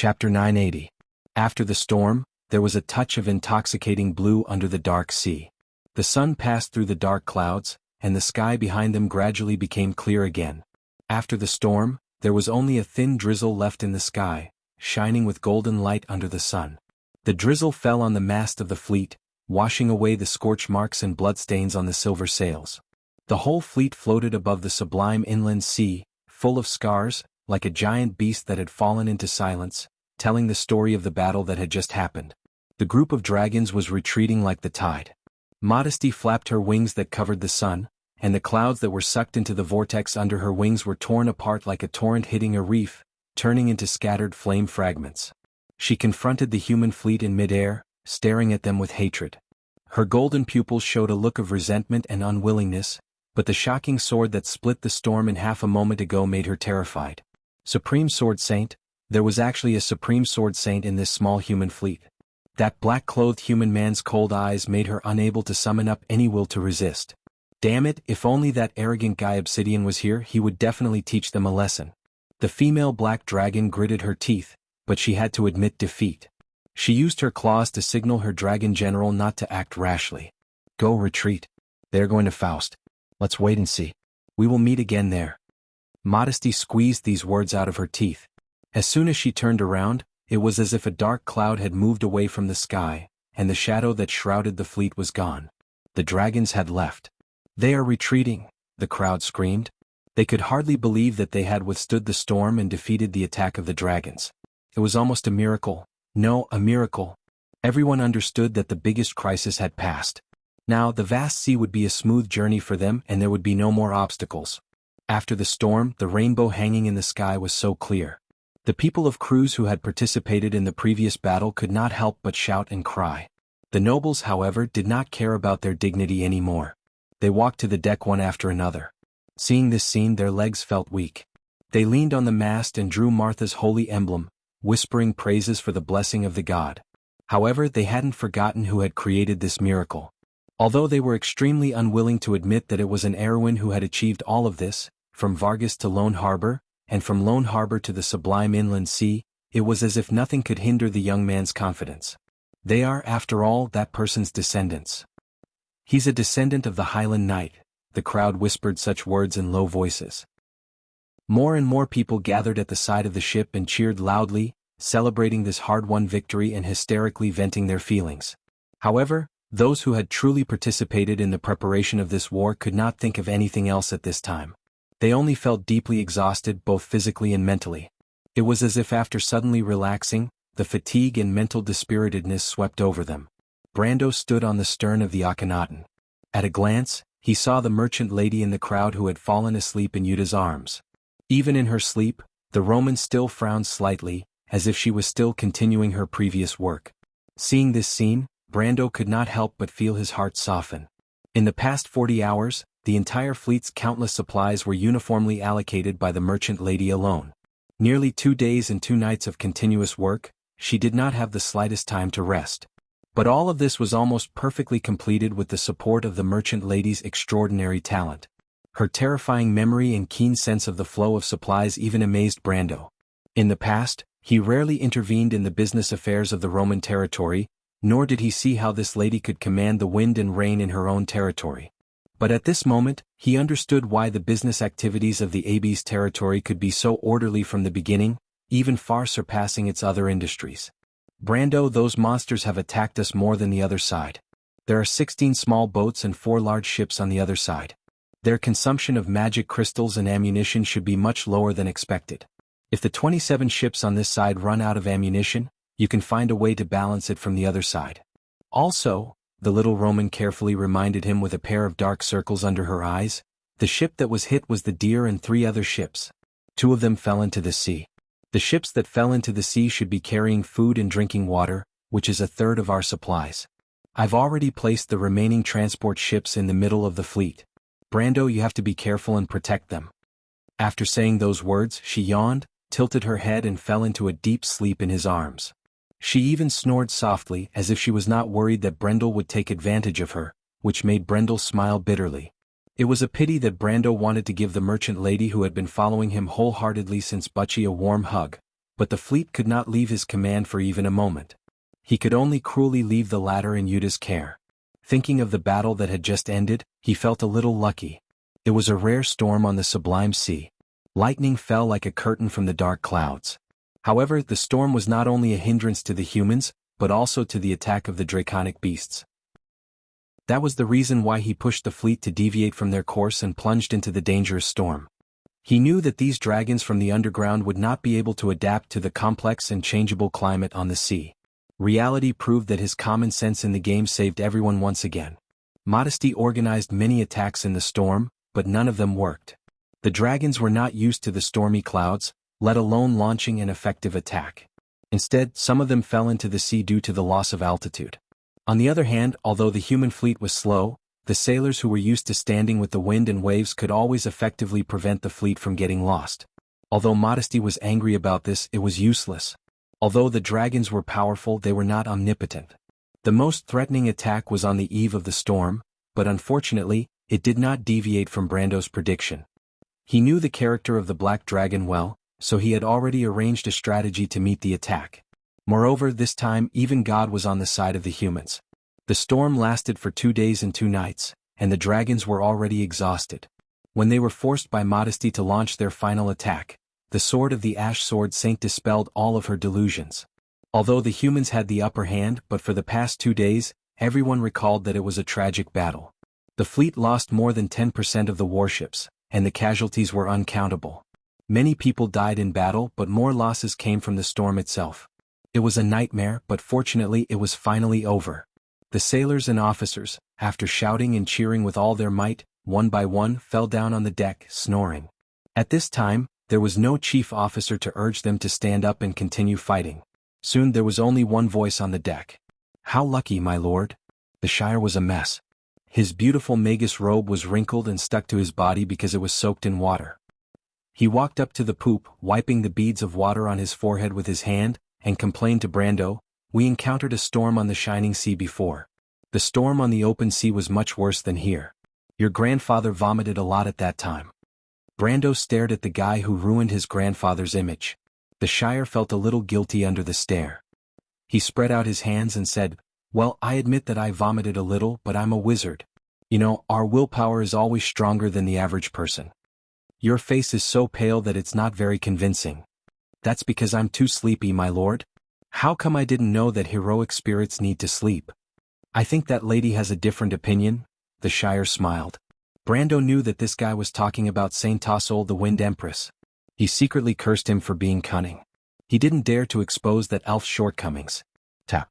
Chapter 980. After the storm, there was a touch of intoxicating blue under the dark sea. The sun passed through the dark clouds, and the sky behind them gradually became clear again. After the storm, there was only a thin drizzle left in the sky, shining with golden light under the sun. The drizzle fell on the mast of the fleet, washing away the scorch marks and bloodstains on the silver sails. The whole fleet floated above the sublime inland sea, full of scars, like a giant beast that had fallen into silence, telling the story of the battle that had just happened. The group of dragons was retreating like the tide. Modesty flapped her wings that covered the sun, and the clouds that were sucked into the vortex under her wings were torn apart like a torrent hitting a reef, turning into scattered flame fragments. She confronted the human fleet in midair, staring at them with hatred. Her golden pupils showed a look of resentment and unwillingness, but the shocking sword that split the storm in half a moment ago made her terrified. Supreme Sword Saint, there was actually a Supreme Sword Saint in this small human fleet. That black-clothed human man's cold eyes made her unable to summon up any will to resist. Damn it, if only that arrogant guy Obsidian was here, he would definitely teach them a lesson. The female black dragon gritted her teeth, but she had to admit defeat. She used her claws to signal her dragon general not to act rashly. Go retreat. They're going to Faust. Let's wait and see. We will meet again there. Modesty squeezed these words out of her teeth. As soon as she turned around, it was as if a dark cloud had moved away from the sky, and the shadow that shrouded the fleet was gone. The dragons had left. They are retreating, the crowd screamed. They could hardly believe that they had withstood the storm and defeated the attack of the dragons. It was almost a miracle. No, a miracle. Everyone understood that the biggest crisis had passed. Now the vast sea would be a smooth journey for them and there would be no more obstacles. After the storm, the rainbow hanging in the sky was so clear. The people of Cruz who had participated in the previous battle could not help but shout and cry. The nobles, however, did not care about their dignity anymore. They walked to the deck one after another. Seeing this scene, their legs felt weak. They leaned on the mast and drew Martha's holy emblem, whispering praises for the blessing of the god. However, they hadn't forgotten who had created this miracle. Although they were extremely unwilling to admit that it was an heroine who had achieved all of this, from Vargas to Lone Harbor, and from Lone Harbor to the sublime inland sea, it was as if nothing could hinder the young man's confidence. They are, after all, that person's descendants. He's a descendant of the Highland Knight, the crowd whispered such words in low voices. More and more people gathered at the side of the ship and cheered loudly, celebrating this hard-won victory and hysterically venting their feelings. However, those who had truly participated in the preparation of this war could not think of anything else at this time. They only felt deeply exhausted both physically and mentally. It was as if after suddenly relaxing, the fatigue and mental dispiritedness swept over them. Brando stood on the stern of the Akhenaten. At a glance, he saw the merchant lady in the crowd who had fallen asleep in Yuta's arms. Even in her sleep, the Roman still frowned slightly, as if she was still continuing her previous work. Seeing this scene, Brando could not help but feel his heart soften. In the past 40 hours, the entire fleet's countless supplies were uniformly allocated by the merchant lady alone. Nearly 2 days and 2 nights of continuous work, she did not have the slightest time to rest. But all of this was almost perfectly completed with the support of the merchant lady's extraordinary talent. Her terrifying memory and keen sense of the flow of supplies even amazed Brando. In the past, he rarely intervened in the business affairs of the Roman territory, nor did he see how this lady could command the wind and rain in her own territory. But at this moment, he understood why the business activities of the Abyss territory could be so orderly from the beginning, even far surpassing its other industries. Brando, those monsters have attacked us more than the other side. There are 16 small boats and 4 large ships on the other side. Their consumption of magic crystals and ammunition should be much lower than expected. If the 27 ships on this side run out of ammunition, you can find a way to balance it from the other side. Also, the little Roman carefully reminded him with a pair of dark circles under her eyes, the ship that was hit was the Deer and 3 other ships. 2 of them fell into the sea. The ships that fell into the sea should be carrying food and drinking water, which is 1/3 of our supplies. I've already placed the remaining transport ships in the middle of the fleet. Brando, you have to be careful and protect them. After saying those words, she yawned, tilted her head and fell into a deep sleep in his arms. She even snored softly as if she was not worried that Brendel would take advantage of her, which made Brendel smile bitterly. It was a pity that Brando wanted to give the merchant lady who had been following him wholeheartedly since Butchie a warm hug, but the fleet could not leave his command for even a moment. He could only cruelly leave the latter in Yuta's care. Thinking of the battle that had just ended, he felt a little lucky. It was a rare storm on the sublime sea. Lightning fell like a curtain from the dark clouds. However, the storm was not only a hindrance to the humans, but also to the attack of the draconic beasts. That was the reason why he pushed the fleet to deviate from their course and plunged into the dangerous storm. He knew that these dragons from the underground would not be able to adapt to the complex and changeable climate on the sea. Reality proved that his common sense in the game saved everyone once again. Modesty organized many attacks in the storm, but none of them worked. The dragons were not used to the stormy clouds, let alone launching an effective attack. Instead, some of them fell into the sea due to the loss of altitude. On the other hand, although the human fleet was slow, the sailors who were used to standing with the wind and waves could always effectively prevent the fleet from getting lost. Although Modesty was angry about this, it was useless. Although the dragons were powerful, they were not omnipotent. The most threatening attack was on the eve of the storm, but unfortunately, it did not deviate from Brando's prediction. He knew the character of the Black Dragon well, so he had already arranged a strategy to meet the attack. Moreover, this time even God was on the side of the humans. The storm lasted for 2 days and 2 nights, and the dragons were already exhausted. When they were forced by Modesty to launch their final attack, the sword of the Ash Sword Saint dispelled all of her delusions. Although the humans had the upper hand, but for the past 2 days, everyone recalled that it was a tragic battle. The fleet lost more than 10% of the warships, and the casualties were uncountable. Many people died in battle, but more losses came from the storm itself. It was a nightmare, but fortunately it was finally over. The sailors and officers, after shouting and cheering with all their might, one by one fell down on the deck, snoring. At this time, there was no chief officer to urge them to stand up and continue fighting. Soon there was only one voice on the deck. "How lucky, my lord." The Shire was a mess. His beautiful magus robe was wrinkled and stuck to his body because it was soaked in water. He walked up to the poop, wiping the beads of water on his forehead with his hand, and complained to Brando, "We encountered a storm on the shining sea before. The storm on the open sea was much worse than here. Your grandfather vomited a lot at that time." Brando stared at the guy who ruined his grandfather's image. The Shire felt a little guilty under the stare. He spread out his hands and said, "Well, I admit that I vomited a little, but I'm a wizard. You know, our willpower is always stronger than the average person. Your face is so pale that it's not very convincing." "That's because I'm too sleepy, my lord. How come I didn't know that heroic spirits need to sleep?" "I think that lady has a different opinion," the Shire smiled. Brando knew that this guy was talking about Saint Tossol, the Wind Empress. He secretly cursed him for being cunning. He didn't dare to expose that elf's shortcomings. Tap.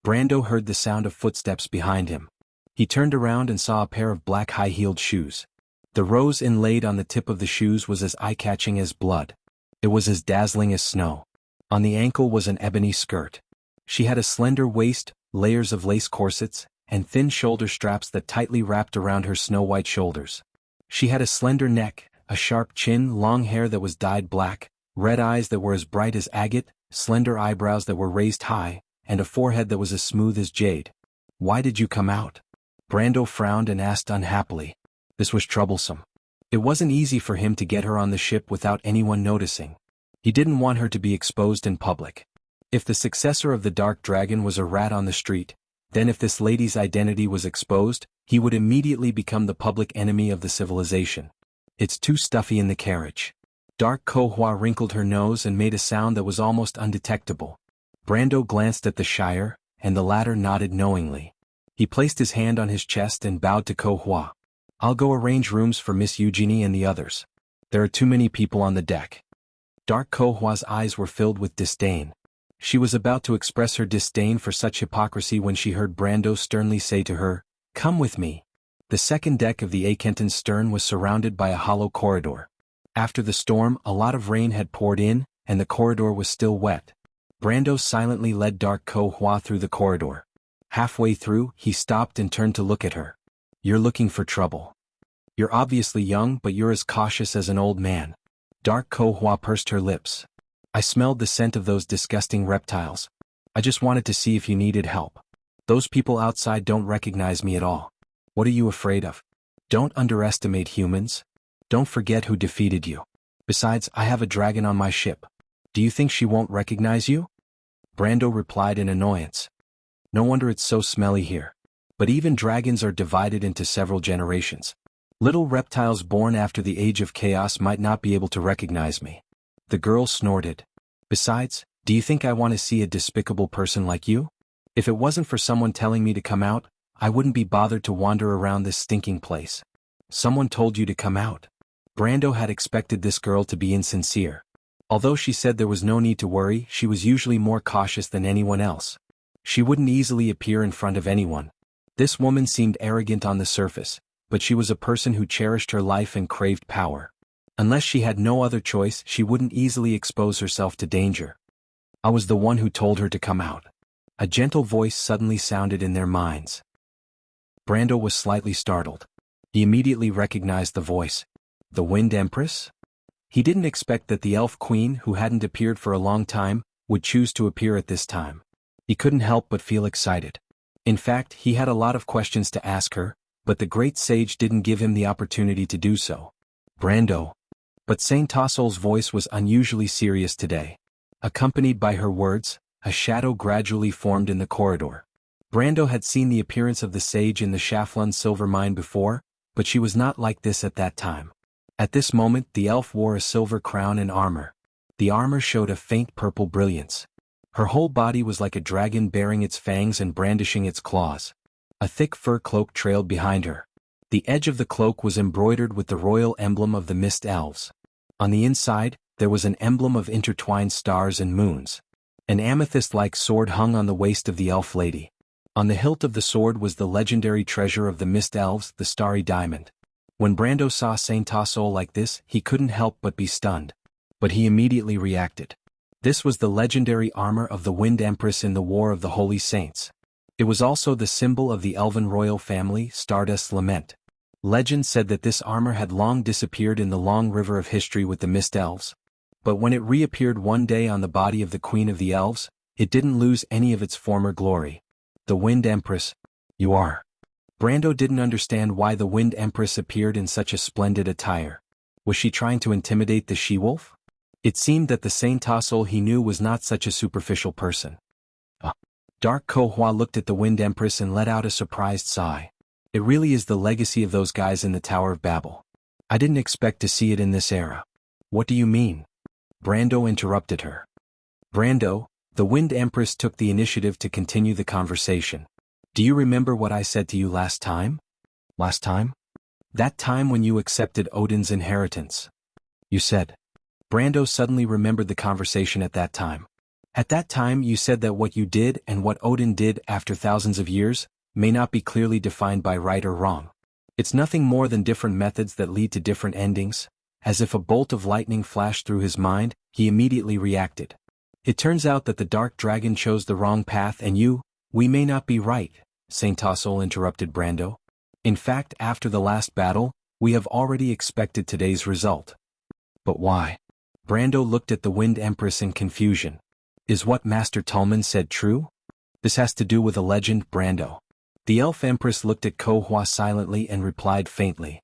Brando heard the sound of footsteps behind him. He turned around and saw a pair of black high-heeled shoes. The rose inlaid on the tip of the shoes was as eye-catching as blood. It was as dazzling as snow. On the ankle was an ebony skirt. She had a slender waist, layers of lace corsets, and thin shoulder straps that tightly wrapped around her snow-white shoulders. She had a slender neck, a sharp chin, long hair that was dyed black, red eyes that were as bright as agate, slender eyebrows that were raised high, and a forehead that was as smooth as jade. "Why did you come out?" Brando frowned and asked unhappily. This was troublesome. It wasn't easy for him to get her on the ship without anyone noticing. He didn't want her to be exposed in public. If the successor of the Dark Dragon was a rat on the street, then if this lady's identity was exposed, he would immediately become the public enemy of the civilization. "It's too stuffy in the carriage." Dark Kohua wrinkled her nose and made a sound that was almost undetectable. Brando glanced at the Shire, and the latter nodded knowingly. He placed his hand on his chest and bowed to Kohua. "I'll go arrange rooms for Miss Eugenie and the others. There are too many people on the deck." Dark Kohua's eyes were filled with disdain. She was about to express her disdain for such hypocrisy when she heard Brando sternly say to her, "Come with me." The second deck of the Akenton's stern was surrounded by a hollow corridor. After the storm, a lot of rain had poured in, and the corridor was still wet. Brando silently led Dark Kohua through the corridor. Halfway through, he stopped and turned to look at her. "You're looking for trouble. You're obviously young, but you're as cautious as an old man." Dark Kohua pursed her lips. "I smelled the scent of those disgusting reptiles. I just wanted to see if you needed help. Those people outside don't recognize me at all. What are you afraid of? Don't underestimate humans. Don't forget who defeated you. Besides, I have a dragon on my ship. Do you think she won't recognize you? Brando replied in annoyance. No wonder it's so smelly here. But even dragons are divided into several generations. Little reptiles born after the age of chaos might not be able to recognize me. The girl snorted. Besides, do you think I want to see a despicable person like you? If it wasn't for someone telling me to come out, I wouldn't be bothered to wander around this stinking place. Someone told you to come out. Brando had expected this girl to be insincere. Although she said there was no need to worry, she was usually more cautious than anyone else. She wouldn't easily appear in front of anyone. This woman seemed arrogant on the surface, but she was a person who cherished her life and craved power. Unless she had no other choice, she wouldn't easily expose herself to danger. I was the one who told her to come out. A gentle voice suddenly sounded in their minds. Brando was slightly startled. He immediately recognized the voice. The Wind Empress? He didn't expect that the Elf Queen, who hadn't appeared for a long time, would choose to appear at this time. He couldn't help but feel excited. In fact, he had a lot of questions to ask her, but the great sage didn't give him the opportunity to do so. Brando. But Saint Tassol's voice was unusually serious today. Accompanied by her words, a shadow gradually formed in the corridor. Brando had seen the appearance of the sage in the Shaflun silver mine before, but she was not like this at that time. At this moment the elf wore a silver crown and armor. The armor showed a faint purple brilliance. Her whole body was like a dragon baring its fangs and brandishing its claws. A thick fur cloak trailed behind her. The edge of the cloak was embroidered with the royal emblem of the Mist Elves. On the inside, there was an emblem of intertwined stars and moons. An amethyst-like sword hung on the waist of the elf lady. On the hilt of the sword was the legendary treasure of the Mist Elves, the Starry Diamond. When Brando saw Saint Tassol like this, he couldn't help but be stunned. But he immediately reacted. This was the legendary armor of the Wind Empress in the War of the Holy Saints. It was also the symbol of the elven royal family, Stardust's Lament. Legend said that this armor had long disappeared in the long river of history with the Mist Elves. But when it reappeared one day on the body of the Queen of the Elves, it didn't lose any of its former glory. The Wind Empress. You are. Brando didn't understand why the Wind Empress appeared in such a splendid attire. Was she trying to intimidate the she-wolf? It seemed that the Saint Tassol he knew was not such a superficial person. Dark Kohua looked at the Wind Empress and let out a surprised sigh. It really is the legacy of those guys in the Tower of Babel. I didn't expect to see it in this era. What do you mean? Brando interrupted her. Brando, the Wind Empress took the initiative to continue the conversation. Do you remember what I said to you last time? Last time? That time when you accepted Odin's inheritance. You said. Brando suddenly remembered the conversation at that time. At that time you said that what you did and what Odin did after thousands of years may not be clearly defined by right or wrong. It's nothing more than different methods that lead to different endings. As if a bolt of lightning flashed through his mind, he immediately reacted. It turns out that the dark dragon chose the wrong path and we may not be right, Saint Tassol interrupted Brando. In fact, after the last battle, we have already expected today's result. But why? Brando looked at the Wind Empress in confusion. Is what Master Tullman said true? This has to do with a legend, Brando. The Elf Empress looked at Kohua silently and replied faintly.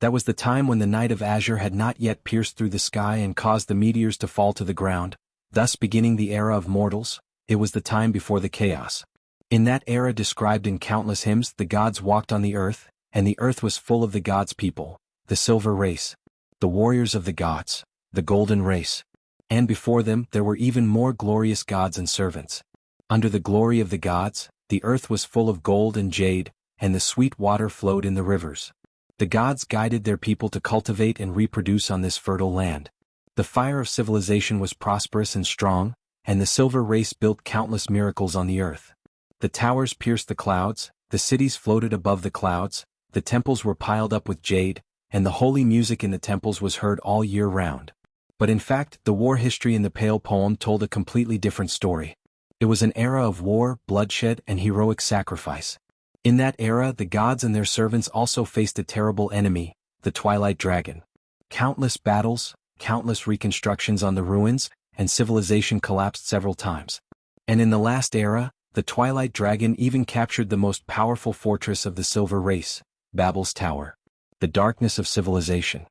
That was the time when the Night of Azure had not yet pierced through the sky and caused the meteors to fall to the ground, thus beginning the era of mortals. It was the time before the chaos. In that era described in countless hymns, the gods walked on the earth, and the earth was full of the gods' people, the silver race, the warriors of the gods, the golden race. And before them there were even more glorious gods and servants. Under the glory of the gods, the earth was full of gold and jade, and the sweet water flowed in the rivers. The gods guided their people to cultivate and reproduce on this fertile land. The fire of civilization was prosperous and strong, and the silver race built countless miracles on the earth. The towers pierced the clouds, the cities floated above the clouds, the temples were piled up with jade, and the holy music in the temples was heard all year round. But in fact, the war history in the Pale poem told a completely different story. It was an era of war, bloodshed, and heroic sacrifice. In that era, the gods and their servants also faced a terrible enemy, the Twilight Dragon. Countless battles, countless reconstructions on the ruins, and civilization collapsed several times. And in the last era, the Twilight Dragon even captured the most powerful fortress of the Silver Race, Babel's Tower. The darkness of civilization.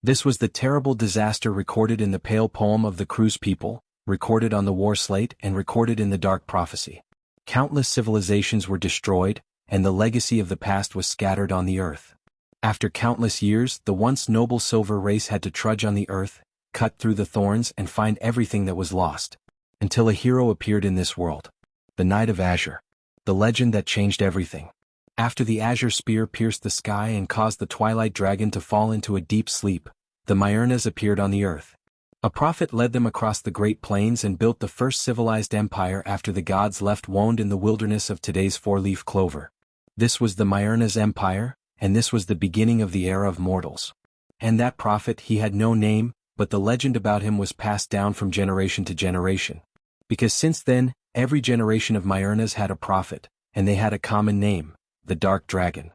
This was the terrible disaster recorded in the Pale Poem of the Cruz people, recorded on the War Slate and recorded in the Dark Prophecy. Countless civilizations were destroyed, and the legacy of the past was scattered on the earth. After countless years, the once noble silver race had to trudge on the earth, cut through the thorns and find everything that was lost. Until a hero appeared in this world. The Knight of Azure. The legend that changed everything. After the azure spear pierced the sky and caused the twilight dragon to fall into a deep sleep, the Myrnas appeared on the earth. A prophet led them across the Great Plains and built the first civilized empire after the gods left Wound in the wilderness of today's four-leaf clover. This was the Myrnas Empire, and this was the beginning of the era of mortals. And that prophet, he had no name, but the legend about him was passed down from generation to generation. Because since then, every generation of Myrnas had a prophet, and they had a common name, the Dark Dragon.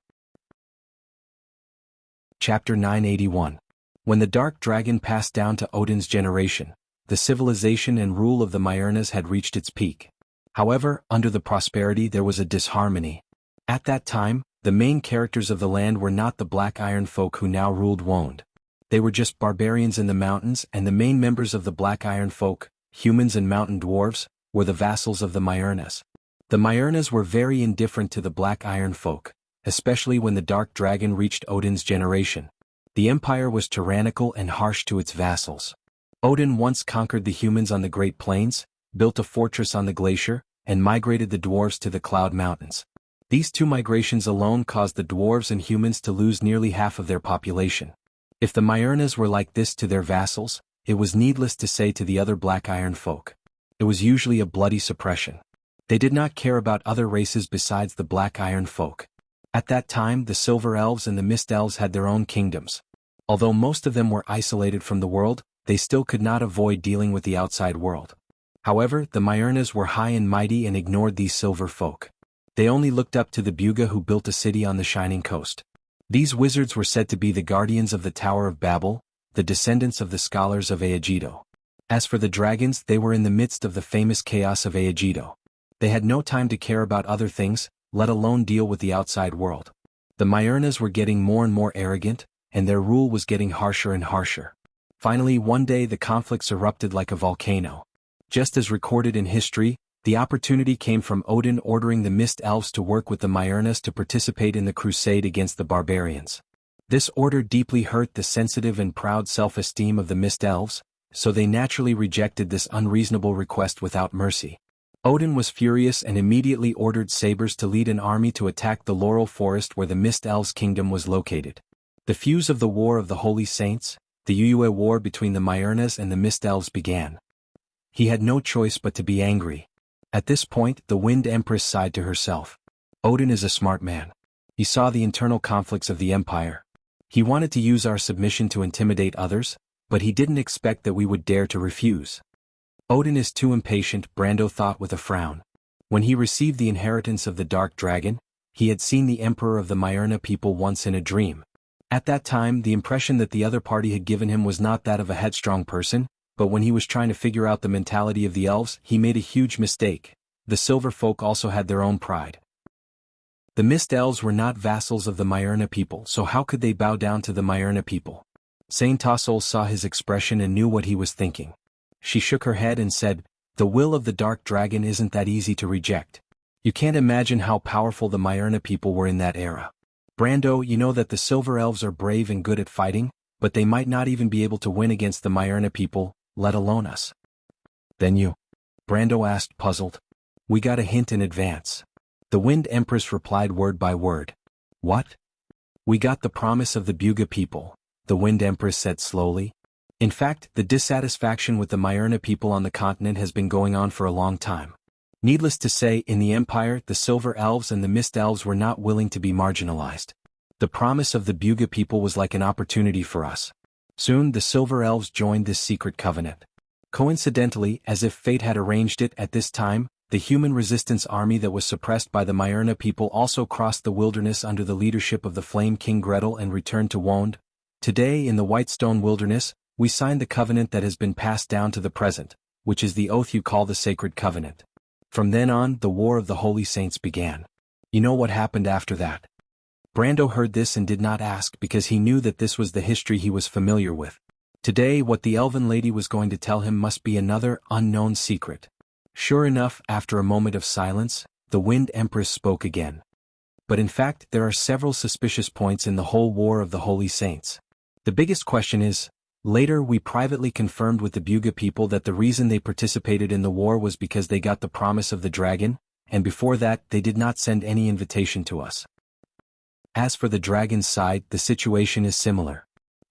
Chapter 981. When the Dark Dragon passed down to Odin's generation, the civilization and rule of the Myrnas had reached its peak. However, under the prosperity there was a disharmony. At that time, the main characters of the land were not the Black Iron folk who now ruled Wound. They were just barbarians in the mountains, and the main members of the Black Iron folk, humans and mountain dwarves, were the vassals of the Myrnas. The Myrnas were very indifferent to the Black Iron folk, especially when the Dark Dragon reached Odin's generation. The empire was tyrannical and harsh to its vassals. Odin once conquered the humans on the Great Plains, built a fortress on the glacier, and migrated the dwarves to the Cloud Mountains. These two migrations alone caused the dwarves and humans to lose nearly half of their population. If the Myrnas were like this to their vassals, it was needless to say to the other Black Iron folk. It was usually a bloody suppression. They did not care about other races besides the Black Iron folk. At that time, the Silver Elves and the Mist Elves had their own kingdoms. Although most of them were isolated from the world, they still could not avoid dealing with the outside world. However, the Myrnas were high and mighty and ignored these silver folk. They only looked up to the Buga who built a city on the shining coast. These wizards were said to be the guardians of the Tower of Babel, the descendants of the scholars of Aegido. As for the dragons, they were in the midst of the famous chaos of Aegido. They had no time to care about other things, let alone deal with the outside world. The Myrnas were getting more and more arrogant, and their rule was getting harsher and harsher. Finally, one day the conflicts erupted like a volcano. Just as recorded in history, the opportunity came from Odin ordering the Mist Elves to work with the Myrnas to participate in the crusade against the barbarians. This order deeply hurt the sensitive and proud self-esteem of the Mist Elves, so they naturally rejected this unreasonable request without mercy. Odin was furious and immediately ordered sabers to lead an army to attack the Laurel Forest where the Mist Elves' kingdom was located. The fuse of the War of the Holy Saints, the Uyue War between the Myrnas and the Mist Elves began. He had no choice but to be angry. At this point, the Wind Empress sighed to herself. Odin is a smart man. He saw the internal conflicts of the empire. He wanted to use our submission to intimidate others, but he didn't expect that we would dare to refuse. Odin is too impatient, Brando thought with a frown. When he received the inheritance of the Dark Dragon, he had seen the Emperor of the Myrna people once in a dream. At that time, the impression that the other party had given him was not that of a headstrong person, but when he was trying to figure out the mentality of the elves, he made a huge mistake. The Silver Folk also had their own pride. The Mist Elves were not vassals of the Myrna people, so how could they bow down to the Myrna people? Saint Tassol saw his expression and knew what he was thinking. She shook her head and said, "The will of the Dark Dragon isn't that easy to reject. You can't imagine how powerful the Myrna people were in that era. Brando, you know that the Silver Elves are brave and good at fighting, but they might not even be able to win against the Myrna people, let alone us." "Then you?" Brando asked, puzzled. "We got a hint in advance." The Wind Empress replied word by word. "What?" "We got the promise of the Buga people," the Wind Empress said slowly. "In fact, the dissatisfaction with the Myrna people on the continent has been going on for a long time. Needless to say, in the Empire, the Silver Elves and the Mist Elves were not willing to be marginalized. The promise of the Buga people was like an opportunity for us. Soon the Silver Elves joined this secret covenant. Coincidentally, as if fate had arranged it at this time, the human resistance army that was suppressed by the Myrna people also crossed the wilderness under the leadership of the Flame King Gretel and returned to Wound. Today, in the Whitestone Wilderness, we signed the covenant that has been passed down to the present, which is the oath you call the Sacred Covenant. From then on, the War of the Holy Saints began. You know what happened after that?" Brando heard this and did not ask because he knew that this was the history he was familiar with. Today what the elven lady was going to tell him must be another unknown secret. Sure enough, after a moment of silence, the Wind Empress spoke again. But in fact there are several suspicious points in the whole War of the Holy Saints. The biggest question is, later we privately confirmed with the Buga people that the reason they participated in the war was because they got the promise of the dragon, and before that they did not send any invitation to us. As for the dragon's side, the situation is similar.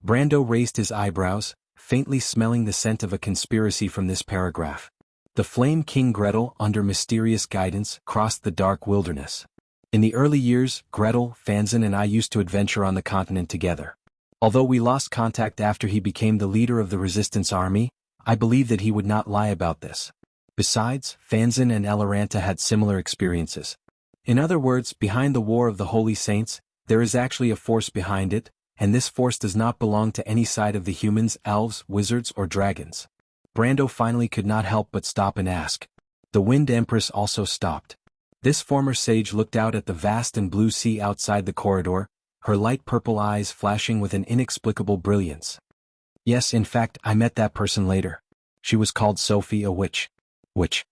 Brando raised his eyebrows, faintly smelling the scent of a conspiracy from this paragraph. The Flame King Gretel, under mysterious guidance, crossed the dark wilderness. In the early years, Gretel, Fanzin and I used to adventure on the continent together. Although we lost contact after he became the leader of the resistance army, I believe that he would not lie about this. Besides, Fanzin and Eloranta had similar experiences. In other words, behind the War of the Holy Saints, there is actually a force behind it, and this force does not belong to any side of the humans, elves, wizards, or dragons. Brando finally could not help but stop and ask. The Wind Empress also stopped. This former sage looked out at the vast and blue sea outside the corridor, her light purple eyes flashing with an inexplicable brilliance. Yes, in fact, I met that person later. She was called Sophie, a witch. Witch.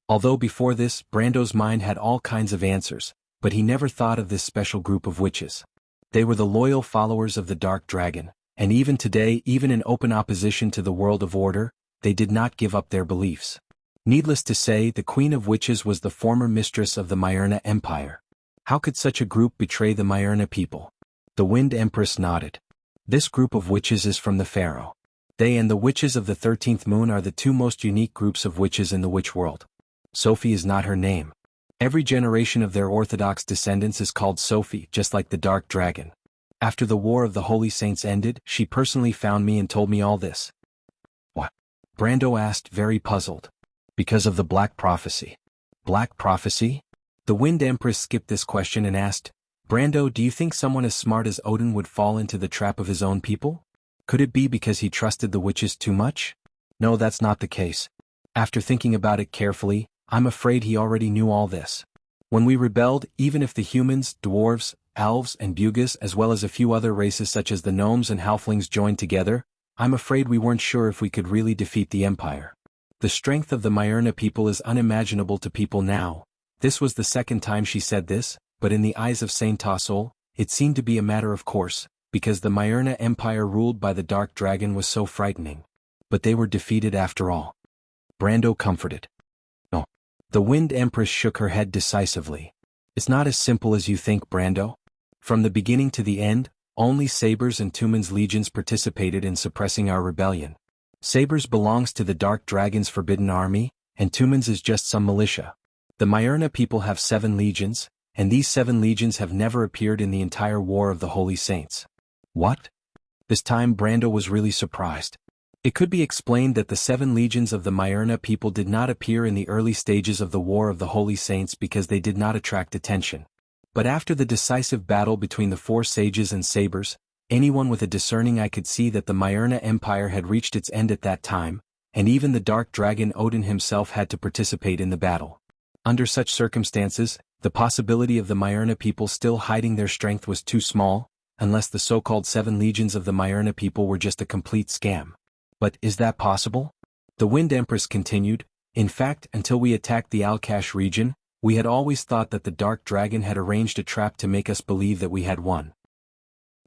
Although before this, Brando's mind had all kinds of answers, but he never thought of this special group of witches. They were the loyal followers of the Dark Dragon, and even today, even in open opposition to the world of order, they did not give up their beliefs. Needless to say, the Queen of Witches was the former mistress of the Myrna Empire. How could such a group betray the Myrna people? The Wind Empress nodded. This group of witches is from the Pharaoh. They and the witches of the 13th moon are the two most unique groups of witches in the witch world. Sophie is not her name. Every generation of their Orthodox descendants is called Sophie, just like the Dark Dragon. After the War of the Holy Saints ended, she personally found me and told me all this. What? Brando asked, very puzzled. Because of the Black Prophecy. Black Prophecy? The Wind Empress skipped this question and asked, Brando, do you think someone as smart as Odin would fall into the trap of his own people? Could it be because he trusted the witches too much? No, that's not the case. After thinking about it carefully, I'm afraid he already knew all this. When we rebelled, even if the humans, dwarves, elves and bugas as well as a few other races such as the gnomes and halflings joined together, I'm afraid we weren't sure if we could really defeat the Empire. The strength of the Myrna people is unimaginable to people now. This was the second time she said this, but in the eyes of Saint Tassol, it seemed to be a matter of course, because the Myrna Empire ruled by the Dark Dragon was so frightening. But they were defeated after all. Brando comforted. No. The Wind Empress shook her head decisively. It's not as simple as you think, Brando. From the beginning to the end, only Sabers and Tumen's legions participated in suppressing our rebellion. Sabers belongs to the Dark Dragon's forbidden army, and Tumen's is just some militia. The Myrna people have 7 legions, and these 7 legions have never appeared in the entire War of the Holy Saints. What? This time Brando was really surprised. It could be explained that the 7 legions of the Myrna people did not appear in the early stages of the War of the Holy Saints because they did not attract attention. But after the decisive battle between the 4 sages and sabers, anyone with a discerning eye could see that the Myrna Empire had reached its end at that time, and even the Dark Dragon Odin himself had to participate in the battle. Under such circumstances, the possibility of the Myrna people still hiding their strength was too small, unless the so-called 7 legions of the Myrna people were just a complete scam. But is that possible? The Wind Empress continued, in fact, until we attacked the Alkash region, we had always thought that the Dark Dragon had arranged a trap to make us believe that we had won.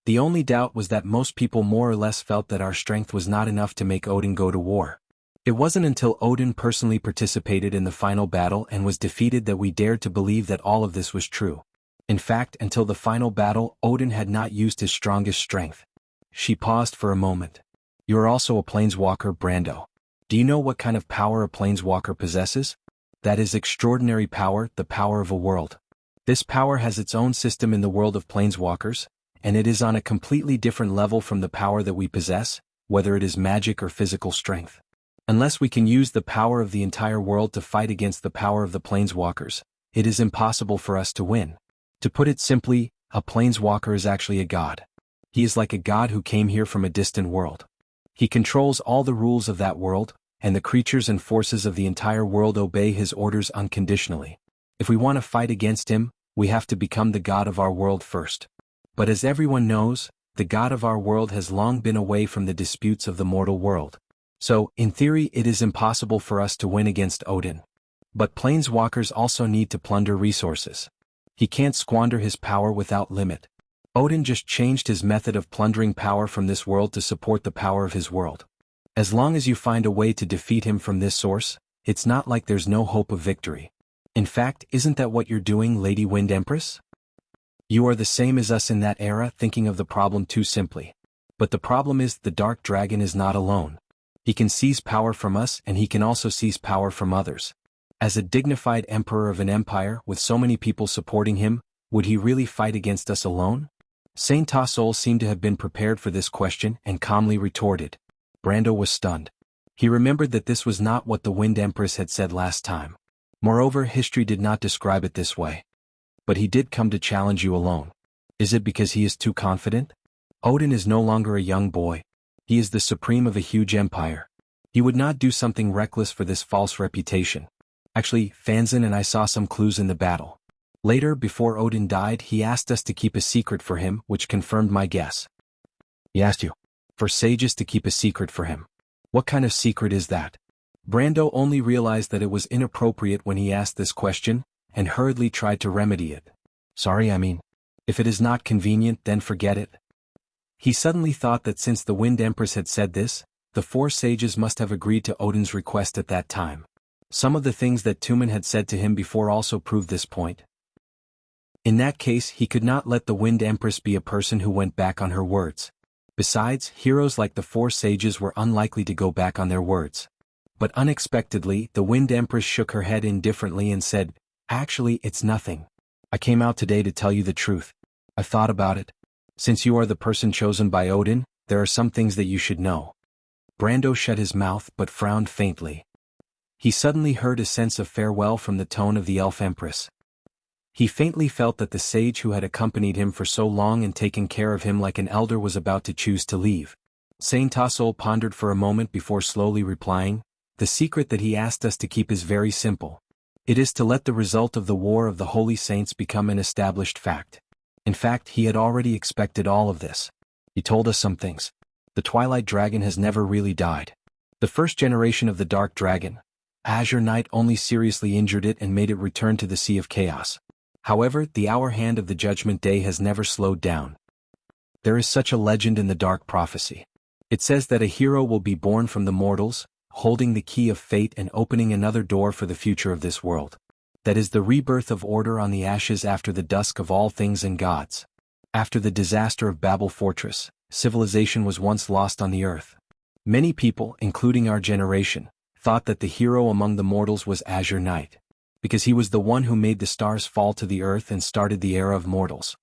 The only doubt was that most people more or less felt that our strength was not enough to make Odin go to war. It wasn't until Odin personally participated in the final battle and was defeated that we dared to believe that all of this was true. In fact, until the final battle, Odin had not used his strongest strength. She paused for a moment. You are also a planeswalker, Brando. Do you know what kind of power a planeswalker possesses? That is extraordinary power, the power of a world. This power has its own system in the world of planeswalkers, and it is on a completely different level from the power that we possess, whether it is magic or physical strength. Unless we can use the power of the entire world to fight against the power of the planeswalkers, it is impossible for us to win. To put it simply, a planeswalker is actually a god. He is like a god who came here from a distant world. He controls all the rules of that world, and the creatures and forces of the entire world obey his orders unconditionally. If we want to fight against him, we have to become the god of our world first. But as everyone knows, the god of our world has long been away from the disputes of the mortal world. So, in theory, it is impossible for us to win against Odin. But planeswalkers also need to plunder resources. He can't squander his power without limit. Odin just changed his method of plundering power from this world to support the power of his world. As long as you find a way to defeat him from this source, it's not like there's no hope of victory. In fact, isn't that what you're doing, Lady Wind Empress? You are the same as us in that era, thinking of the problem too simply. But the problem is the Dark Dragon is not alone. He can seize power from us, and he can also seize power from others. As a dignified emperor of an empire with so many people supporting him, would he really fight against us alone? Saint Tassol seemed to have been prepared for this question and calmly retorted. Brando was stunned. He remembered that this was not what the Wind Empress had said last time. Moreover, history did not describe it this way. But he did come to challenge you alone. Is it because he is too confident? Odin is no longer a young boy. He is the supreme of a huge empire. He would not do something reckless for this false reputation. Actually, Fanzin and I saw some clues in the battle. Later, before Odin died, he asked us to keep a secret for him, which confirmed my guess. He asked you for sages to keep a secret for him. What kind of secret is that? Brando only realized that it was inappropriate when he asked this question, and hurriedly tried to remedy it. Sorry, if it is not convenient, then forget it. He suddenly thought that since the Wind Empress had said this, the four sages must have agreed to Odin's request at that time. Some of the things that Tumen had said to him before also proved this point. In that case, he could not let the Wind Empress be a person who went back on her words. Besides, heroes like the four sages were unlikely to go back on their words. But unexpectedly, the Wind Empress shook her head indifferently and said, "Actually, it's nothing. I came out today to tell you the truth. I've thought about it. Since you are the person chosen by Odin, there are some things that you should know." Brando shut his mouth but frowned faintly. He suddenly heard a sense of farewell from the tone of the Elf Empress. He faintly felt that the sage who had accompanied him for so long and taken care of him like an elder was about to choose to leave. Saint Tassol pondered for a moment before slowly replying, "The secret that he asked us to keep is very simple. It is to let the result of the War of the Holy Saints become an established fact. In fact, he had already expected all of this. He told us some things. The Twilight Dragon has never really died. The first generation of the Dark Dragon, Azure Knight, only seriously injured it and made it return to the Sea of Chaos. However, the hour hand of the Judgment Day has never slowed down. There is such a legend in the Dark Prophecy. It says that a hero will be born from the mortals, holding the key of fate and opening another door for the future of this world. That is the rebirth of order on the ashes after the dusk of all things and gods. After the disaster of Babel Fortress, civilization was once lost on the earth. Many people, including our generation, thought that the hero among the mortals was Azure Knight, because he was the one who made the stars fall to the earth and started the era of mortals.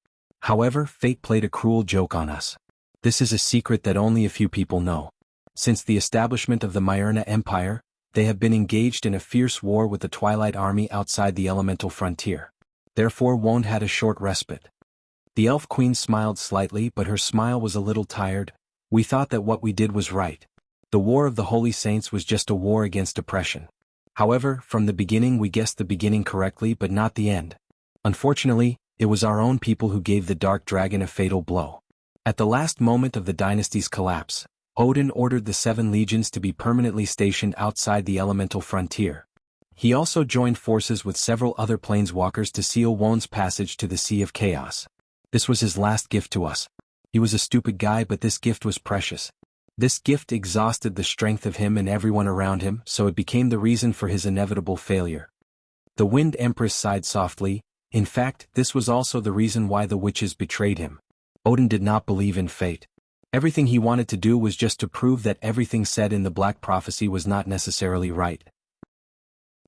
However, fate played a cruel joke on us. This is a secret that only a few people know. Since the establishment of the Myrna Empire, they have been engaged in a fierce war with the Twilight Army outside the elemental frontier. Therefore Wond had a short respite. The Elf Queen smiled slightly, but her smile was a little tired. We thought that what we did was right. The War of the Holy Saints was just a war against oppression. However, from the beginning we guessed the beginning correctly but not the end. Unfortunately, it was our own people who gave the Dark Dragon a fatal blow. At the last moment of the dynasty's collapse, Odin ordered the 7 legions to be permanently stationed outside the elemental frontier. He also joined forces with several other planeswalkers to seal Wond's passage to the Sea of Chaos. This was his last gift to us. He was a stupid guy, but this gift was precious. This gift exhausted the strength of him and everyone around him, so it became the reason for his inevitable failure. The Wind Empress sighed softly. In fact, this was also the reason why the witches betrayed him. Odin did not believe in fate. Everything he wanted to do was just to prove that everything said in the Black Prophecy was not necessarily right.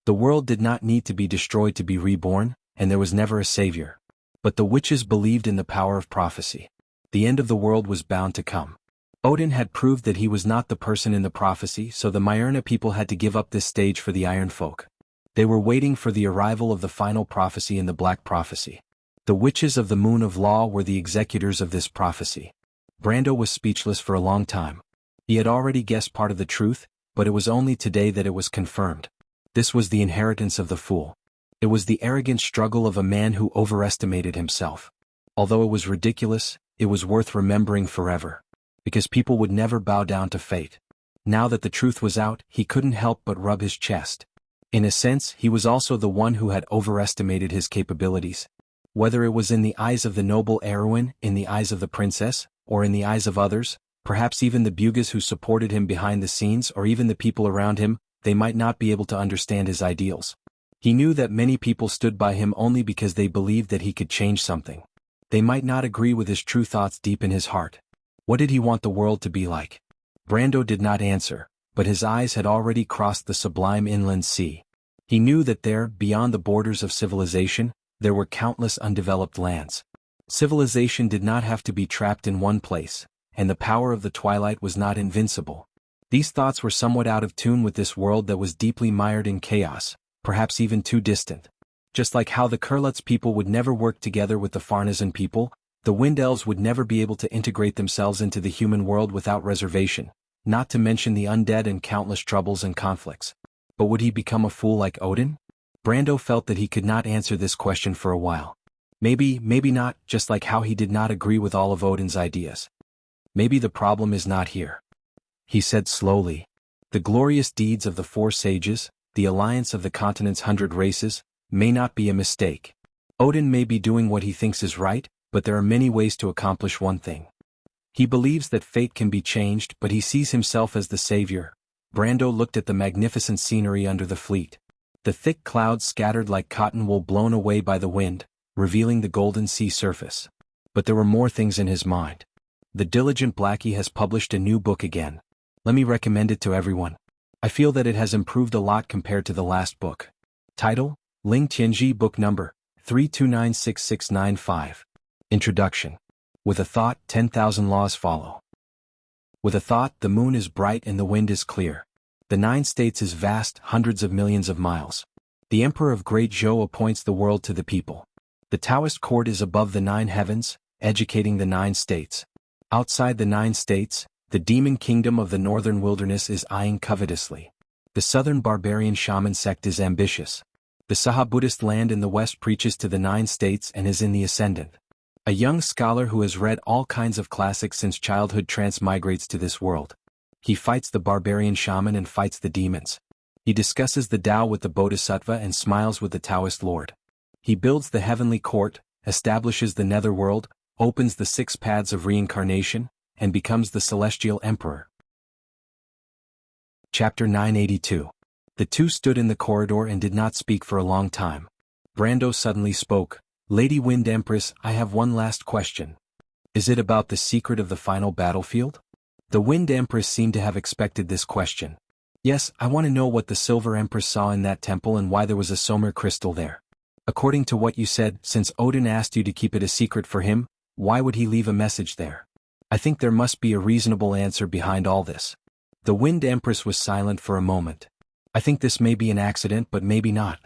The world did not need to be destroyed to be reborn, and there was never a savior. But the witches believed in the power of prophecy. The end of the world was bound to come. Odin had proved that he was not the person in the prophecy, so the Myrna people had to give up this stage for the Iron Folk. They were waiting for the arrival of the final prophecy in the Black Prophecy. The witches of the Moon of Law were the executors of this prophecy. Brando was speechless for a long time. He had already guessed part of the truth, but it was only today that it was confirmed. This was the inheritance of the fool. It was the arrogant struggle of a man who overestimated himself. Although it was ridiculous, it was worth remembering forever. Because people would never bow down to fate. Now that the truth was out, he couldn't help but rub his chest. In a sense, he was also the one who had overestimated his capabilities. Whether it was in the eyes of the noble heroine, in the eyes of the princess, or in the eyes of others, perhaps even the Bugas who supported him behind the scenes or even the people around him, they might not be able to understand his ideals. He knew that many people stood by him only because they believed that he could change something. They might not agree with his true thoughts deep in his heart. What did he want the world to be like? Brando did not answer, but his eyes had already crossed the sublime inland sea. He knew that there, beyond the borders of civilization, there were countless undeveloped lands. Civilization did not have to be trapped in one place, and the power of the twilight was not invincible. These thoughts were somewhat out of tune with this world that was deeply mired in chaos, perhaps even too distant. Just like how the Kurlutz people would never work together with the Farnezan people, the Wind Elves would never be able to integrate themselves into the human world without reservation, not to mention the undead and countless troubles and conflicts. But would he become a fool like Odin? Brando felt that he could not answer this question for a while. Maybe not, just like how he did not agree with all of Odin's ideas. Maybe the problem is not here. He said slowly. The glorious deeds of the four sages, the alliance of the continent's 100 races, may not be a mistake. Odin may be doing what he thinks is right, but there are many ways to accomplish one thing. He believes that fate can be changed, but he sees himself as the savior. Brando looked at the magnificent scenery under the fleet. The thick clouds scattered like cotton wool blown away by the wind, revealing the golden sea surface. But there were more things in his mind. The diligent Blackie has published a new book again. Let me recommend it to everyone. I feel that it has improved a lot compared to the last book. Title: Ling Tianji, book number 3296695. Introduction. With a thought, 10,000 laws follow. With a thought, the moon is bright and the wind is clear. The 9 states is vast, hundreds of millions of miles. The Emperor of Great Zhou appoints the world to the people. The Taoist court is above the 9 heavens, educating the 9 states. Outside the 9 states, the demon kingdom of the northern wilderness is eyeing covetously. The southern barbarian shaman sect is ambitious. The Saha Buddhist land in the west preaches to the 9 states and is in the ascendant. A young scholar who has read all kinds of classics since childhood transmigrates to this world. He fights the barbarian shaman and fights the demons. He discusses the Tao with the Bodhisattva and smiles with the Taoist lord. He builds the heavenly court, establishes the netherworld, opens the 6 paths of reincarnation, and becomes the celestial emperor. Chapter 982. The two stood in the corridor and did not speak for a long time. Brando suddenly spoke. Lady Wind Empress, I have one last question. Is it about the secret of the final battlefield? The Wind Empress seemed to have expected this question. Yes, I want to know what the Silver Empress saw in that temple and why there was a Somer crystal there. According to what you said, since Odin asked you to keep it a secret for him, why would he leave a message there? I think there must be a reasonable answer behind all this. The Wind Empress was silent for a moment. I think this may be an accident, but maybe not.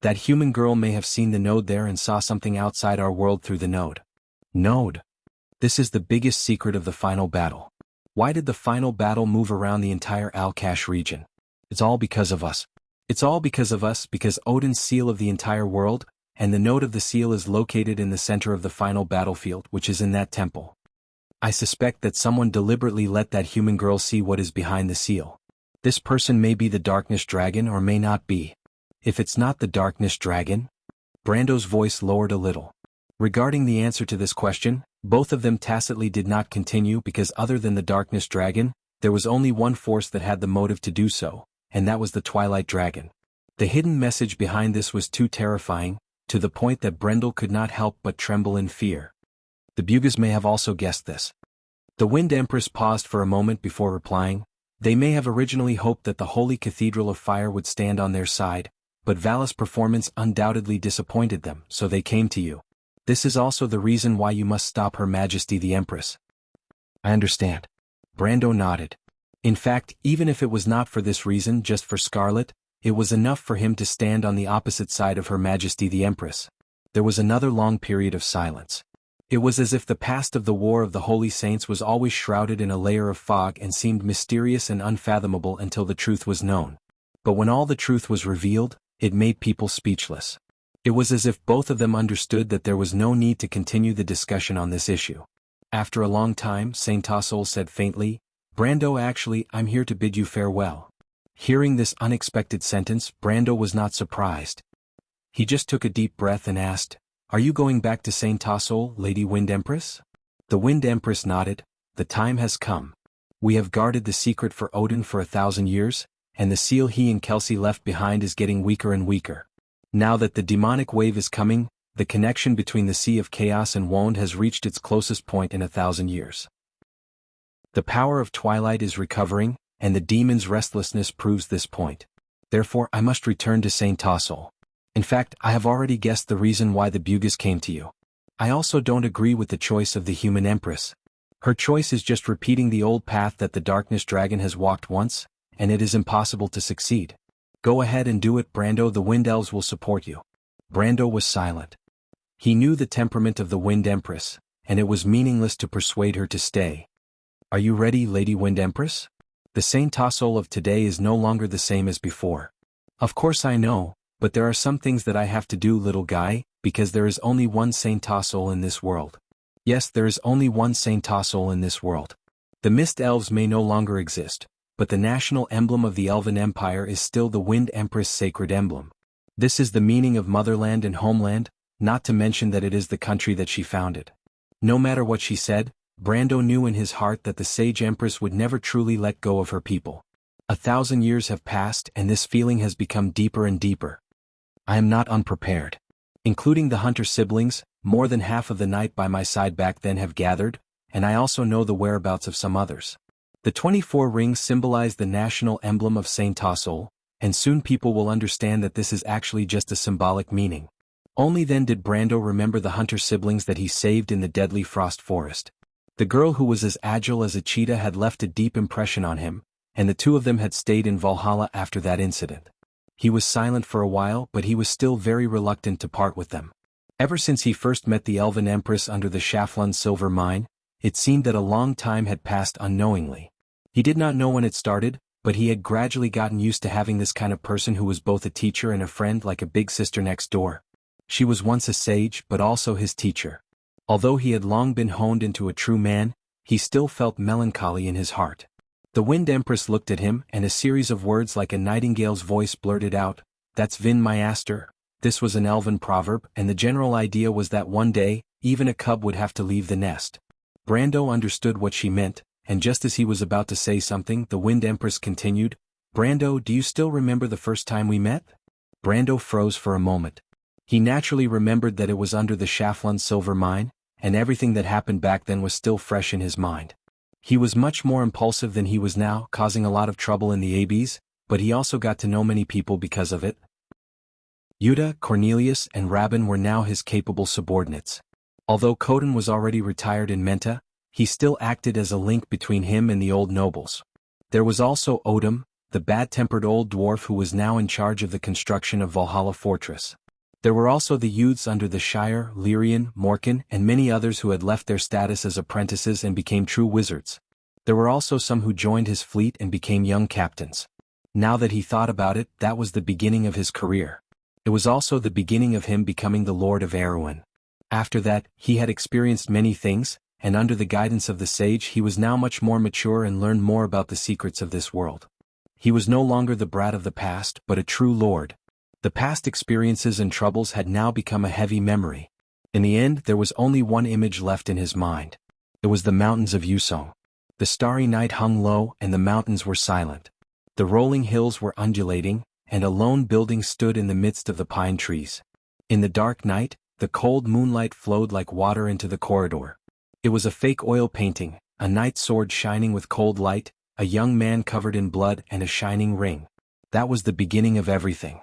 That human girl may have seen the node there and saw something outside our world through the node. Node. This is the biggest secret of the final battle. Why did the final battle move around the entire Al-Kash region? It's all because of us. It's all because of us, because Odin's seal of the entire world, and the node of the seal is located in the center of the final battlefield, which is in that temple. I suspect that someone deliberately let that human girl see what is behind the seal. This person may be the Darkness Dragon or may not be. If it's not the Darkness Dragon? Brando's voice lowered a little. Regarding the answer to this question, both of them tacitly did not continue because other than the Darkness Dragon, there was only one force that had the motive to do so, and that was the Twilight Dragon. The hidden message behind this was too terrifying, to the point that Brendel could not help but tremble in fear. The Bugas may have also guessed this. The Wind Empress paused for a moment before replying. They may have originally hoped that the Holy Cathedral of Fire would stand on their side, but Vala's performance undoubtedly disappointed them, so they came to you. This is also the reason why you must stop Her Majesty the Empress. I understand. Brando nodded. In fact, even if it was not for this reason, just for Scarlet, it was enough for him to stand on the opposite side of Her Majesty the Empress. There was another long period of silence. It was as if the past of the War of the Holy Saints was always shrouded in a layer of fog and seemed mysterious and unfathomable until the truth was known. But when all the truth was revealed, it made people speechless. It was as if both of them understood that there was no need to continue the discussion on this issue. After a long time, Saint Tassol said faintly, "Brando, actually, I'm here to bid you farewell." Hearing this unexpected sentence, Brando was not surprised. He just took a deep breath and asked, "Are you going back to Saint Tassol, Lady Wind Empress?" The Wind Empress nodded. "The time has come. We have guarded the secret for Odin for 1,000 years, and the seal he and Kelsey left behind is getting weaker and weaker. Now that the demonic wave is coming, the connection between the Sea of Chaos and Wound has reached its closest point in 1,000 years. The power of Twilight is recovering, and the demon's restlessness proves this point. Therefore I must return to Saint Tassol. In fact, I have already guessed the reason why the Bugis came to you. I also don't agree with the choice of the human empress. Her choice is just repeating the old path that the darkness dragon has walked once, and it is impossible to succeed. Go ahead and do it, Brando. The Wind Elves will support you." Brando was silent. He knew the temperament of the Wind Empress, and it was meaningless to persuade her to stay. "Are you ready, Lady Wind Empress? The Saint Tassol of today is no longer the same as before." "Of course I know, but there are some things that I have to do, little guy, because there is only one Saint Tassol in this world." "Yes, there is only one Saint Tassol in this world. The Mist Elves may no longer exist, but the national emblem of the Elven Empire is still the Wind Empress' sacred emblem. This is the meaning of motherland and homeland, not to mention that it is the country that she founded." No matter what she said, Brando knew in his heart that the Sage Empress would never truly let go of her people. 1,000 years have passed and this feeling has become deeper and deeper. "I am not unprepared. Including the Hunter siblings, more than half of the Night by my side back then have gathered, and I also know the whereabouts of some others. The 24 rings symbolize the national emblem of Saint Tassol, and soon people will understand that this is actually just a symbolic meaning." Only then did Brando remember the Hunter siblings that he saved in the deadly frost forest. The girl who was as agile as a cheetah had left a deep impression on him, and the two of them had stayed in Valhalla after that incident. He was silent for a while, but he was still very reluctant to part with them. Ever since he first met the Elven Empress under the Shaflun silver mine, it seemed that a long time had passed unknowingly. He did not know when it started, but he had gradually gotten used to having this kind of person who was both a teacher and a friend, like a big sister next door. She was once a sage but also his teacher. Although he had long been honed into a true man, he still felt melancholy in his heart. The Wind Empress looked at him and a series of words like a nightingale's voice blurted out, "That's Vin Mayaster." This was an elven proverb, and the general idea was that one day, even a cub would have to leave the nest. Brando understood what she meant, and just as he was about to say something, the Wind Empress continued, "Brando, do you still remember the first time we met?" Brando froze for a moment. He naturally remembered that it was under the Shaflun silver mine, and everything that happened back then was still fresh in his mind. He was much more impulsive than he was now, causing a lot of trouble in the Abbes, but he also got to know many people because of it. Yuta, Cornelius, and Rabin were now his capable subordinates. Although Coden was already retired in Menta, he still acted as a link between him and the old nobles. There was also Odom, the bad-tempered old dwarf who was now in charge of the construction of Valhalla Fortress. There were also the youths under the Shire, Lyrian, Morkan, and many others who had left their status as apprentices and became true wizards. There were also some who joined his fleet and became young captains. Now that he thought about it, that was the beginning of his career. It was also the beginning of him becoming the Lord of Erewhon. After that, he had experienced many things, and under the guidance of the sage he was now much more mature and learned more about the secrets of this world. He was no longer the brat of the past, but a true lord. The past experiences and troubles had now become a heavy memory. In the end, there was only one image left in his mind. It was the mountains of Yusong. The starry night hung low and the mountains were silent. The rolling hills were undulating, and a lone building stood in the midst of the pine trees. In the dark night, the cold moonlight flowed like water into the corridor. It was a fake oil painting, a knight's sword shining with cold light, a young man covered in blood and a shining ring. That was the beginning of everything.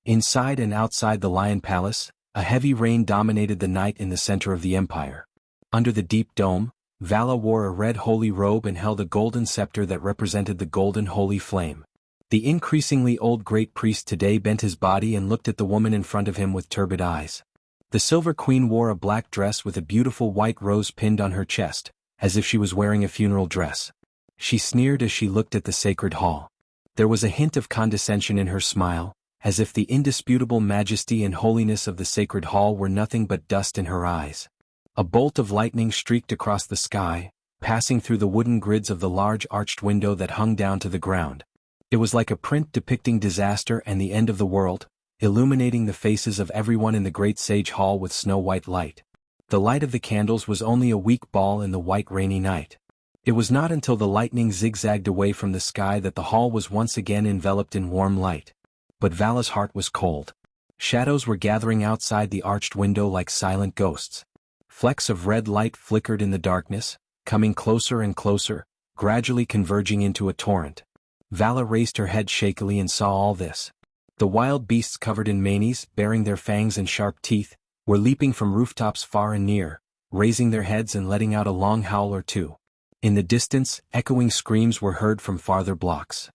Inside and outside the Lion Palace, a heavy rain dominated the night in the center of the empire. Under the deep dome, Vala wore a red holy robe and held a golden scepter that represented the golden holy flame. The increasingly old great priest today bent his body and looked at the woman in front of him with turbid eyes. The Silver Queen wore a black dress with a beautiful white rose pinned on her chest, as if she was wearing a funeral dress. She sneered as she looked at the sacred hall. There was a hint of condescension in her smile, as if the indisputable majesty and holiness of the sacred hall were nothing but dust in her eyes. A bolt of lightning streaked across the sky, passing through the wooden grids of the large arched window that hung down to the ground. It was like a print depicting disaster and the end of the world, illuminating the faces of everyone in the great sage hall with snow-white light. The light of the candles was only a weak ball in the white rainy night. It was not until the lightning zigzagged away from the sky that the hall was once again enveloped in warm light. But Vala's heart was cold. Shadows were gathering outside the arched window like silent ghosts. Flecks of red light flickered in the darkness, coming closer and closer, gradually converging into a torrent. Vala raised her head shakily and saw all this. The wild beasts covered in manes, baring their fangs and sharp teeth, were leaping from rooftops far and near, raising their heads and letting out a long howl or two. In the distance, echoing screams were heard from farther blocks.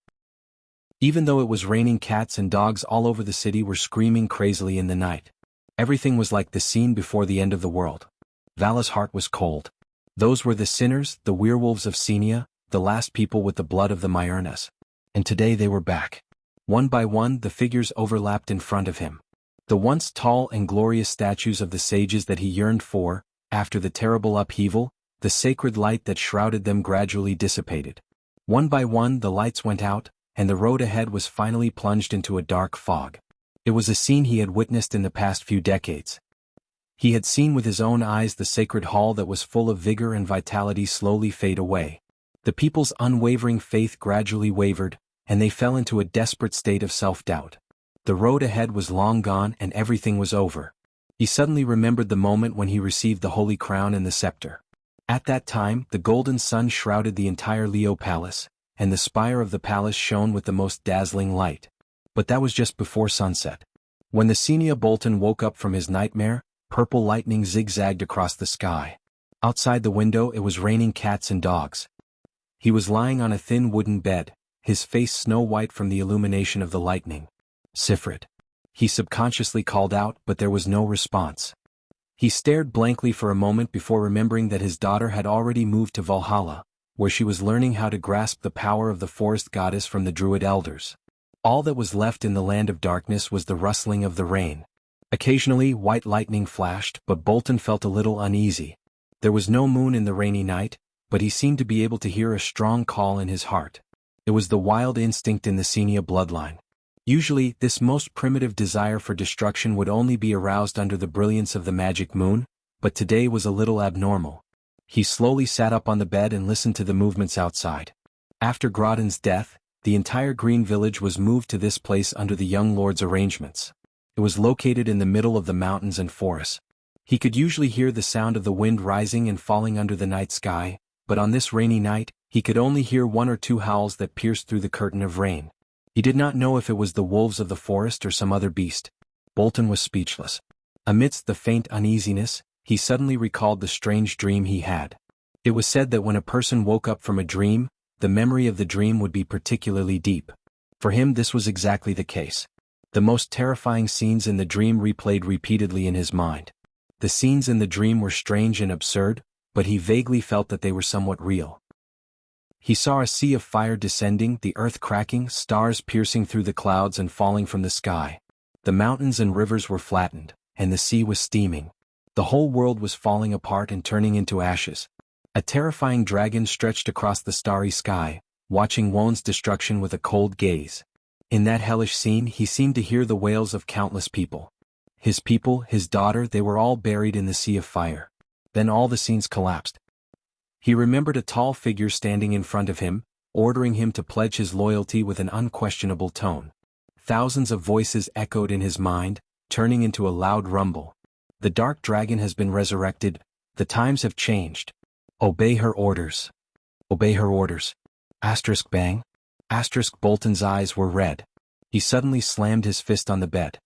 Even though it was raining, cats and dogs all over the city were screaming crazily in the night. Everything was like the scene before the end of the world. Vala's heart was cold. Those were the sinners, the werewolves of Senia, the last people with the blood of the Myurnas. And today they were back. One by one the figures overlapped in front of him. The once tall and glorious statues of the sages that he yearned for, after the terrible upheaval, the sacred light that shrouded them gradually dissipated. One by one the lights went out, and the road ahead was finally plunged into a dark fog. It was a scene he had witnessed in the past few decades. He had seen with his own eyes the sacred hall that was full of vigor and vitality slowly fade away. The people's unwavering faith gradually wavered, and they fell into a desperate state of self-doubt. The road ahead was long gone and everything was over. He suddenly remembered the moment when he received the holy crown and the scepter. At that time, the golden sun shrouded the entire Leo Palace, and the spire of the palace shone with the most dazzling light. But that was just before sunset. When the Senia Bolton woke up from his nightmare, purple lightning zigzagged across the sky. Outside the window it was raining cats and dogs. He was lying on a thin wooden bed, his face snow-white from the illumination of the lightning. "Sifrit," he subconsciously called out, but there was no response. He stared blankly for a moment before remembering that his daughter had already moved to Valhalla, where she was learning how to grasp the power of the forest goddess from the druid elders. All that was left in the land of darkness was the rustling of the rain. Occasionally white lightning flashed, but Bolton felt a little uneasy. There was no moon in the rainy night, but he seemed to be able to hear a strong call in his heart. It was the wild instinct in the Senia bloodline. Usually, this most primitive desire for destruction would only be aroused under the brilliance of the magic moon, but today was a little abnormal. He slowly sat up on the bed and listened to the movements outside. After Grodin's death, the entire green village was moved to this place under the young lord's arrangements. It was located in the middle of the mountains and forests. He could usually hear the sound of the wind rising and falling under the night sky, but on this rainy night, he could only hear one or two howls that pierced through the curtain of rain. He did not know if it was the wolves of the forest or some other beast. Bolton was speechless. Amidst the faint uneasiness, he suddenly recalled the strange dream he had. It was said that when a person woke up from a dream, the memory of the dream would be particularly deep. For him this was exactly the case. The most terrifying scenes in the dream replayed repeatedly in his mind. The scenes in the dream were strange and absurd, but he vaguely felt that they were somewhat real. He saw a sea of fire descending, the earth cracking, stars piercing through the clouds and falling from the sky. The mountains and rivers were flattened, and the sea was steaming. The whole world was falling apart and turning into ashes. A terrifying dragon stretched across the starry sky, watching Won's destruction with a cold gaze. In that hellish scene he seemed to hear the wails of countless people. His people, his daughter, they were all buried in the sea of fire. Then all the scenes collapsed. He remembered a tall figure standing in front of him, ordering him to pledge his loyalty with an unquestionable tone. Thousands of voices echoed in his mind, turning into a loud rumble. The dark dragon has been resurrected. The times have changed. Obey her orders. Obey her orders. Asterisk bang. Asterisk Bolton's eyes were red. He suddenly slammed his fist on the bed.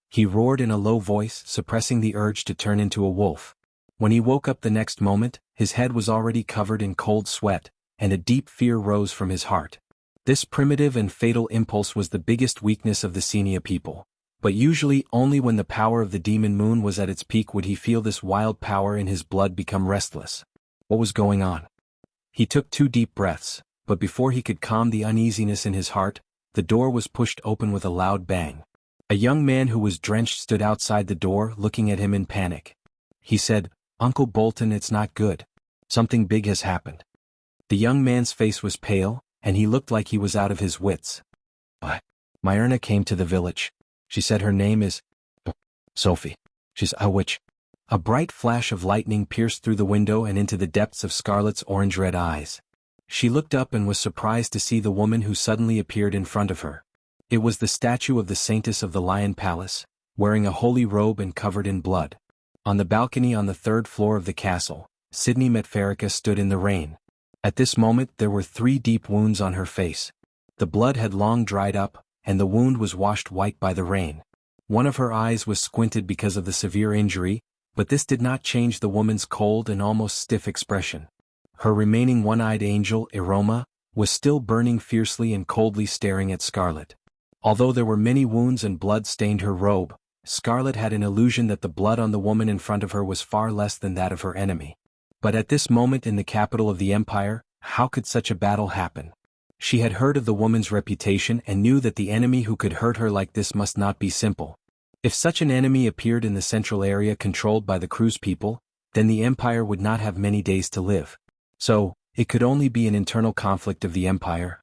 He roared in a low voice, suppressing the urge to turn into a wolf. When he woke up the next moment, his head was already covered in cold sweat, and a deep fear rose from his heart. This primitive and fatal impulse was the biggest weakness of the Senia people. But usually only when the power of the demon moon was at its peak would he feel this wild power in his blood become restless. What was going on? He took 2 deep breaths, but before he could calm the uneasiness in his heart, the door was pushed open with a loud bang. A young man who was drenched stood outside the door looking at him in panic. He said, "Uncle Bolton, it's not good. Something big has happened." The young man's face was pale, and he looked like he was out of his wits. Myrna came to the village. She said her name is Sophie. She's a witch. A bright flash of lightning pierced through the window and into the depths of Scarlet's orange-red eyes. She looked up and was surprised to see the woman who suddenly appeared in front of her. It was the statue of the Saintess of the Lion Palace, wearing a holy robe and covered in blood. On the balcony on the third floor of the castle, Sydney Metferica stood in the rain. At this moment there were 3 deep wounds on her face. The blood had long dried up, and the wound was washed white by the rain. One of her eyes was squinted because of the severe injury, but this did not change the woman's cold and almost stiff expression. Her remaining one-eyed angel, Aroma, was still burning fiercely and coldly staring at Scarlet. Although there were many wounds and blood stained her robe, Scarlet had an illusion that the blood on the woman in front of her was far less than that of her enemy. But at this moment in the capital of the Empire, how could such a battle happen? She had heard of the woman's reputation and knew that the enemy who could hurt her like this must not be simple. If such an enemy appeared in the central area controlled by the Cruz people, then the Empire would not have many days to live. So, it could only be an internal conflict of the Empire.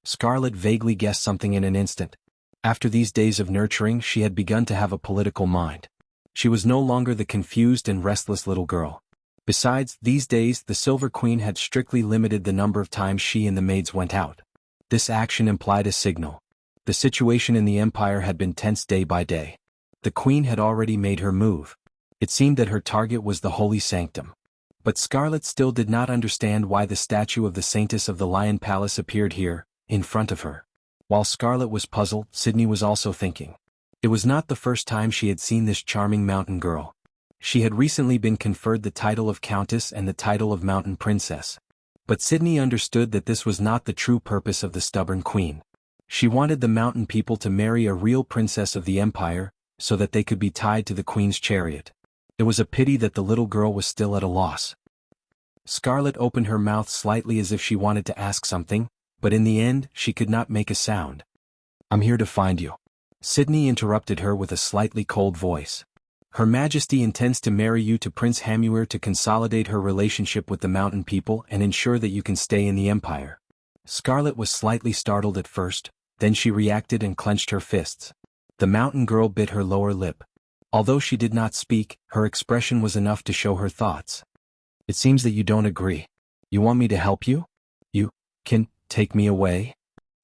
Scarlet vaguely guessed something in an instant. After these days of nurturing, she had begun to have a political mind. She was no longer the confused and restless little girl. Besides, these days the Silver Queen had strictly limited the number of times she and the maids went out. This action implied a signal. The situation in the Empire had been tense day by day. The Queen had already made her move. It seemed that her target was the Holy Sanctum. But Scarlet still did not understand why the statue of the Saintess of the Lion Palace appeared here, in front of her. While Scarlet was puzzled, Sydney was also thinking. It was not the first time she had seen this charming mountain girl. She had recently been conferred the title of Countess and the title of Mountain Princess. But Sydney understood that this was not the true purpose of the stubborn queen. She wanted the mountain people to marry a real princess of the Empire, so that they could be tied to the queen's chariot. It was a pity that the little girl was still at a loss. Scarlet opened her mouth slightly as if she wanted to ask something, but in the end she could not make a sound. "I'm here to find you." Sydney interrupted her with a slightly cold voice. "Her Majesty intends to marry you to Prince Hamuir to consolidate her relationship with the mountain people and ensure that you can stay in the Empire." Scarlet was slightly startled at first, then she reacted and clenched her fists. The mountain girl bit her lower lip. Although she did not speak, her expression was enough to show her thoughts. "It seems that you don't agree. You want me to help you? You can take me away?"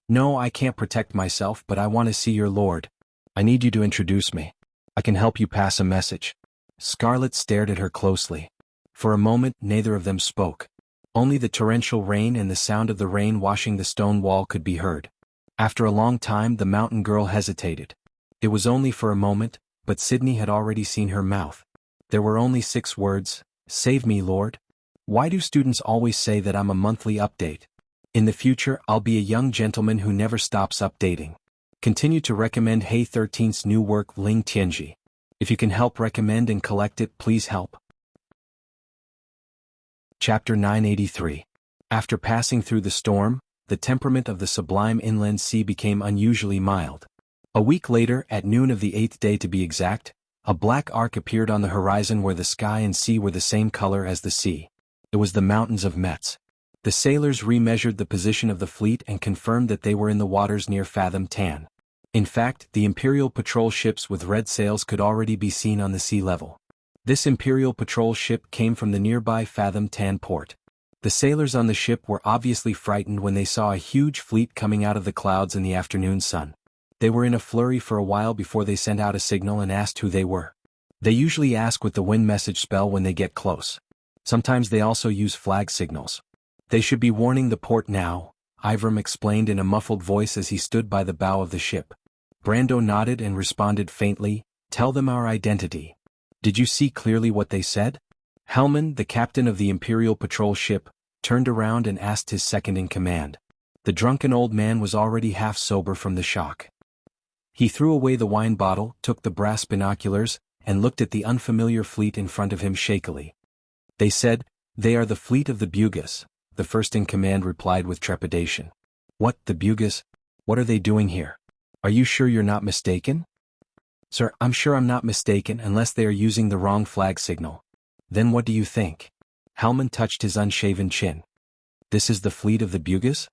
"No, I can't protect myself, but I want to see your lord. I need you to introduce me. I can help you pass a message." Scarlet stared at her closely. For a moment neither of them spoke. Only the torrential rain and the sound of the rain washing the stone wall could be heard. After a long time the mountain girl hesitated. It was only for a moment, but Sydney had already seen her mouth. There were only 6 words: "Save me, Lord." Why do students always say that I'm a monthly update? In the future I'll be a young gentleman who never stops updating. Continue to recommend Hey 13's new work Ling Tianji. If you can help recommend and collect it, please help. Chapter 983. After passing through the storm, the temperament of the sublime inland sea became unusually mild. A week later, at noon of the 8th day to be exact, a black arc appeared on the horizon where the sky and sea were the same color as the sea. It was the mountains of Metz. The sailors remeasured the position of the fleet and confirmed that they were in the waters near Fathom Tan. In fact, the Imperial patrol ships with red sails could already be seen on the sea level. This Imperial patrol ship came from the nearby Fathom Tan port. The sailors on the ship were obviously frightened when they saw a huge fleet coming out of the clouds in the afternoon sun. They were in a flurry for a while before they sent out a signal and asked who they were. They usually ask with the wind message spell when they get close. Sometimes they also use flag signals. "They should be warning the port now," Ivram explained in a muffled voice as he stood by the bow of the ship. Brando nodded and responded faintly, "Tell them our identity." "Did you see clearly what they said?" Hellman, the captain of the Imperial patrol ship, turned around and asked his second-in-command. The drunken old man was already half sober from the shock. He threw away the wine bottle, took the brass binoculars, and looked at the unfamiliar fleet in front of him shakily. "They said, they are the fleet of the Bugas," the first-in-command replied with trepidation. "What, the Bugas? What are they doing here?" Are you sure you're not mistaken? Sir, I'm sure I'm not mistaken unless they are using the wrong flag signal. Then what do you think? Hellman touched his unshaven chin. This is the fleet of the Bugis?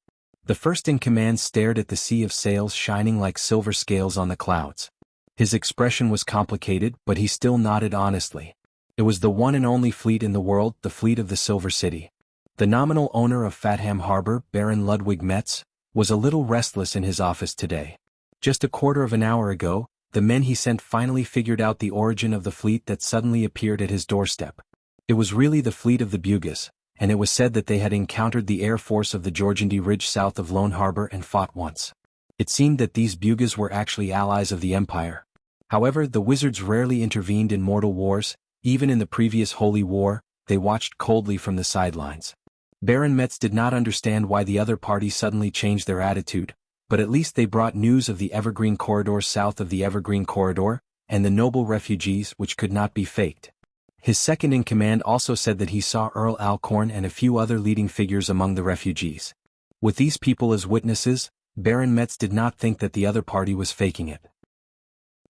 The first-in-command stared at the sea of sails shining like silver scales on the clouds. His expression was complicated, but he still nodded honestly. It was the one and only fleet in the world, the fleet of the Silver City. The nominal owner of Fatham Harbor, Baron Ludwig Metz, was a little restless in his office today. Just a quarter of an hour ago, the men he sent finally figured out the origin of the fleet that suddenly appeared at his doorstep. It was really the fleet of the Bugis, and it was said that they had encountered the air force of the Georgandy Ridge south of Lone Harbor and fought once. It seemed that these Bugis were actually allies of the Empire. However, the wizards rarely intervened in mortal wars. Even in the previous Holy War, they watched coldly from the sidelines. Baron Metz did not understand why the other party suddenly changed their attitude, but at least they brought news of the Evergreen Corridor south of the Evergreen Corridor, and the noble refugees which could not be faked. His second-in-command also said that he saw Earl Alcorn and a few other leading figures among the refugees. With these people as witnesses, Baron Metz did not think that the other party was faking it.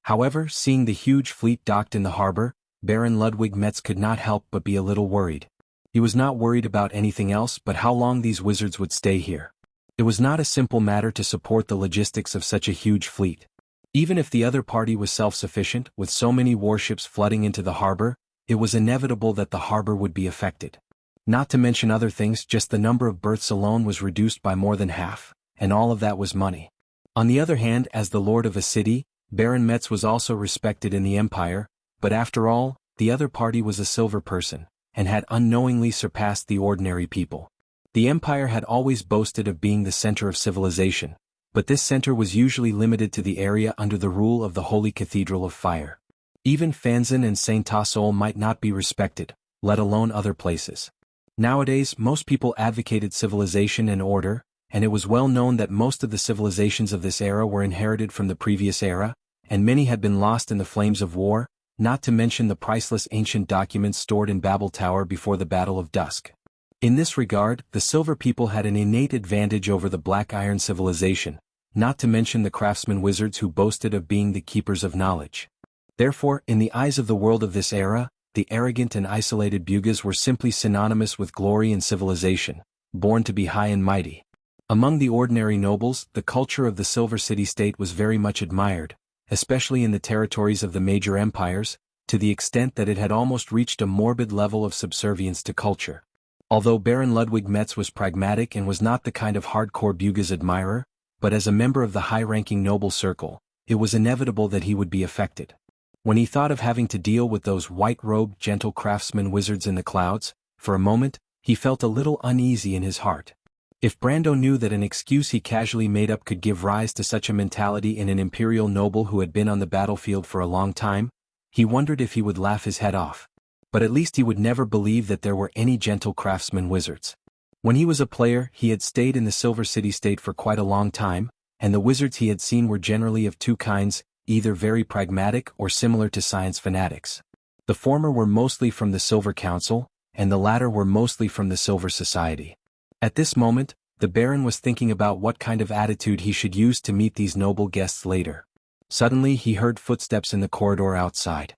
However, seeing the huge fleet docked in the harbor, Baron Ludwig Metz could not help but be a little worried. He was not worried about anything else but how long these wizards would stay here. It was not a simple matter to support the logistics of such a huge fleet. Even if the other party was self-sufficient, with so many warships flooding into the harbor, it was inevitable that the harbor would be affected. Not to mention other things, just the number of berths alone was reduced by more than half, and all of that was money. On the other hand, as the lord of a city, Baron Metz was also respected in the Empire, but after all, the other party was a silver person, and had unknowingly surpassed the ordinary people. The Empire had always boasted of being the center of civilization, but this center was usually limited to the area under the rule of the Holy Cathedral of Fire. Even Fanzan and Saint-Tassol might not be respected, let alone other places. Nowadays, most people advocated civilization and order, and it was well known that most of the civilizations of this era were inherited from the previous era, and many had been lost in the flames of war, not to mention the priceless ancient documents stored in Babel Tower before the Battle of Dusk. In this regard, the Silver people had an innate advantage over the Black Iron civilization, not to mention the craftsman wizards who boasted of being the keepers of knowledge. Therefore, in the eyes of the world of this era, the arrogant and isolated Bugis were simply synonymous with glory and civilization, born to be high and mighty. Among the ordinary nobles, the culture of the Silver City-state was very much admired, especially in the territories of the major empires, to the extent that it had almost reached a morbid level of subservience to culture. Although Baron Ludwig Metz was pragmatic and was not the kind of hardcore Bugis admirer, but as a member of the high-ranking noble circle, it was inevitable that he would be affected. When he thought of having to deal with those white-robed gentle craftsman wizards in the clouds, for a moment, he felt a little uneasy in his heart. If Brando knew that an excuse he casually made up could give rise to such a mentality in an imperial noble who had been on the battlefield for a long time, he wondered if he would laugh his head off. But at least he would never believe that there were any gentle craftsman wizards. When he was a player, he had stayed in the Silver City state for quite a long time, and the wizards he had seen were generally of two kinds, either very pragmatic or similar to science fanatics. The former were mostly from the Silver Council, and the latter were mostly from the Silver Society. At this moment, the Baron was thinking about what kind of attitude he should use to meet these noble guests later. Suddenly he heard footsteps in the corridor outside.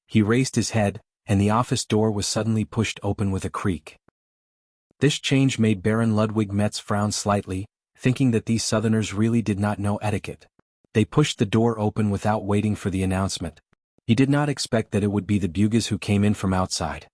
He raised his head, and the office door was suddenly pushed open with a creak. This change made Baron Ludwig Metz frown slightly, thinking that these Southerners really did not know etiquette. They pushed the door open without waiting for the announcement. He did not expect that it would be the Bugis who came in from outside.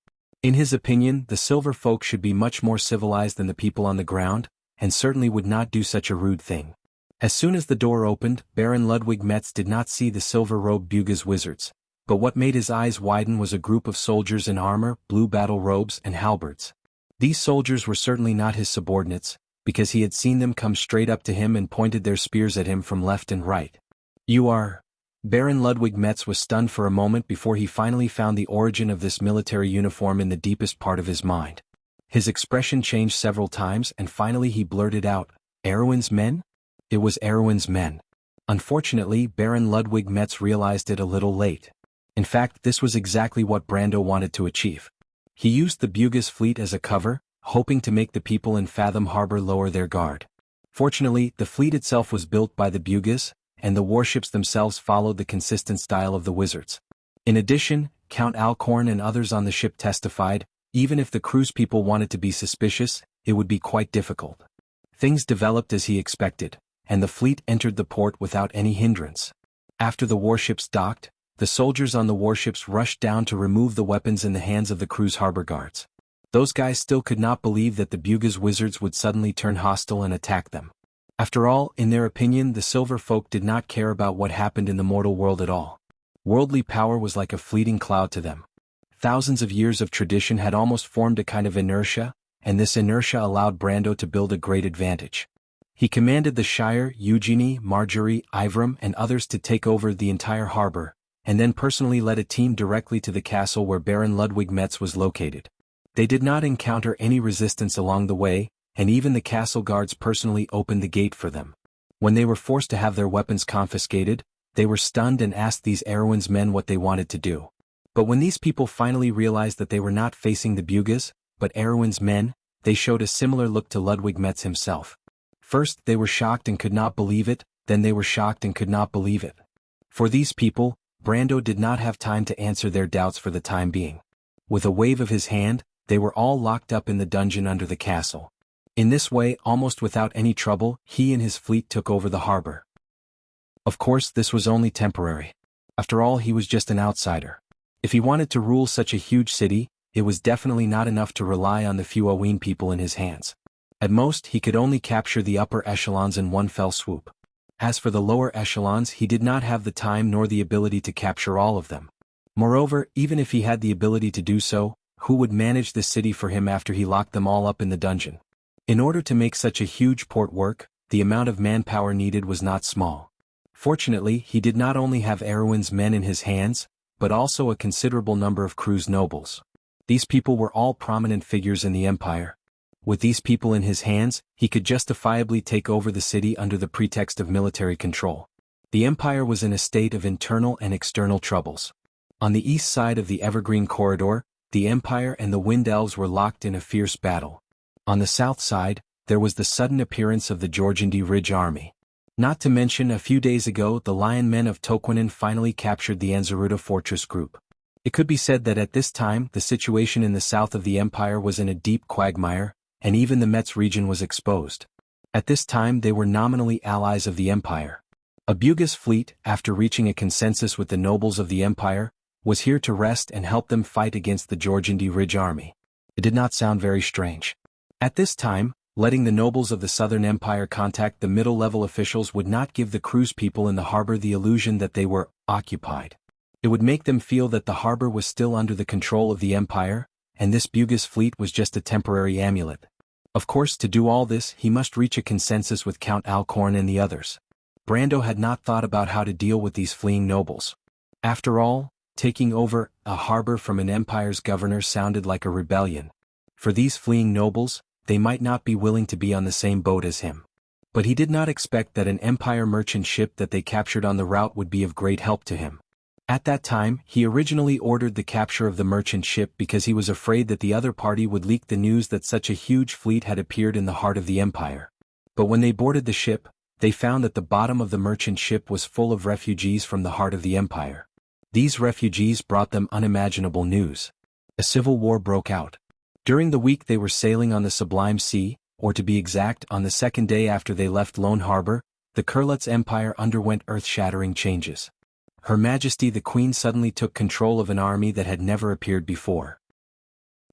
In his opinion, the Silver folk should be much more civilized than the people on the ground, and certainly would not do such a rude thing. As soon as the door opened, Baron Ludwig Metz did not see the silver-robed Bugis wizards, but what made his eyes widen was a group of soldiers in armor, blue battle robes, and halberds. These soldiers were certainly not his subordinates, because he had seen them come straight up to him and pointed their spears at him from left and right. "You are..." Baron Ludwig Metz was stunned for a moment before he finally found the origin of this military uniform in the deepest part of his mind. His expression changed several times and finally he blurted out, "Erwin's men?" It was Erwin's men. Unfortunately, Baron Ludwig Metz realized it a little late. In fact, this was exactly what Brando wanted to achieve. He used the Bugis fleet as a cover, hoping to make the people in Fathom Harbor lower their guard. Fortunately, the fleet itself was built by the Bugis, and the warships themselves followed the consistent style of the wizards. In addition, Count Alcorn and others on the ship testified, even if the crew's people wanted to be suspicious, it would be quite difficult. Things developed as he expected, and the fleet entered the port without any hindrance. After the warships docked, the soldiers on the warships rushed down to remove the weapons in the hands of the crew's harbor guards. Those guys still could not believe that the Bugha's wizards would suddenly turn hostile and attack them. After all, in their opinion, the Silver Folk did not care about what happened in the mortal world at all. Worldly power was like a fleeting cloud to them. Thousands of years of tradition had almost formed a kind of inertia, and this inertia allowed Brando to build a great advantage. He commanded the Shire, Eugenie, Marjorie, Ivram, and others to take over the entire harbor, and then personally led a team directly to the castle where Baron Ludwig Metz was located. They did not encounter any resistance along the way, and even the castle guards personally opened the gate for them. When they were forced to have their weapons confiscated, they were stunned and asked these Erwin's men what they wanted to do. But when these people finally realized that they were not facing the Bughas, but Erwin's men, they showed a similar look to Ludwig Metz himself. First they were shocked and could not believe it, then they were shocked and could not believe it. For these people, Brando did not have time to answer their doubts for the time being. With a wave of his hand, they were all locked up in the dungeon under the castle. In this way, almost without any trouble, he and his fleet took over the harbor. Of course, this was only temporary. After all, he was just an outsider. If he wanted to rule such a huge city, it was definitely not enough to rely on the few Aween people in his hands. At most, he could only capture the upper echelons in one fell swoop. As for the lower echelons, he did not have the time nor the ability to capture all of them. Moreover, even if he had the ability to do so, who would manage the city for him after he locked them all up in the dungeon? In order to make such a huge port work, the amount of manpower needed was not small. Fortunately, he did not only have Erwin's men in his hands, but also a considerable number of crew's nobles. These people were all prominent figures in the empire. With these people in his hands, he could justifiably take over the city under the pretext of military control. The empire was in a state of internal and external troubles. On the east side of the Evergreen Corridor, the empire and the Wind Elves were locked in a fierce battle. On the south side, there was the sudden appearance of the Georgandy Ridge army. Not to mention, a few days ago the Lion Men of Toquinen finally captured the Anzaruta fortress group. It could be said that at this time the situation in the south of the empire was in a deep quagmire, and even the Metz region was exposed. At this time they were nominally allies of the empire. A Bugha's fleet, after reaching a consensus with the nobles of the empire, was here to rest and help them fight against the Georgandy Ridge army. It did not sound very strange. At this time, letting the nobles of the Southern Empire contact the middle-level officials would not give the cruise people in the harbor the illusion that they were occupied. It would make them feel that the harbor was still under the control of the empire, and this Bugha's fleet was just a temporary amulet. Of course, to do all this, he must reach a consensus with Count Alcorn and the others. Brando had not thought about how to deal with these fleeing nobles. After all, taking over a harbor from an empire's governor sounded like a rebellion. For these fleeing nobles, they might not be willing to be on the same boat as him. But he did not expect that an empire merchant ship that they captured on the route would be of great help to him. At that time, he originally ordered the capture of the merchant ship because he was afraid that the other party would leak the news that such a huge fleet had appeared in the heart of the empire. But when they boarded the ship, they found that the bottom of the merchant ship was full of refugees from the heart of the empire. These refugees brought them unimaginable news. A civil war broke out. During the week they were sailing on the Sublime Sea, or to be exact, on the second day after they left Lone Harbor, the Kurlutz Empire underwent earth-shattering changes. Her Majesty the Queen suddenly took control of an army that had never appeared before.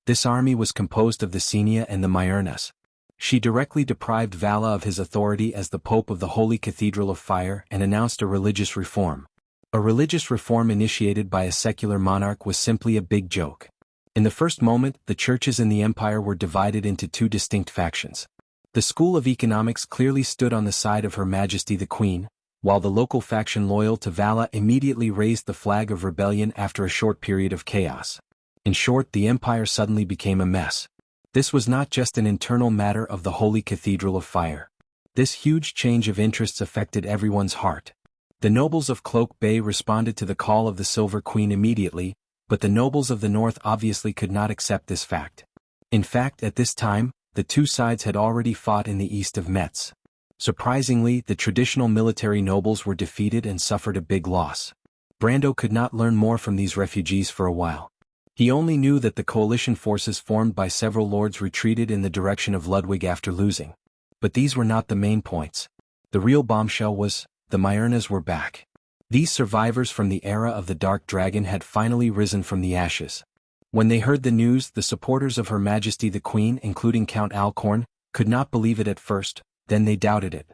This army was composed of the Senia and the Myernas. She directly deprived Vala of his authority as the Pope of the Holy Cathedral of Fire and announced a religious reform. A religious reform initiated by a secular monarch was simply a big joke. In the first moment, the churches in the empire were divided into two distinct factions. The School of Economics clearly stood on the side of Her Majesty the Queen, while the local faction loyal to Vala immediately raised the flag of rebellion after a short period of chaos. In short, the empire suddenly became a mess. This was not just an internal matter of the Holy Cathedral of Fire. This huge change of interests affected everyone's heart. The nobles of Cloak Bay responded to the call of the Silver Queen immediately, but the nobles of the north obviously could not accept this fact. In fact, at this time, the two sides had already fought in the east of Metz. Surprisingly, the traditional military nobles were defeated and suffered a big loss. Brando could not learn more from these refugees for a while. He only knew that the coalition forces formed by several lords retreated in the direction of Ludwig after losing. But these were not the main points. The real bombshell was, the Myrnas were back. These survivors from the era of the Dark Dragon had finally risen from the ashes. When they heard the news, the supporters of Her Majesty the Queen, including Count Alcorn, could not believe it at first, then they doubted it.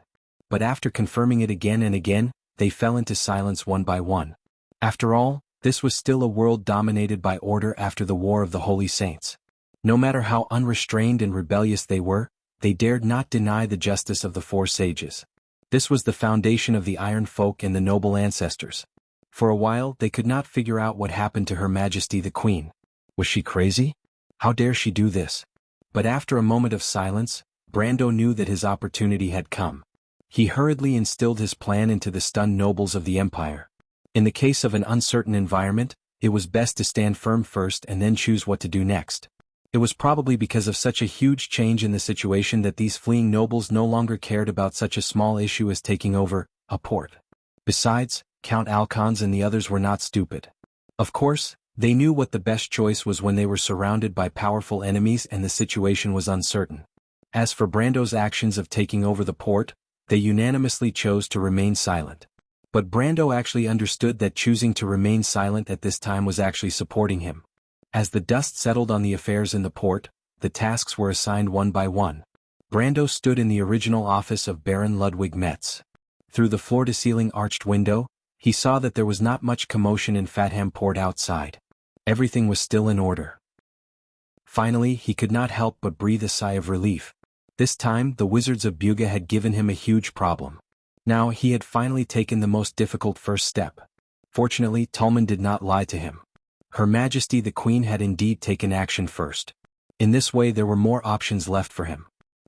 But after confirming it again and again, they fell into silence one by one. After all, this was still a world dominated by order after the War of the Holy Saints. No matter how unrestrained and rebellious they were, they dared not deny the justice of the Four Sages. This was the foundation of the Iron Folk and the noble ancestors. For a while they could not figure out what happened to Her Majesty the Queen. Was she crazy? How dare she do this? But after a moment of silence, Brando knew that his opportunity had come. He hurriedly instilled his plan into the stunned nobles of the Empire. In the case of an uncertain environment, it was best to stand firm first and then choose what to do next. It was probably because of such a huge change in the situation that these fleeing nobles no longer cared about such a small issue as taking over a port. Besides, Count Alcons and the others were not stupid. Of course, they knew what the best choice was when they were surrounded by powerful enemies and the situation was uncertain. As for Brando's actions of taking over the port, they unanimously chose to remain silent. But Brando actually understood that choosing to remain silent at this time was actually supporting him. As the dust settled on the affairs in the port, the tasks were assigned one by one. Brando stood in the original office of Baron Ludwig Metz. Through the floor-to-ceiling arched window, he saw that there was not much commotion in Fatham Port outside. Everything was still in order. Finally, he could not help but breathe a sigh of relief. This time, the wizards of Buga had given him a huge problem. Now he had finally taken the most difficult first step. Fortunately, Tullman did not lie to him. Her Majesty the Queen had indeed taken action first. In this way there were more options left for him.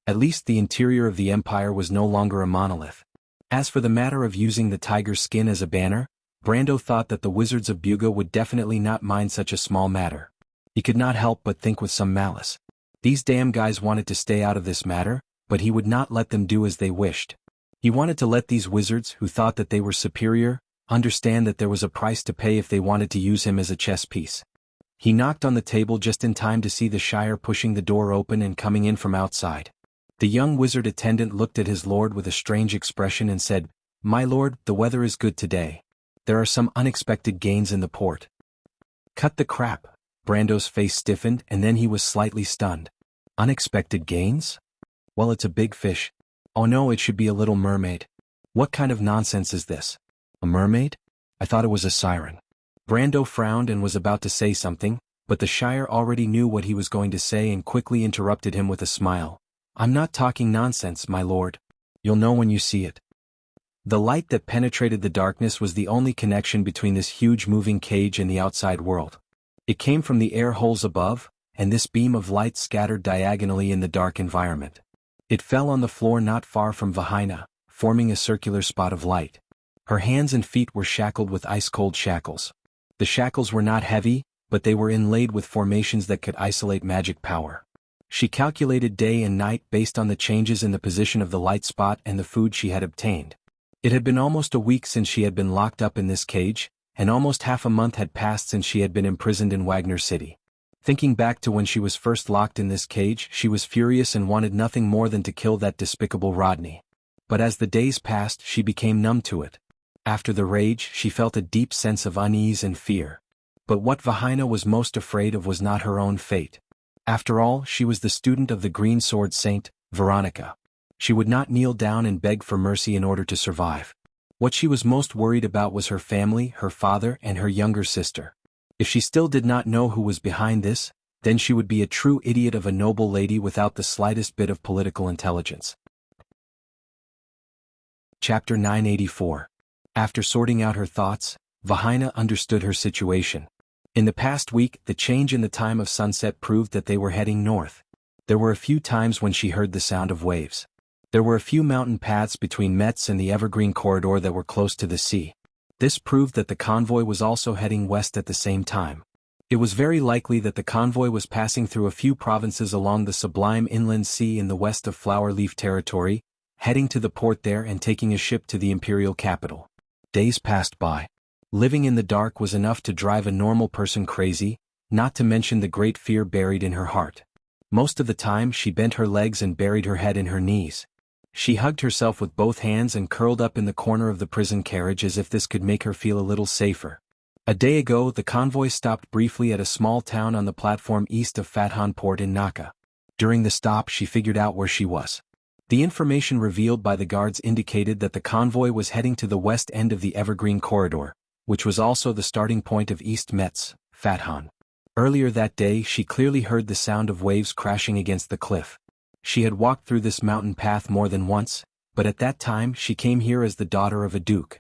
At least the interior of the Empire was no longer a monolith. As for the matter of using the tiger's skin as a banner, Brando thought that the wizards of Buga would definitely not mind such a small matter. He could not help but think with some malice. These damn guys wanted to stay out of this matter, but he would not let them do as they wished. He wanted to let these wizards, who thought that they were superior, understand that there was a price to pay if they wanted to use him as a chess piece. He knocked on the table just in time to see the Shire pushing the door open and coming in from outside. The young wizard attendant looked at his lord with a strange expression and said, "My lord, the weather is good today. There are some unexpected gains in the port." Cut the crap. Brando's face stiffened and then he was slightly stunned. Unexpected gains? Well, it's a big fish. Oh no, it should be a little mermaid. What kind of nonsense is this? A mermaid? I thought it was a siren. Brando frowned and was about to say something, but the Shire already knew what he was going to say and quickly interrupted him with a smile. "I'm not talking nonsense, my lord. You'll know when you see it." The light that penetrated the darkness was the only connection between this huge moving cage and the outside world. It came from the air holes above, and this beam of light scattered diagonally in the dark environment. It fell on the floor not far from Vahina, forming a circular spot of light. Her hands and feet were shackled with ice-cold shackles. The shackles were not heavy, but they were inlaid with formations that could isolate magic power. She calculated day and night based on the changes in the position of the light spot and the food she had obtained. It had been almost a week since she had been locked up in this cage, and almost half a month had passed since she had been imprisoned in Wagner City. Thinking back to when she was first locked in this cage, she was furious and wanted nothing more than to kill that despicable Rodney. But as the days passed, she became numb to it. After the rage, she felt a deep sense of unease and fear. But what Vahina was most afraid of was not her own fate. After all, she was the student of the Green Sword Saint, Veronica. She would not kneel down and beg for mercy in order to survive. What she was most worried about was her family, her father, and her younger sister. If she still did not know who was behind this, then she would be a true idiot of a noble lady without the slightest bit of political intelligence. Chapter 984. After sorting out her thoughts, Vahina understood her situation. In the past week, the change in the time of sunset proved that they were heading north. There were a few times when she heard the sound of waves. There were a few mountain paths between Metz and the Evergreen Corridor that were close to the sea. This proved that the convoy was also heading west at the same time. It was very likely that the convoy was passing through a few provinces along the sublime inland sea in the west of Flower Leaf territory, heading to the port there and taking a ship to the imperial capital. Days passed by. Living in the dark was enough to drive a normal person crazy, not to mention the great fear buried in her heart. Most of the time she bent her legs and buried her head in her knees. She hugged herself with both hands and curled up in the corner of the prison carriage as if this could make her feel a little safer. A day ago the convoy stopped briefly at a small town on the platform east of Fathan Port in Naka. During the stop she figured out where she was. The information revealed by the guards indicated that the convoy was heading to the west end of the Evergreen Corridor, which was also the starting point of East Metz, Fathan. Earlier that day she clearly heard the sound of waves crashing against the cliff. She had walked through this mountain path more than once, but at that time she came here as the daughter of a duke.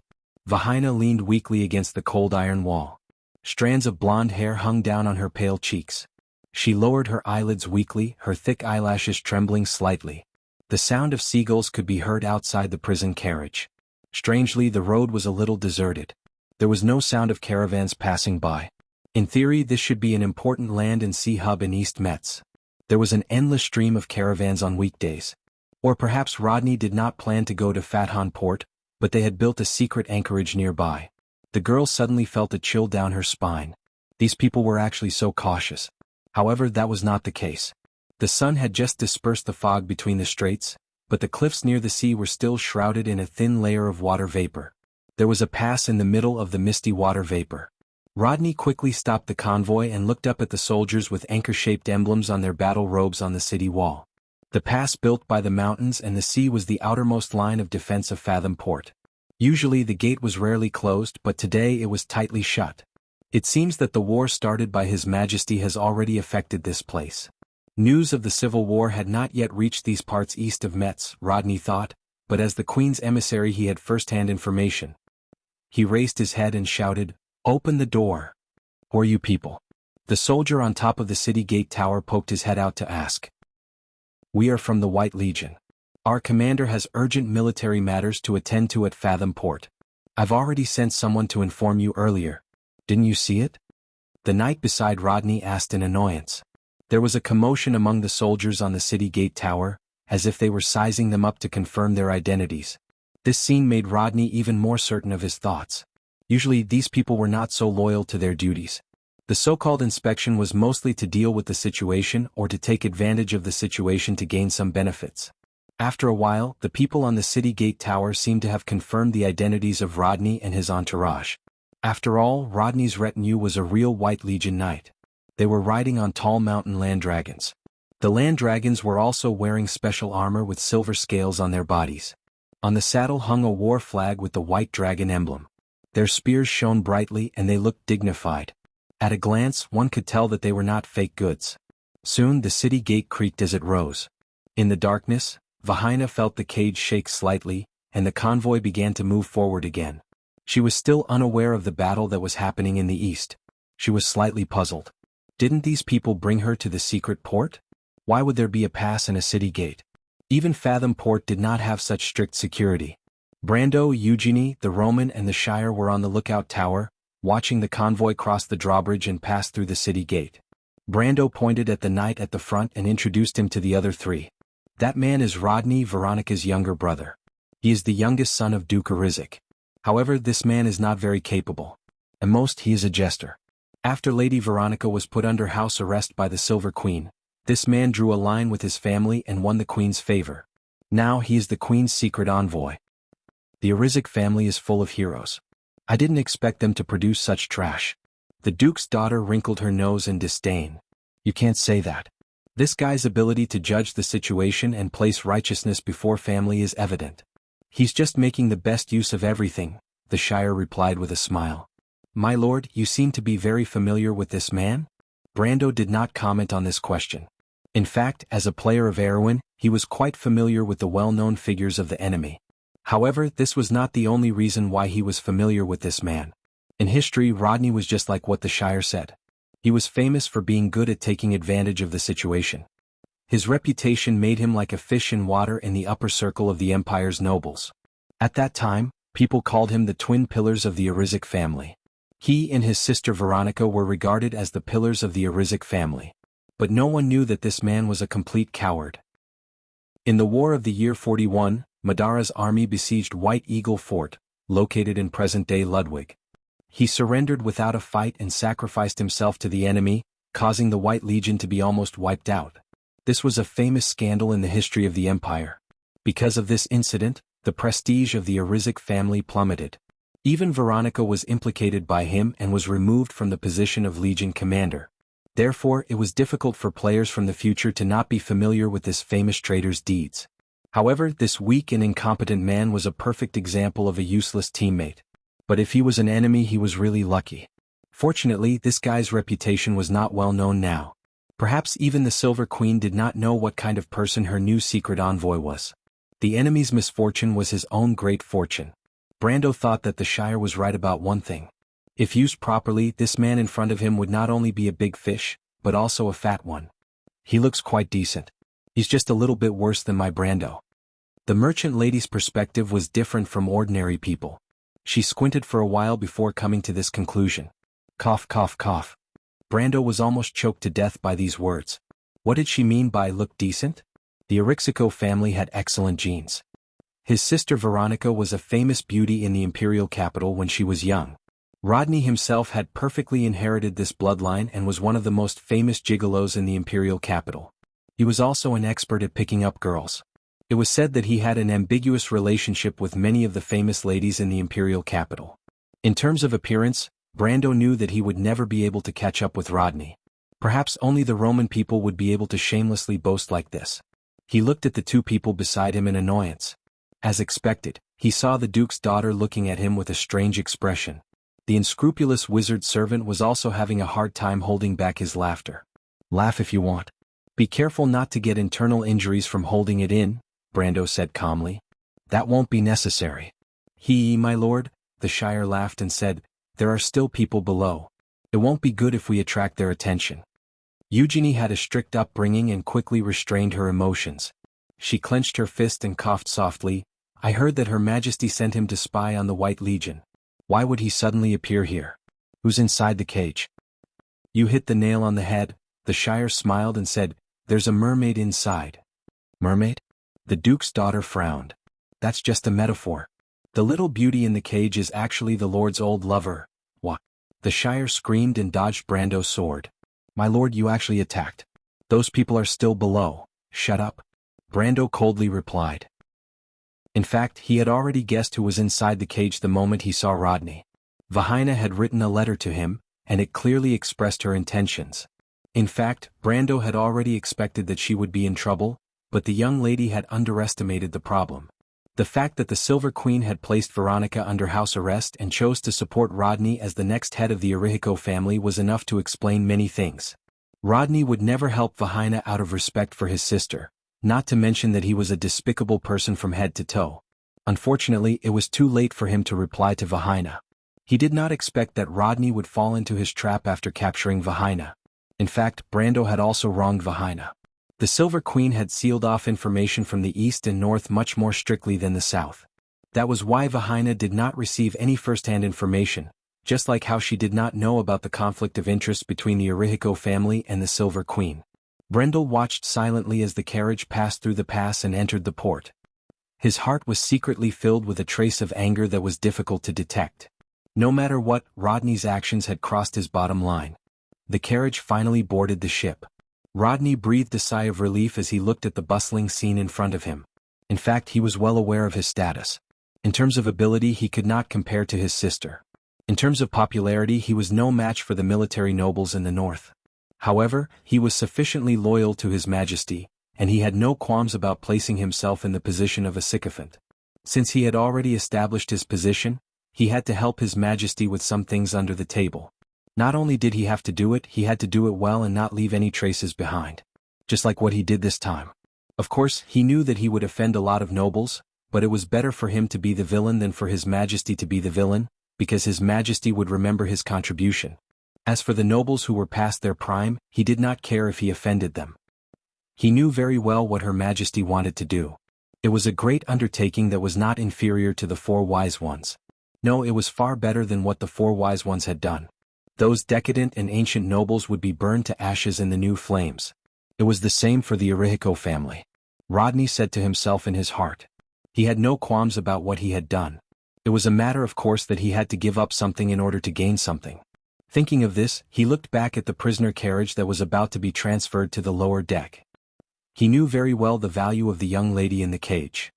Vahina leaned weakly against the cold iron wall. Strands of blonde hair hung down on her pale cheeks. She lowered her eyelids weakly, her thick eyelashes trembling slightly. The sound of seagulls could be heard outside the prison carriage. Strangely, the road was a little deserted. There was no sound of caravans passing by. In theory, this should be an important land and sea hub in East Metz. There was an endless stream of caravans on weekdays. Or perhaps Rodney did not plan to go to Fathan Port, but they had built a secret anchorage nearby. The girl suddenly felt a chill down her spine. These people were actually so cautious. However, that was not the case. The sun had just dispersed the fog between the straits, but the cliffs near the sea were still shrouded in a thin layer of water vapor. There was a pass in the middle of the misty water vapor. Rodney quickly stopped the convoy and looked up at the soldiers with anchor-shaped emblems on their battle robes on the city wall. The pass built by the mountains and the sea was the outermost line of defense of Fathom Port. Usually the gate was rarely closed, but today it was tightly shut. It seems that the war started by His Majesty has already affected this place. News of the Civil War had not yet reached these parts east of Metz, Rodney thought, but as the Queen's emissary he had first-hand information. He raised his head and shouted, "Open the door! Who are you people?" The soldier on top of the city gate tower poked his head out to ask. "We are from the White Legion. Our commander has urgent military matters to attend to at Fathom Port. I've already sent someone to inform you earlier. Didn't you see it?" The knight beside Rodney asked in annoyance. There was a commotion among the soldiers on the city gate tower, as if they were sizing them up to confirm their identities. This scene made Rodney even more certain of his thoughts. Usually these people were not so loyal to their duties. The so-called inspection was mostly to deal with the situation or to take advantage of the situation to gain some benefits. After a while, the people on the city gate tower seemed to have confirmed the identities of Rodney and his entourage. After all, Rodney's retinue was a real White Legion knight. They were riding on tall mountain land dragons. The land dragons were also wearing special armor with silver scales on their bodies. On the saddle hung a war flag with the white dragon emblem. Their spears shone brightly and they looked dignified. At a glance, one could tell that they were not fake goods. Soon the city gate creaked as it rose. In the darkness, Vahina felt the cage shake slightly, and the convoy began to move forward again. She was still unaware of the battle that was happening in the east. She was slightly puzzled. Didn't these people bring her to the secret port? Why would there be a pass and a city gate? Even Fathom Port did not have such strict security. Brando, Eugenie, the Roman and the Shire were on the lookout tower, watching the convoy cross the drawbridge and pass through the city gate. Brando pointed at the knight at the front and introduced him to the other three. "That man is Rodney, Veronica's younger brother. He is the youngest son of Duke Arizik. However, this man is not very capable. At most, he is a jester. After Lady Veronica was put under house arrest by the Silver Queen, this man drew a line with his family and won the Queen's favor. Now he is the Queen's secret envoy. The Arizik family is full of heroes. I didn't expect them to produce such trash." The Duke's daughter wrinkled her nose in disdain. "You can't say that. This guy's ability to judge the situation and place righteousness before family is evident. He's just making the best use of everything," the Shire replied with a smile. "My lord, you seem to be very familiar with this man?" Brando did not comment on this question. In fact, as a player of Erewhon, he was quite familiar with the well-known figures of the enemy. However, this was not the only reason why he was familiar with this man. In history, Rodney was just like what the Shire said. He was famous for being good at taking advantage of the situation. His reputation made him like a fish in water in the upper circle of the Empire's nobles. At that time, people called him the twin pillars of the Arizik family. He and his sister Veronica were regarded as the pillars of the Arizik family. But no one knew that this man was a complete coward. In the War of the Year 41, Madara's army besieged White Eagle Fort, located in present-day Ludwig. He surrendered without a fight and sacrificed himself to the enemy, causing the White Legion to be almost wiped out. This was a famous scandal in the history of the empire. Because of this incident, the prestige of the Arizik family plummeted. Even Veronica was implicated by him and was removed from the position of Legion commander. Therefore, it was difficult for players from the future to not be familiar with this famous traitor's deeds. However, this weak and incompetent man was a perfect example of a useless teammate. But if he was an enemy, he was really lucky. Fortunately, this guy's reputation was not well known now. Perhaps even the Silver Queen did not know what kind of person her new secret envoy was. The enemy's misfortune was his own great fortune. Brando thought that the Shire was right about one thing. If used properly, this man in front of him would not only be a big fish, but also a fat one. He looks quite decent. He's just a little bit worse than my Brando. The merchant lady's perspective was different from ordinary people. She squinted for a while before coming to this conclusion. Cough, cough, cough. Brando was almost choked to death by these words. What did she mean by look decent? The Arixico family had excellent genes. His sister Veronica was a famous beauty in the imperial capital when she was young. Rodney himself had perfectly inherited this bloodline and was one of the most famous gigolos in the imperial capital. He was also an expert at picking up girls. It was said that he had an ambiguous relationship with many of the famous ladies in the imperial capital. In terms of appearance, Brando knew that he would never be able to catch up with Rodney. Perhaps only the Roman people would be able to shamelessly boast like this. He looked at the two people beside him in annoyance. As expected, he saw the Duke's daughter looking at him with a strange expression. The unscrupulous wizard servant was also having a hard time holding back his laughter. Laugh if you want. Be careful not to get internal injuries from holding it in, Brando said calmly. That won't be necessary. My lord, the Shire laughed and said, there are still people below. It won't be good if we attract their attention. Eugenie had a strict upbringing and quickly restrained her emotions. She clenched her fist and coughed softly. I heard that Her Majesty sent him to spy on the White Legion. Why would he suddenly appear here? Who's inside the cage? You hit the nail on the head, the Shire smiled and said, there's a mermaid inside. Mermaid? The Duke's daughter frowned. That's just a metaphor. The little beauty in the cage is actually the Lord's old lover. What? The Shire screamed and dodged Brando's sword. My lord, you actually attacked. Those people are still below. Shut up. Brando coldly replied. In fact, he had already guessed who was inside the cage the moment he saw Rodney. Vahina had written a letter to him, and it clearly expressed her intentions. In fact, Brando had already expected that she would be in trouble, but the young lady had underestimated the problem. The fact that the Silver Queen had placed Veronica under house arrest and chose to support Rodney as the next head of the Arihico family was enough to explain many things. Rodney would never help Vahina out of respect for his sister, not to mention that he was a despicable person from head to toe. Unfortunately, it was too late for him to reply to Vahina. He did not expect that Rodney would fall into his trap after capturing Vahina. In fact, Brando had also wronged Vahina. The Silver Queen had sealed off information from the east and north much more strictly than the south. That was why Vahina did not receive any first-hand information, just like how she did not know about the conflict of interest between the Arihico family and the Silver Queen. Brendel watched silently as the carriage passed through the pass and entered the port. His heart was secretly filled with a trace of anger that was difficult to detect. No matter what, Rodney's actions had crossed his bottom line. The carriage finally boarded the ship. Rodney breathed a sigh of relief as he looked at the bustling scene in front of him. In fact, he was well aware of his status. In terms of ability, he could not compare to his sister. In terms of popularity, he was no match for the military nobles in the north. However, he was sufficiently loyal to His Majesty, and he had no qualms about placing himself in the position of a sycophant. Since he had already established his position, he had to help His Majesty with some things under the table. Not only did he have to do it, he had to do it well and not leave any traces behind. Just like what he did this time. Of course, he knew that he would offend a lot of nobles, but it was better for him to be the villain than for His Majesty to be the villain, because His Majesty would remember his contribution. As for the nobles who were past their prime, he did not care if he offended them. He knew very well what Her Majesty wanted to do. It was a great undertaking that was not inferior to the Four Wise Ones. No, it was far better than what the Four Wise Ones had done. Those decadent and ancient nobles would be burned to ashes in the new flames. It was the same for the Arihico family. Rodney said to himself in his heart. He had no qualms about what he had done. It was a matter of course that he had to give up something in order to gain something. Thinking of this, he looked back at the prisoner carriage that was about to be transferred to the lower deck. He knew very well the value of the young lady in the cage.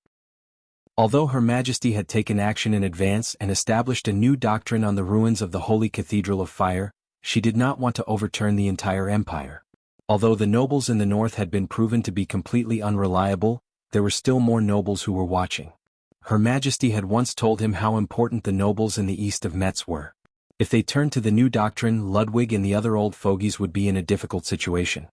Although Her Majesty had taken action in advance and established a new doctrine on the ruins of the Holy Cathedral of Fire, she did not want to overturn the entire empire. Although the nobles in the north had been proven to be completely unreliable, there were still more nobles who were watching. Her Majesty had once told him how important the nobles in the east of Metz were. If they turned to the new doctrine, Ludwig and the other old fogies would be in a difficult situation.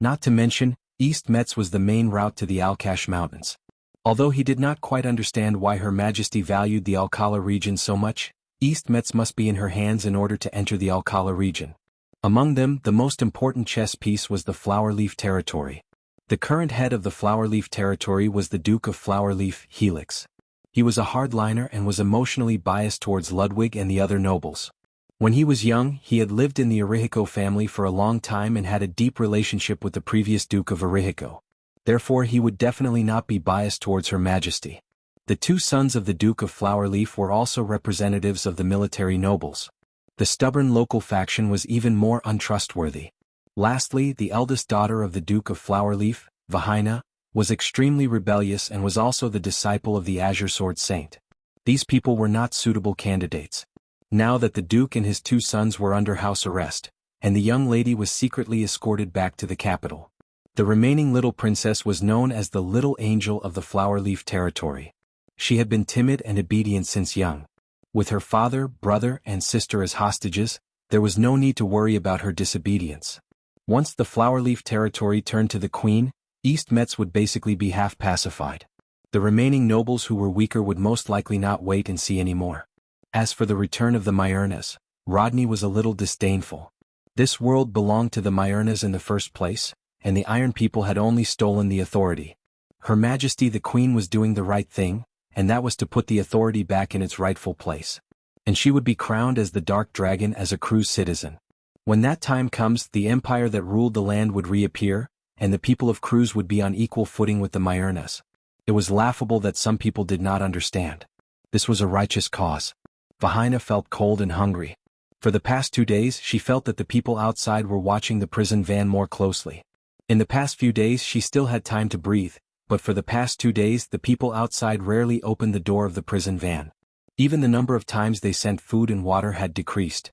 Not to mention, East Metz was the main route to the Alcash Mountains. Although he did not quite understand why Her Majesty valued the Alcala region so much, East Metz must be in her hands in order to enter the Alcala region. Among them, the most important chess piece was the Flowerleaf territory. The current head of the Flowerleaf territory was the Duke of Flowerleaf, Helix. He was a hardliner and was emotionally biased towards Ludwig and the other nobles. When he was young, he had lived in the Arihico family for a long time and had a deep relationship with the previous Duke of Arihico. Therefore he would definitely not be biased towards Her Majesty. The two sons of the Duke of Flowerleaf were also representatives of the military nobles. The stubborn local faction was even more untrustworthy. Lastly, the eldest daughter of the Duke of Flowerleaf, Vahina, was extremely rebellious and was also the disciple of the Azure Sword Saint. These people were not suitable candidates. Now that the Duke and his two sons were under house arrest, and the young lady was secretly escorted back to the capital. The remaining little princess was known as the Little Angel of the Flowerleaf territory. She had been timid and obedient since young. With her father, brother, and sister as hostages, there was no need to worry about her disobedience. Once the Flowerleaf territory turned to the queen, East Metz would basically be half pacified. The remaining nobles who were weaker would most likely not wait and see anymore. As for the return of the Myurnas, Rodney was a little disdainful. This world belonged to the Myurnas in the first place, and the Iron People had only stolen the authority. Her Majesty the Queen was doing the right thing, and that was to put the authority back in its rightful place. And she would be crowned as the Dark Dragon as a Cruz citizen. When that time comes, the empire that ruled the land would reappear, and the people of Cruz would be on equal footing with the Myurnas. It was laughable that some people did not understand. This was a righteous cause. Vahina felt cold and hungry. For the past 2 days she felt that the people outside were watching the prison van more closely. In the past few days she still had time to breathe, but for the past 2 days the people outside rarely opened the door of the prison van. Even the number of times they sent food and water had decreased.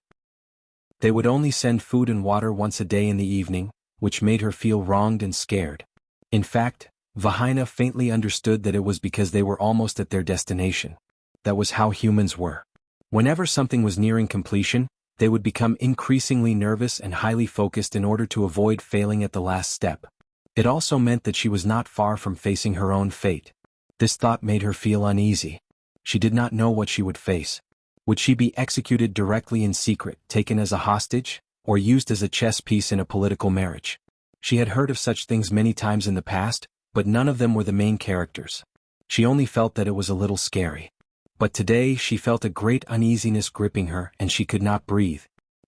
They would only send food and water once a day in the evening, which made her feel wronged and scared. In fact, Vahina faintly understood that it was because they were almost at their destination. That was how humans were. Whenever something was nearing completion, they would become increasingly nervous and highly focused in order to avoid failing at the last step. It also meant that she was not far from facing her own fate. This thought made her feel uneasy. She did not know what she would face. Would she be executed directly in secret, taken as a hostage, or used as a chess piece in a political marriage? She had heard of such things many times in the past, but none of them were the main characters. She only felt that it was a little scary. But today she felt a great uneasiness gripping her and she could not breathe.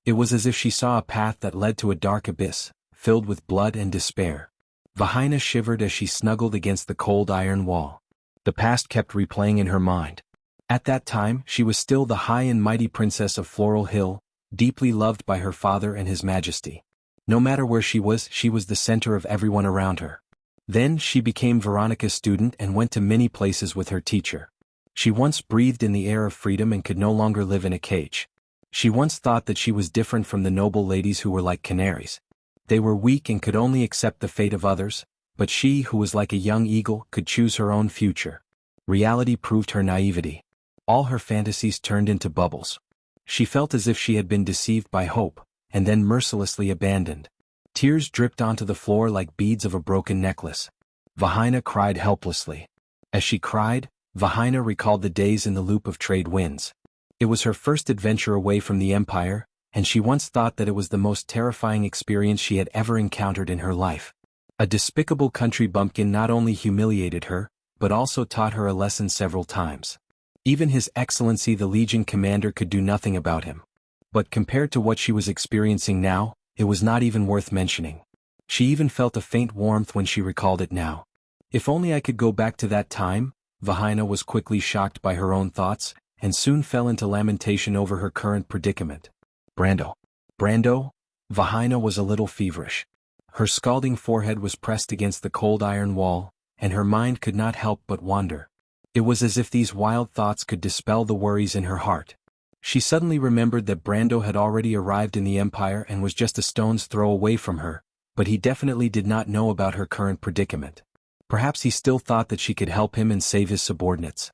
It was as if she saw a path that led to a dark abyss, filled with blood and despair. Vahina shivered as she snuggled against the cold iron wall. The past kept replaying in her mind. At that time she was still the high and mighty princess of Floral Hill, deeply loved by her father and his majesty. No matter where she was the center of everyone around her. Then she became Veronica's student and went to many places with her teacher. She once breathed in the air of freedom and could no longer live in a cage. She once thought that she was different from the noble ladies who were like canaries. They were weak and could only accept the fate of others, but she who was like a young eagle could choose her own future. Reality proved her naivety. All her fantasies turned into bubbles. She felt as if she had been deceived by hope, and then mercilessly abandoned. Tears dripped onto the floor like beads of a broken necklace. Vahina cried helplessly. As she cried, Vahina recalled the days in the loop of trade winds. It was her first adventure away from the empire, and she once thought that it was the most terrifying experience she had ever encountered in her life. A despicable country bumpkin not only humiliated her, but also taught her a lesson several times. Even His Excellency the Legion Commander could do nothing about him. But compared to what she was experiencing now, it was not even worth mentioning. She even felt a faint warmth when she recalled it now. If only I could go back to that time, Vahina was quickly shocked by her own thoughts, and soon fell into lamentation over her current predicament. Brando. Brando? Vahina was a little feverish. Her scalding forehead was pressed against the cold iron wall, and her mind could not help but wander. It was as if these wild thoughts could dispel the worries in her heart. She suddenly remembered that Brando had already arrived in the Empire and was just a stone's throw away from her, but he definitely did not know about her current predicament. Perhaps he still thought that she could help him and save his subordinates.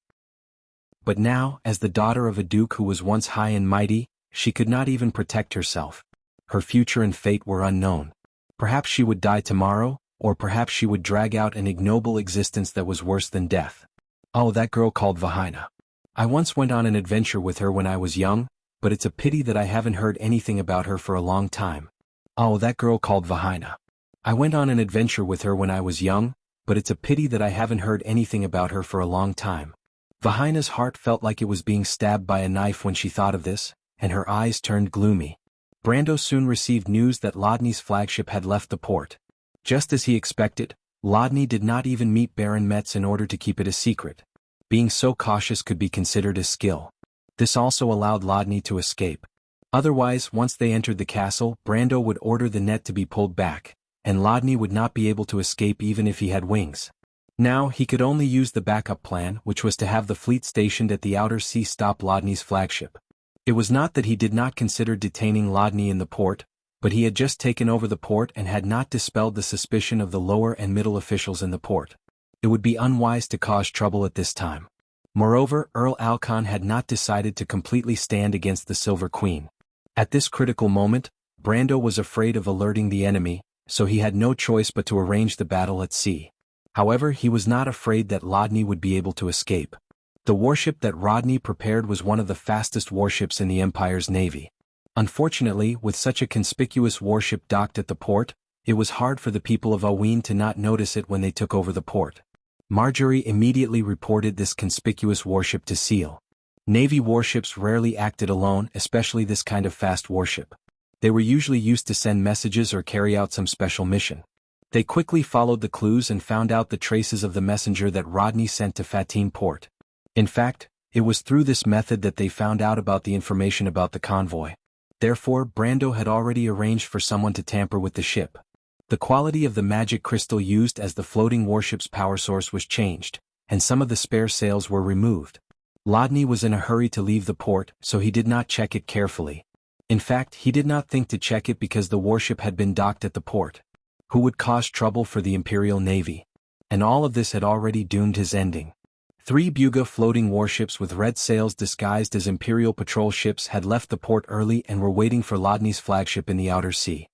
But now, as the daughter of a duke who was once high and mighty, she could not even protect herself. Her future and fate were unknown. Perhaps she would die tomorrow, or perhaps she would drag out an ignoble existence that was worse than death. Oh, that girl called Vahina. I once went on an adventure with her when I was young, but it's a pity that I haven't heard anything about her for a long time. Oh, that girl called Vahina. I went on an adventure with her when I was young, but it's a pity that I haven't heard anything about her for a long time. Vahina's heart felt like it was being stabbed by a knife when she thought of this, and her eyes turned gloomy. Brando soon received news that Lodney's flagship had left the port. Just as he expected, Lodney did not even meet Baron Metz in order to keep it a secret. Being so cautious could be considered a skill. This also allowed Lodney to escape. Otherwise, once they entered the castle, Brando would order the net to be pulled back, and Lodney would not be able to escape even if he had wings. Now, he could only use the backup plan, which was to have the fleet stationed at the outer sea stop Lodney's flagship. It was not that he did not consider detaining Lodney in the port, but he had just taken over the port and had not dispelled the suspicion of the lower and middle officials in the port. It would be unwise to cause trouble at this time. Moreover, Earl Alcon had not decided to completely stand against the Silver Queen. At this critical moment, Brando was afraid of alerting the enemy, so he had no choice but to arrange the battle at sea. However, he was not afraid that Lodney would be able to escape. The warship that Rodney prepared was one of the fastest warships in the Empire's navy. Unfortunately, with such a conspicuous warship docked at the port, it was hard for the people of Aween to not notice it when they took over the port. Marjorie immediately reported this conspicuous warship to Seal. Navy warships rarely acted alone, especially this kind of fast warship. They were usually used to send messages or carry out some special mission. They quickly followed the clues and found out the traces of the messenger that Rodney sent to Fatine Port. In fact, it was through this method that they found out about the information about the convoy. Therefore, Brando had already arranged for someone to tamper with the ship. The quality of the magic crystal used as the floating warship's power source was changed, and some of the spare sails were removed. Lodney was in a hurry to leave the port, so he did not check it carefully. In fact, he did not think to check it because the warship had been docked at the port. Who would cause trouble for the Imperial Navy? And all of this had already doomed his ending. 3 Buga floating warships with red sails disguised as Imperial patrol ships had left the port early and were waiting for Lodney's flagship in the outer sea.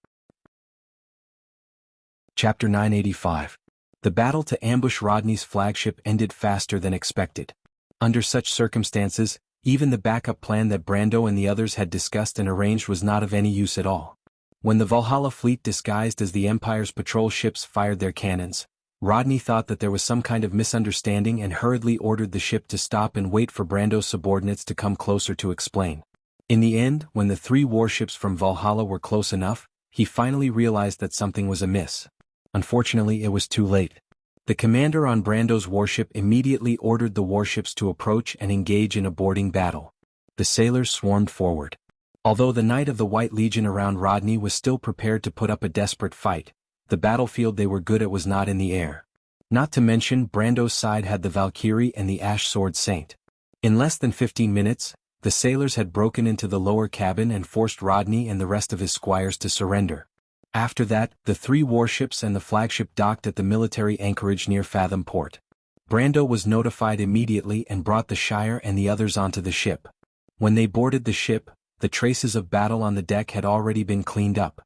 Chapter 985. The battle to ambush Rodney's flagship ended faster than expected. Under such circumstances, even the backup plan that Brando and the others had discussed and arranged was not of any use at all. When the Valhalla fleet disguised as the Empire's patrol ships fired their cannons, Rodney thought that there was some kind of misunderstanding and hurriedly ordered the ship to stop and wait for Brando's subordinates to come closer to explain. In the end, when the 3 warships from Valhalla were close enough, he finally realized that something was amiss. Unfortunately, it was too late. The commander on Brando's warship immediately ordered the warships to approach and engage in a boarding battle. The sailors swarmed forward. Although the Knight of the White Legion around Rodney was still prepared to put up a desperate fight, the battlefield they were good at was not in the air. Not to mention, Brando's side had the Valkyrie and the Ash Sword Saint. In less than 15 minutes, the sailors had broken into the lower cabin and forced Rodney and the rest of his squires to surrender. After that, the 3 warships and the flagship docked at the military anchorage near Fathom Port. Brando was notified immediately and brought the Shire and the others onto the ship. When they boarded the ship, the traces of battle on the deck had already been cleaned up.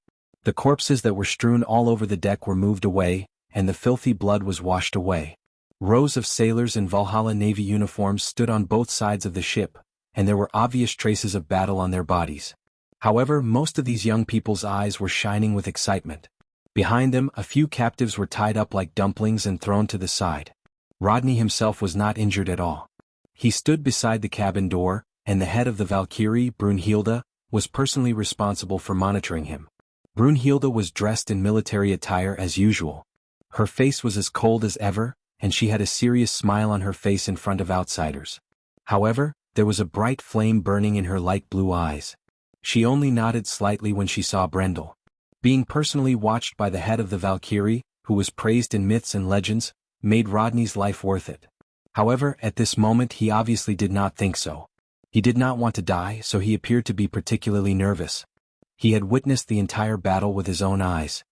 The corpses that were strewn all over the deck were moved away, and the filthy blood was washed away. Rows of sailors in Valhalla Navy uniforms stood on both sides of the ship, and there were obvious traces of battle on their bodies. However, most of these young people's eyes were shining with excitement. Behind them, a few captives were tied up like dumplings and thrown to the side. Rodney himself was not injured at all. He stood beside the cabin door, and the head of the Valkyrie, Brunhilde, was personally responsible for monitoring him. Brunhilde was dressed in military attire as usual. Her face was as cold as ever, and she had a serious smile on her face in front of outsiders. However, there was a bright flame burning in her light blue eyes. She only nodded slightly when she saw Brendel. Being personally watched by the head of the Valkyrie, who was praised in myths and legends, made Rodney's life worth it. However, at this moment he obviously did not think so. He did not want to die, so he appeared to be particularly nervous. He had witnessed the entire battle with his own eyes.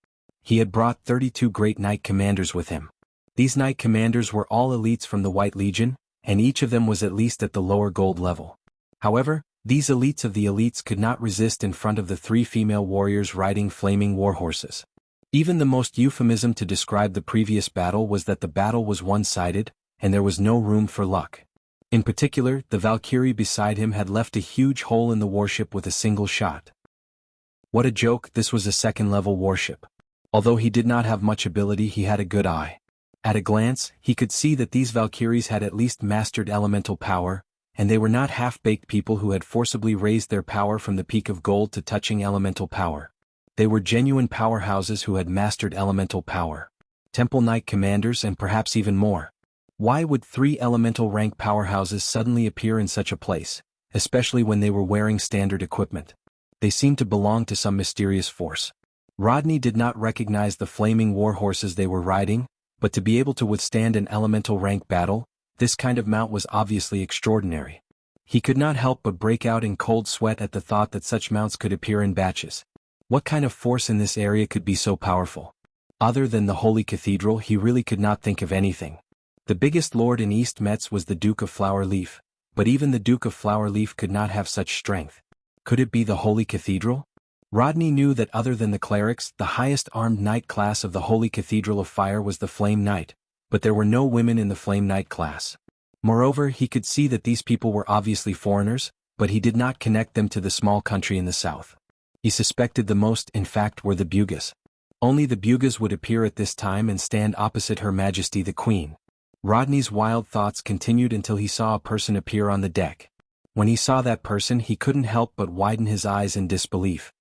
He had brought 32 great knight commanders with him. These knight commanders were all elites from the White Legion, and each of them was at least at the lower gold level. However, these elites of the elites could not resist in front of the 3 female warriors riding flaming warhorses. Even the most euphemism to describe the previous battle was that the battle was one-sided, and there was no room for luck. In particular, the Valkyrie beside him had left a huge hole in the warship with a single shot. What a joke, this was a second-level warship. Although he did not have much ability, he had a good eye. At a glance, he could see that these Valkyries had at least mastered elemental power, and they were not half-baked people who had forcibly raised their power from the peak of gold to touching elemental power. They were genuine powerhouses who had mastered elemental power. Temple Knight commanders and perhaps even more. Why would 3 elemental rank powerhouses suddenly appear in such a place, especially when they were wearing standard equipment? They seemed to belong to some mysterious force. Rodney did not recognize the flaming warhorses they were riding, but to be able to withstand an elemental rank battle, this kind of mount was obviously extraordinary. He could not help but break out in cold sweat at the thought that such mounts could appear in batches. What kind of force in this area could be so powerful? Other than the Holy Cathedral, he really could not think of anything. The biggest lord in East Metz was the Duke of Flower Leaf, but even the Duke of Flower Leaf could not have such strength. Could it be the Holy Cathedral? Rodney knew that other than the clerics, the highest armed knight class of the Holy Cathedral of Fire was the Flame Knight, but there were no women in the Flame Knight class. Moreover, he could see that these people were obviously foreigners, but he did not connect them to the small country in the south. He suspected the most, in fact, were the Bugas. Only the Bugas would appear at this time and stand opposite Her Majesty the Queen. Rodney's wild thoughts continued until he saw a person appear on the deck. When he saw that person, he couldn't help but widen his eyes in disbelief.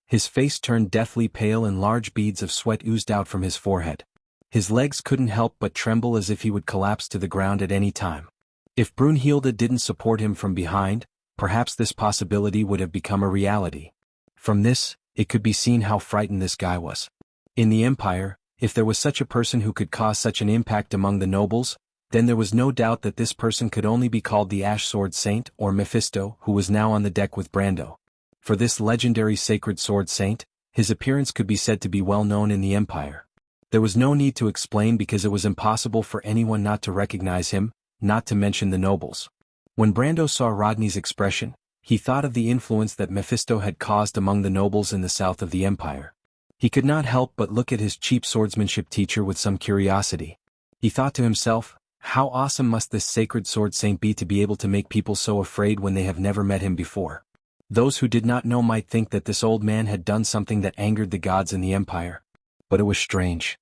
His face turned deathly pale and large beads of sweat oozed out from his forehead. His legs couldn't help but tremble as if he would collapse to the ground at any time. If Brunhilde didn't support him from behind, perhaps this possibility would have become a reality. From this, it could be seen how frightened this guy was. In the Empire, if there was such a person who could cause such an impact among the nobles, then there was no doubt that this person could only be called the Ash Sword Saint or Mephisto, who was now on the deck with Brando. For this legendary sacred sword saint, his appearance could be said to be well known in the Empire. There was no need to explain because it was impossible for anyone not to recognize him, not to mention the nobles. When Brando saw Rodney's expression, he thought of the influence that Mephisto had caused among the nobles in the south of the Empire. He could not help but look at his cheap swordsmanship teacher with some curiosity. He thought to himself, how awesome must this sacred sword saint be to be able to make people so afraid when they have never met him before? Those who did not know might think that this old man had done something that angered the gods in the Empire. But it was strange.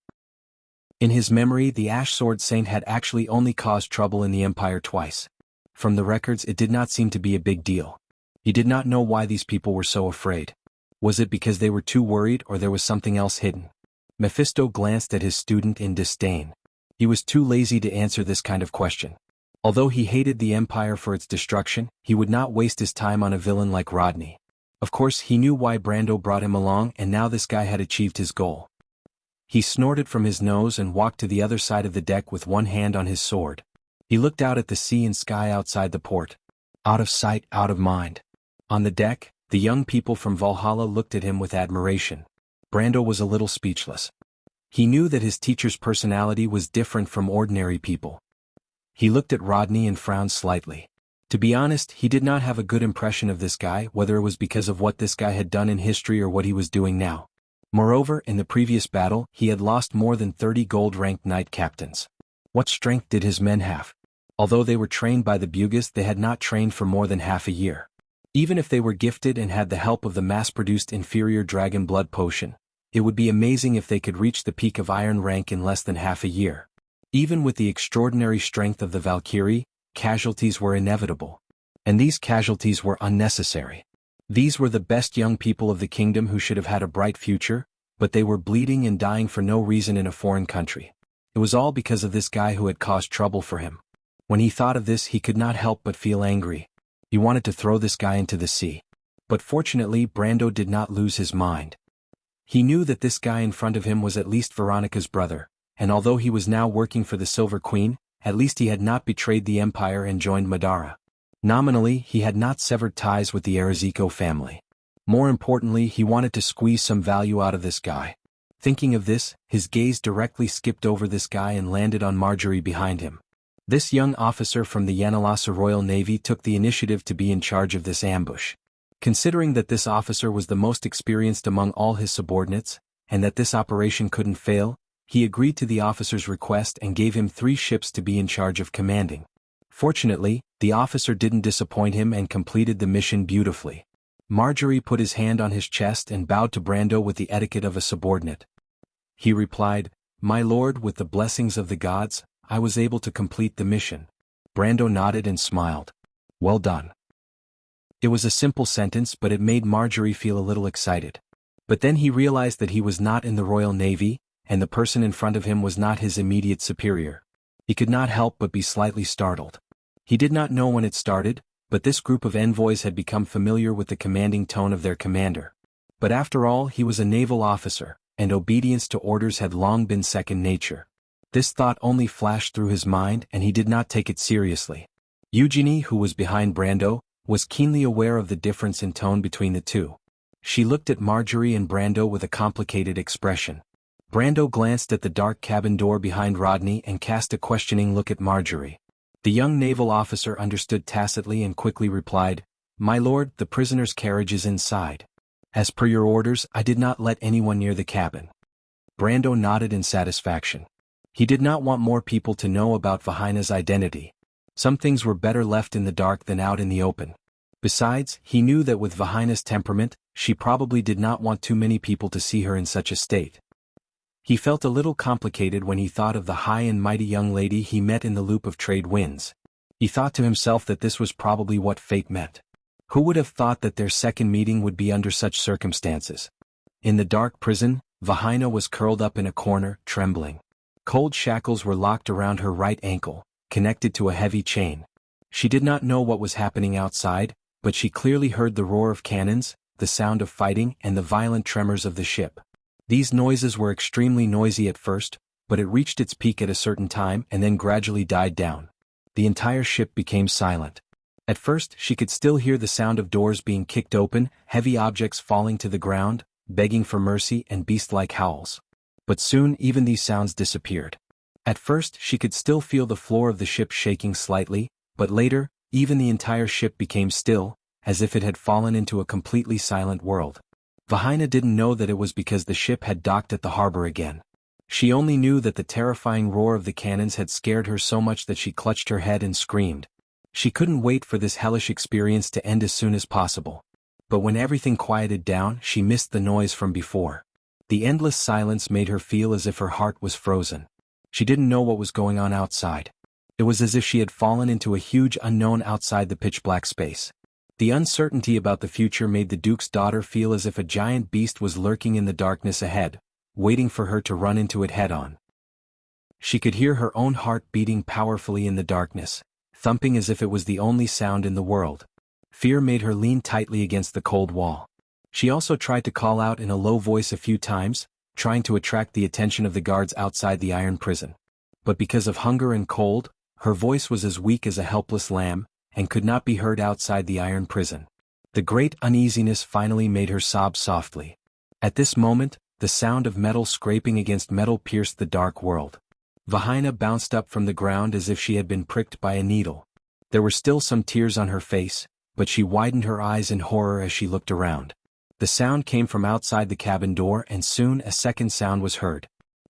In his memory, the Ash Sword Saint had actually only caused trouble in the Empire twice. From the records, it did not seem to be a big deal. He did not know why these people were so afraid. Was it because they were too worried or there was something else hidden? Mephisto glanced at his student in disdain. He was too lazy to answer this kind of question. Although he hated the Empire for its destruction, he would not waste his time on a villain like Rodney. Of course, he knew why Brando brought him along, and now this guy had achieved his goal. He snorted from his nose and walked to the other side of the deck with one hand on his sword. He looked out at the sea and sky outside the port. Out of sight, out of mind. On the deck, the young people from Valhalla looked at him with admiration. Brando was a little speechless. He knew that his teacher's personality was different from ordinary people. He looked at Rodney and frowned slightly. To be honest, he did not have a good impression of this guy, whether it was because of what this guy had done in history or what he was doing now. Moreover, in the previous battle, he had lost more than 30 gold-ranked knight captains. What strength did his men have? Although they were trained by the Bugas, they had not trained for more than half a year. Even if they were gifted and had the help of the mass-produced inferior dragon blood potion, it would be amazing if they could reach the peak of iron rank in less than half a year. Even with the extraordinary strength of the Valkyrie, casualties were inevitable. And these casualties were unnecessary. These were the best young people of the kingdom who should have had a bright future, but they were bleeding and dying for no reason in a foreign country. It was all because of this guy who had caused trouble for him. When he thought of this, he could not help but feel angry. He wanted to throw this guy into the sea. But fortunately, Brando did not lose his mind. He knew that this guy in front of him was at least Veronica's brother, and although he was now working for the Silver Queen, at least he had not betrayed the Empire and joined Madara. Nominally, he had not severed ties with the Arazico family. More importantly, he wanted to squeeze some value out of this guy. Thinking of this, his gaze directly skipped over this guy and landed on Marjorie behind him. This young officer from the Yanalasa Royal Navy took the initiative to be in charge of this ambush. Considering that this officer was the most experienced among all his subordinates, and that this operation couldn't fail, he agreed to the officer's request and gave him 3 ships to be in charge of commanding. Fortunately, the officer didn't disappoint him and completed the mission beautifully. Marjorie put his hand on his chest and bowed to Brando with the etiquette of a subordinate. He replied, "My lord, with the blessings of the gods, I was able to complete the mission." Brando nodded and smiled. "Well done." It was a simple sentence, but it made Marjorie feel a little excited. But then he realized that he was not in the Royal Navy, and the person in front of him was not his immediate superior. He could not help but be slightly startled. He did not know when it started, but this group of envoys had become familiar with the commanding tone of their commander. But after all, he was a naval officer, and obedience to orders had long been second nature. This thought only flashed through his mind, and he did not take it seriously. Eugenie, who was behind Brando, was keenly aware of the difference in tone between the two. She looked at Marjorie and Brando with a complicated expression. Brando glanced at the dark cabin door behind Rodney and cast a questioning look at Marjorie. The young naval officer understood tacitly and quickly replied, "My lord, the prisoner's carriage is inside. As per your orders, I did not let anyone near the cabin." Brando nodded in satisfaction. He did not want more people to know about Vahina's identity. Some things were better left in the dark than out in the open. Besides, he knew that with Vahina's temperament, she probably did not want too many people to see her in such a state. He felt a little complicated when he thought of the high and mighty young lady he met in the loop of trade winds. He thought to himself that this was probably what fate meant. Who would have thought that their second meeting would be under such circumstances? In the dark prison, Vahina was curled up in a corner, trembling. Cold shackles were locked around her right ankle, connected to a heavy chain. She did not know what was happening outside, but she clearly heard the roar of cannons, the sound of fighting, and the violent tremors of the ship. These noises were extremely noisy at first, but it reached its peak at a certain time and then gradually died down. The entire ship became silent. At first, she could still hear the sound of doors being kicked open, heavy objects falling to the ground, begging for mercy, and beast-like howls. But soon even these sounds disappeared. At first, she could still feel the floor of the ship shaking slightly, but later, even the entire ship became still, as if it had fallen into a completely silent world. Vahina didn't know that it was because the ship had docked at the harbor again. She only knew that the terrifying roar of the cannons had scared her so much that she clutched her head and screamed. She couldn't wait for this hellish experience to end as soon as possible. But when everything quieted down, she missed the noise from before. The endless silence made her feel as if her heart was frozen. She didn't know what was going on outside. It was as if she had fallen into a huge unknown outside the pitch-black space. The uncertainty about the future made the Duke's daughter feel as if a giant beast was lurking in the darkness ahead, waiting for her to run into it head-on. She could hear her own heart beating powerfully in the darkness, thumping as if it was the only sound in the world. Fear made her lean tightly against the cold wall. She also tried to call out in a low voice a few times, trying to attract the attention of the guards outside the iron prison. But because of hunger and cold, her voice was as weak as a helpless lamb, and could not be heard outside the iron prison. The great uneasiness finally made her sob softly. At this moment, the sound of metal scraping against metal pierced the dark world. Vahina bounced up from the ground as if she had been pricked by a needle. There were still some tears on her face, but she widened her eyes in horror as she looked around. The sound came from outside the cabin door, and soon a second sound was heard.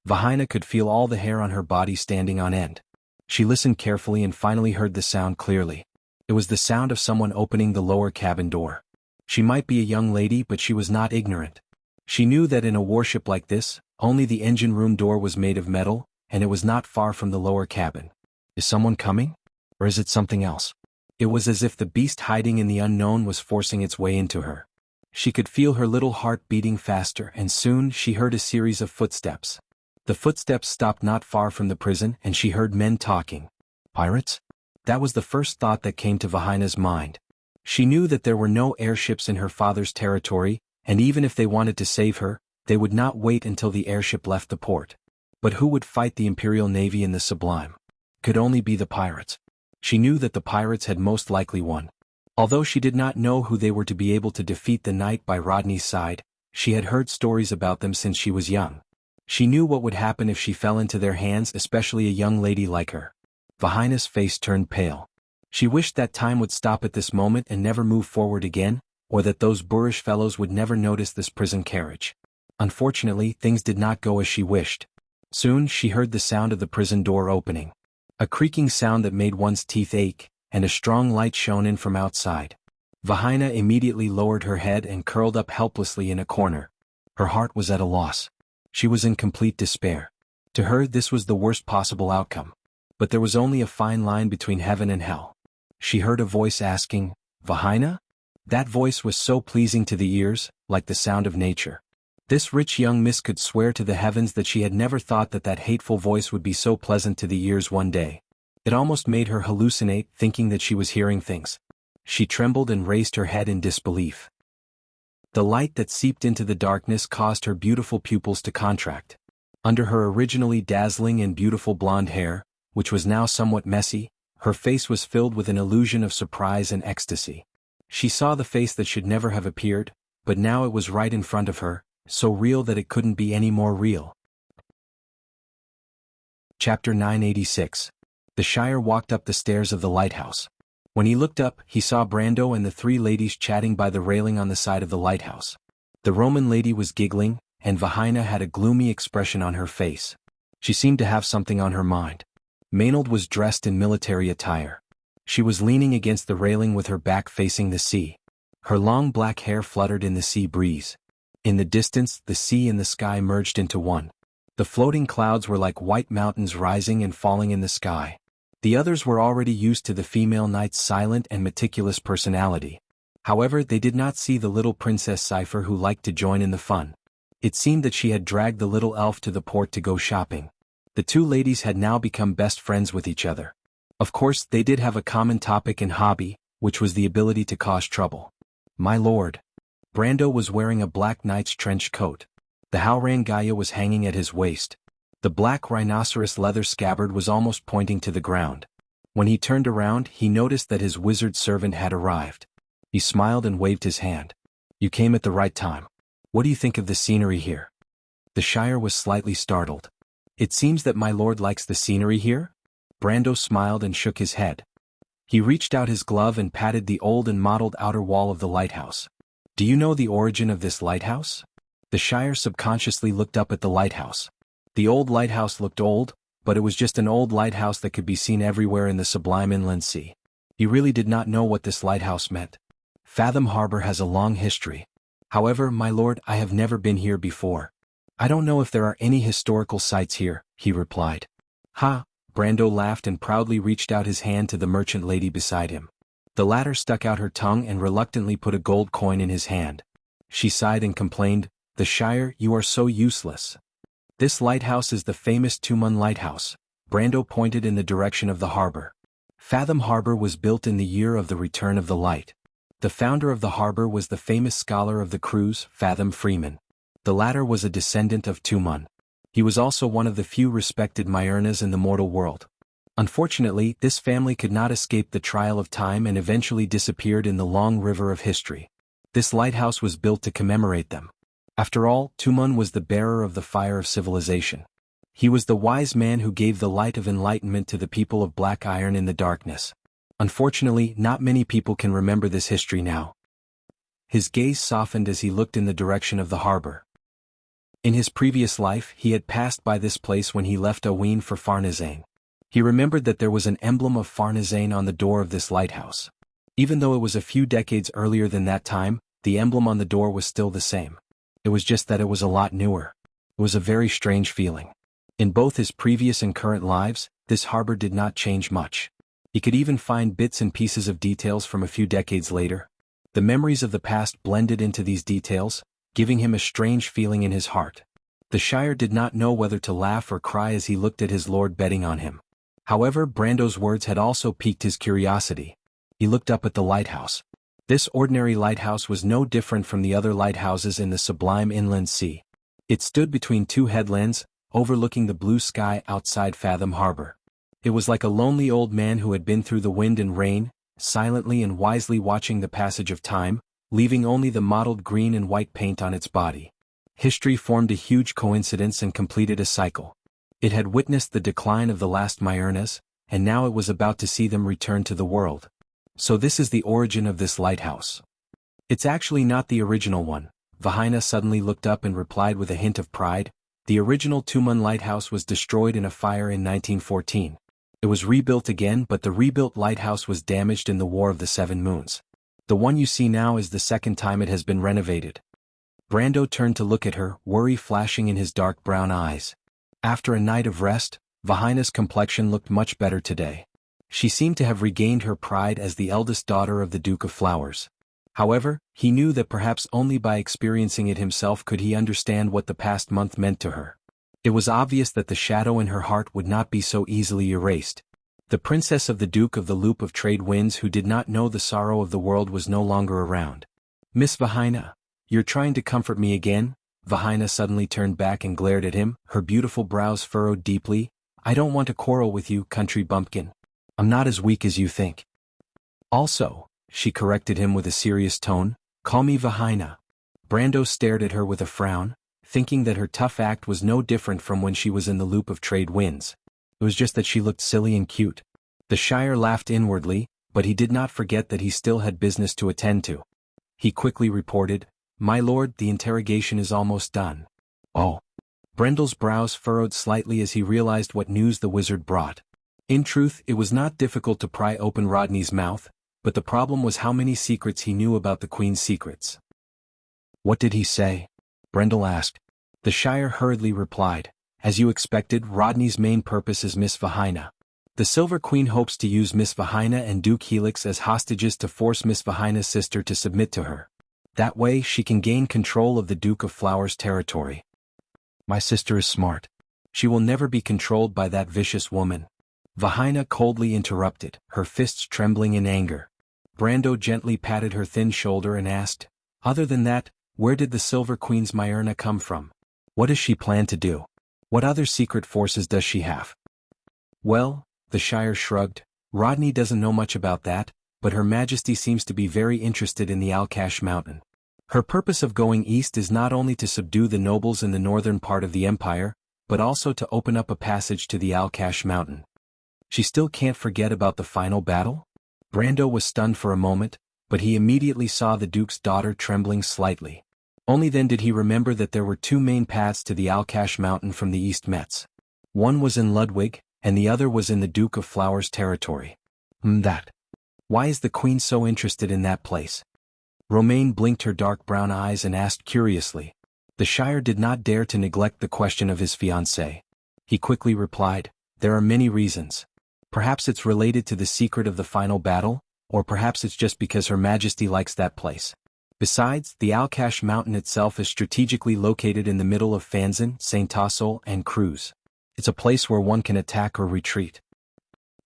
Vahina could feel all the hair on her body standing on end. She listened carefully and finally heard the sound clearly. It was the sound of someone opening the lower cabin door. She might be a young lady, but she was not ignorant. She knew that in a warship like this, only the engine room door was made of metal, and it was not far from the lower cabin. Is someone coming? Or is it something else? It was as if the beast hiding in the unknown was forcing its way into her. She could feel her little heart beating faster, and soon she heard a series of footsteps. The footsteps stopped not far from the prison and she heard men talking. Pirates? That was the first thought that came to Vahina's mind. She knew that there were no airships in her father's territory, and even if they wanted to save her, they would not wait until the airship left the port. But who would fight the Imperial Navy in the Sublime? Could only be the pirates. She knew that the pirates had most likely won. Although she did not know who they were to be able to defeat the knight by Rodney's side, she had heard stories about them since she was young. She knew what would happen if she fell into their hands, especially a young lady like her. Vahina's face turned pale. She wished that time would stop at this moment and never move forward again, or that those boorish fellows would never notice this prison carriage. Unfortunately, things did not go as she wished. Soon she heard the sound of the prison door opening. A creaking sound that made one's teeth ache, and a strong light shone in from outside. Vahina immediately lowered her head and curled up helplessly in a corner. Her heart was at a loss. She was in complete despair. To her this was the worst possible outcome. But there was only a fine line between heaven and hell. She heard a voice asking, "Vahina?" That voice was so pleasing to the ears, like the sound of nature. This rich young miss could swear to the heavens that she had never thought that that hateful voice would be so pleasant to the ears one day. It almost made her hallucinate, thinking that she was hearing things. She trembled and raised her head in disbelief. The light that seeped into the darkness caused her beautiful pupils to contract. Under her originally dazzling and beautiful blonde hair, which was now somewhat messy, her face was filled with an illusion of surprise and ecstasy. She saw the face that should never have appeared, but now it was right in front of her, so real that it couldn't be any more real. Chapter 986. The Shire walked up the stairs of the lighthouse. When he looked up, he saw Brando and the three ladies chatting by the railing on the side of the lighthouse. The Roman lady was giggling, and Vahina had a gloomy expression on her face. She seemed to have something on her mind. Maynard was dressed in military attire. She was leaning against the railing with her back facing the sea. Her long black hair fluttered in the sea breeze. In the distance, the sea and the sky merged into one. The floating clouds were like white mountains rising and falling in the sky. The others were already used to the female knight's silent and meticulous personality. However, they did not see the little Princess Cypher who liked to join in the fun. It seemed that she had dragged the little elf to the port to go shopping. The two ladies had now become best friends with each other. Of course, they did have a common topic and hobby, which was the ability to cause trouble. "My lord." Brando was wearing a black knight's trench coat. The Haurangaya was hanging at his waist. The black rhinoceros leather scabbard was almost pointing to the ground. When he turned around, he noticed that his wizard servant had arrived. He smiled and waved his hand. "You came at the right time. What do you think of the scenery here?" The Shire was slightly startled. "It seems that my lord likes the scenery here?" Brando smiled and shook his head. He reached out his glove and patted the old and mottled outer wall of the lighthouse. "Do you know the origin of this lighthouse?" The Shire subconsciously looked up at the lighthouse. The old lighthouse looked old, but it was just an old lighthouse that could be seen everywhere in the sublime inland sea. He really did not know what this lighthouse meant. "Fathom Harbor has a long history. However, my lord, I have never been here before. I don't know if there are any historical sites here," he replied. "Ha!" Brando laughed and proudly reached out his hand to the merchant lady beside him. The latter stuck out her tongue and reluctantly put a gold coin in his hand. She sighed and complained, "The Shire, you are so useless." "This lighthouse is the famous Tumun Lighthouse." Brando pointed in the direction of the harbor. Fathom Harbor was built in the year of the return of the light. The founder of the harbor was the famous scholar of the cruise, Fathom Freeman. The latter was a descendant of Tumun. He was also one of the few respected Myrnas in the mortal world. Unfortunately, this family could not escape the trial of time and eventually disappeared in the long river of history. This lighthouse was built to commemorate them. After all, Tumun was the bearer of the fire of civilization. He was the wise man who gave the light of enlightenment to the people of Black Iron in the darkness. Unfortunately, not many people can remember this history now. His gaze softened as he looked in the direction of the harbor. In his previous life, he had passed by this place when he left Aween for Farnazane. He remembered that there was an emblem of Farnazane on the door of this lighthouse. Even though it was a few decades earlier than that time, the emblem on the door was still the same. It was just that it was a lot newer. It was a very strange feeling. In both his previous and current lives, this harbor did not change much. He could even find bits and pieces of details from a few decades later. The memories of the past blended into these details, giving him a strange feeling in his heart. The Shire did not know whether to laugh or cry as he looked at his lord betting on him. However, Brando's words had also piqued his curiosity. He looked up at the lighthouse. This ordinary lighthouse was no different from the other lighthouses in the sublime inland sea. It stood between two headlands, overlooking the blue sky outside Fathom Harbor. It was like a lonely old man who had been through the wind and rain, silently and wisely watching the passage of time, leaving only the mottled green and white paint on its body. History formed a huge coincidence and completed a cycle. It had witnessed the decline of the last Myrnas, and now it was about to see them return to the world. So this is the origin of this lighthouse. It's actually not the original one. Vahina suddenly looked up and replied with a hint of pride. The original Tumun lighthouse was destroyed in a fire in 1914. It was rebuilt again, but the rebuilt lighthouse was damaged in the War of the Seven Moons. The one you see now is the second time it has been renovated. Brando turned to look at her, worry flashing in his dark brown eyes. After a night of rest, Vahina's complexion looked much better today. She seemed to have regained her pride as the eldest daughter of the Duke of Flowers. However, he knew that perhaps only by experiencing it himself could he understand what the past month meant to her. It was obvious that the shadow in her heart would not be so easily erased. The princess of the Duke of the Loop of Trade Winds who did not know the sorrow of the world was no longer around. "Miss Vahina, you're trying to comfort me again?" Vahina suddenly turned back and glared at him, her beautiful brows furrowed deeply. "I don't want to quarrel with you, country bumpkin. I'm not as weak as you think. Also," she corrected him with a serious tone, "call me Vahina." Brando stared at her with a frown, thinking that her tough act was no different from when she was in the Loop of Trade Winds. It was just that she looked silly and cute. The Shire laughed inwardly, but he did not forget that he still had business to attend to. He quickly reported, "My lord, the interrogation is almost done." "Oh." Brendel's brows furrowed slightly as he realized what news the wizard brought. In truth, it was not difficult to pry open Rodney's mouth, but the problem was how many secrets he knew about the Queen's secrets. "What did he say?" Brendel asked. The Shire hurriedly replied, "As you expected, Rodney's main purpose is Miss Vahina. The Silver Queen hopes to use Miss Vahina and Duke Helix as hostages to force Miss Vahina's sister to submit to her. That way, she can gain control of the Duke of Flowers' territory. My sister is smart. She will never be controlled by that vicious woman." Vahina coldly interrupted, her fists trembling in anger. Brando gently patted her thin shoulder and asked, "Other than that, where did the Silver Queen's Myrna come from? What does she plan to do? What other secret forces does she have?" "Well," the Shire shrugged, "Rodney doesn't know much about that, but Her Majesty seems to be very interested in the Alkash Mountain. Her purpose of going east is not only to subdue the nobles in the northern part of the empire, but also to open up a passage to the Alkash Mountain. She still can't forget about the final battle?" Brando was stunned for a moment, but he immediately saw the Duke's daughter trembling slightly. Only then did he remember that there were two main paths to the Alkash Mountain from the East Metz. One was in Ludwig, and the other was in the Duke of Flowers' territory. That. Why is the Queen so interested in that place?" Romaine blinked her dark brown eyes and asked curiously. The Shire did not dare to neglect the question of his fiancée. He quickly replied, "There are many reasons. Perhaps it's related to the secret of the final battle, or perhaps it's just because Her Majesty likes that place. Besides, the Alkash Mountain itself is strategically located in the middle of Fanzin, St. Tassel, and Cruz. It's a place where one can attack or retreat."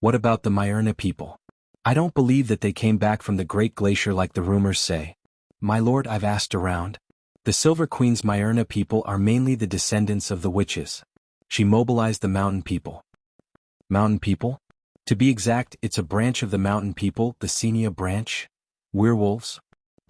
"What about the Myrna people? I don't believe that they came back from the Great Glacier like the rumors say." "My lord, I've asked around. The Silver Queen's Myrna people are mainly the descendants of the witches. She mobilized the mountain people." "Mountain people? To be exact, it's a branch of the mountain people, the Senia branch. Werewolves?"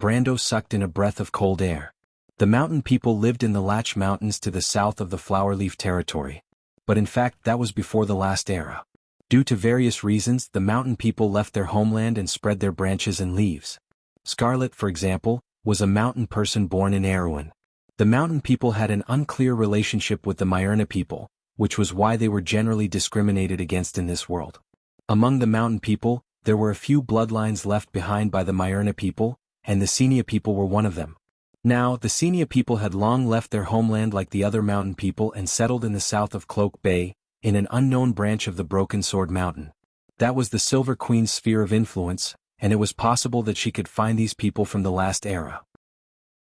Brando sucked in a breath of cold air. The mountain people lived in the Latch Mountains to the south of the Flowerleaf territory. But in fact that was before the last era. Due to various reasons, the mountain people left their homeland and spread their branches and leaves. Scarlet, for example, was a mountain person born in Erewhon. The mountain people had an unclear relationship with the Myrna people, which was why they were generally discriminated against in this world. Among the mountain people, there were a few bloodlines left behind by the Myrna people, and the Senia people were one of them. Now, the Senia people had long left their homeland like the other mountain people and settled in the south of Cloak Bay, in an unknown branch of the Broken Sword Mountain. That was the Silver Queen's sphere of influence, and it was possible that she could find these people from the last era.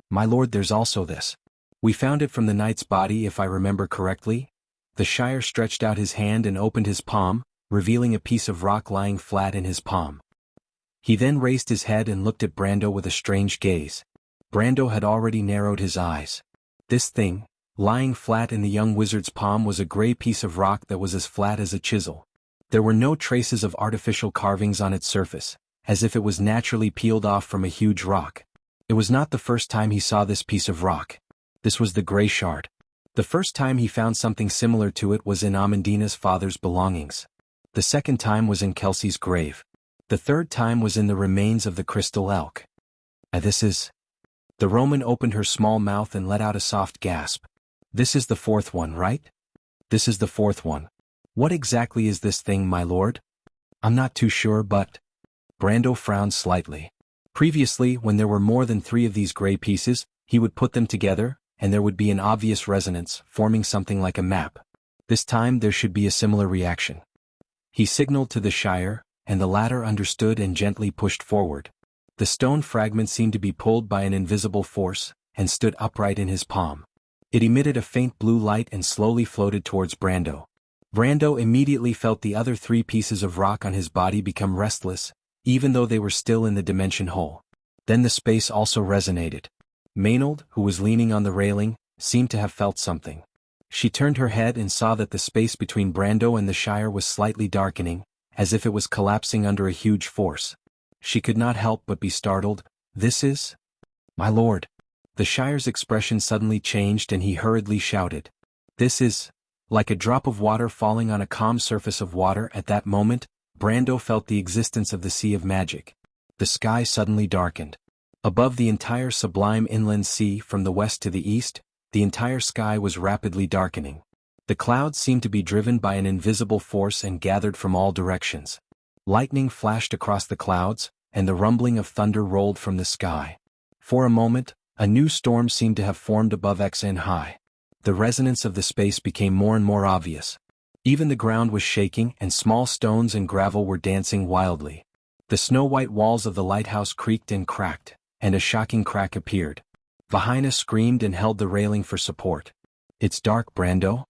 "My lord, there's also this. We found it from the knight's body if I remember correctly. The Shire stretched out his hand and opened his palm, revealing a piece of rock lying flat in his palm. He then raised his head and looked at Brando with a strange gaze. Brando had already narrowed his eyes. This thing, lying flat in the young wizard's palm, was a gray piece of rock that was as flat as a chisel. There were no traces of artificial carvings on its surface, as if it was naturally peeled off from a huge rock. It was not the first time he saw this piece of rock. This was the gray shard. The first time he found something similar to it was in Amandina's father's belongings. The second time was in Kelsey's grave. The third time was in the remains of the crystal elk. This is... The Roman opened her small mouth and let out a soft gasp. This is the fourth one, right? This is the fourth one. What exactly is this thing, my lord? I'm not too sure, but... Brando frowned slightly. Previously, when there were more than 3 of these gray pieces, he would put them together, and there would be an obvious resonance, forming something like a map. This time there should be a similar reaction. He signaled to the Shire, and the latter understood and gently pushed forward. The stone fragment seemed to be pulled by an invisible force, and stood upright in his palm. It emitted a faint blue light and slowly floated towards Brando. Brando immediately felt the other 3 pieces of rock on his body become restless, even though they were still in the dimension hole. Then the space also resonated. Maynard, who was leaning on the railing, seemed to have felt something. She turned her head and saw that the space between Brando and the Shire was slightly darkening, as if it was collapsing under a huge force. She could not help but be startled. This is... My lord. The Shire's expression suddenly changed and he hurriedly shouted. This is... Like a drop of water falling on a calm surface of water at that moment, Brando felt the existence of the sea of magic. The sky suddenly darkened. Above the entire sublime inland sea from the west to the east, the entire sky was rapidly darkening. The clouds seemed to be driven by an invisible force and gathered from all directions. Lightning flashed across the clouds, and the rumbling of thunder rolled from the sky. For a moment, a new storm seemed to have formed above Xn high. The resonance of the space became more and more obvious. Even the ground was shaking and small stones and gravel were dancing wildly. The snow-white walls of the lighthouse creaked and cracked, and a shocking crack appeared. Vahina screamed and held the railing for support. It's dark, Brando?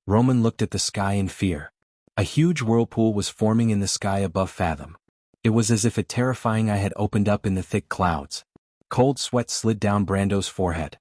Roman looked at the sky in fear. A huge whirlpool was forming in the sky above Fathom. It was as if a terrifying eye had opened up in the thick clouds. Cold sweat slid down Brando's forehead.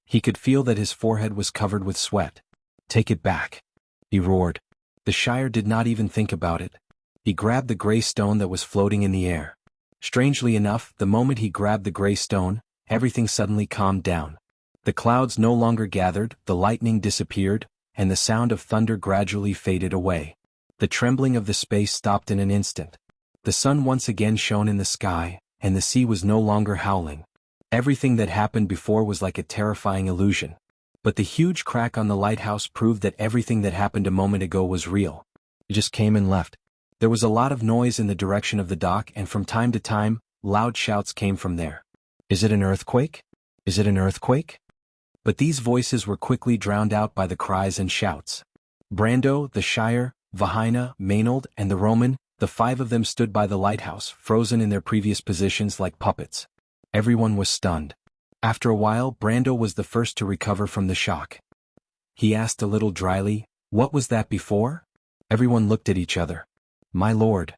He could feel that his forehead was covered with sweat. Take it back, he roared. The Shire did not even think about it. He grabbed the gray stone that was floating in the air. Strangely enough, the moment he grabbed the gray stone, everything suddenly calmed down. The clouds no longer gathered, the lightning disappeared, and the sound of thunder gradually faded away. The trembling of the space stopped in an instant. The sun once again shone in the sky, and the sea was no longer howling. Everything that happened before was like a terrifying illusion. But the huge crack on the lighthouse proved that everything that happened a moment ago was real. It just came and left. There was a lot of noise in the direction of the dock, and from time to time, loud shouts came from there. Is it an earthquake? Is it an earthquake? But these voices were quickly drowned out by the cries and shouts. Brando, the Shire, Vahina, Maynard, and the Roman, the 5 of them stood by the lighthouse, frozen in their previous positions like puppets. Everyone was stunned. After a while, Brando was the first to recover from the shock. He asked a little dryly, "What was that before?" Everyone looked at each other. "My lord."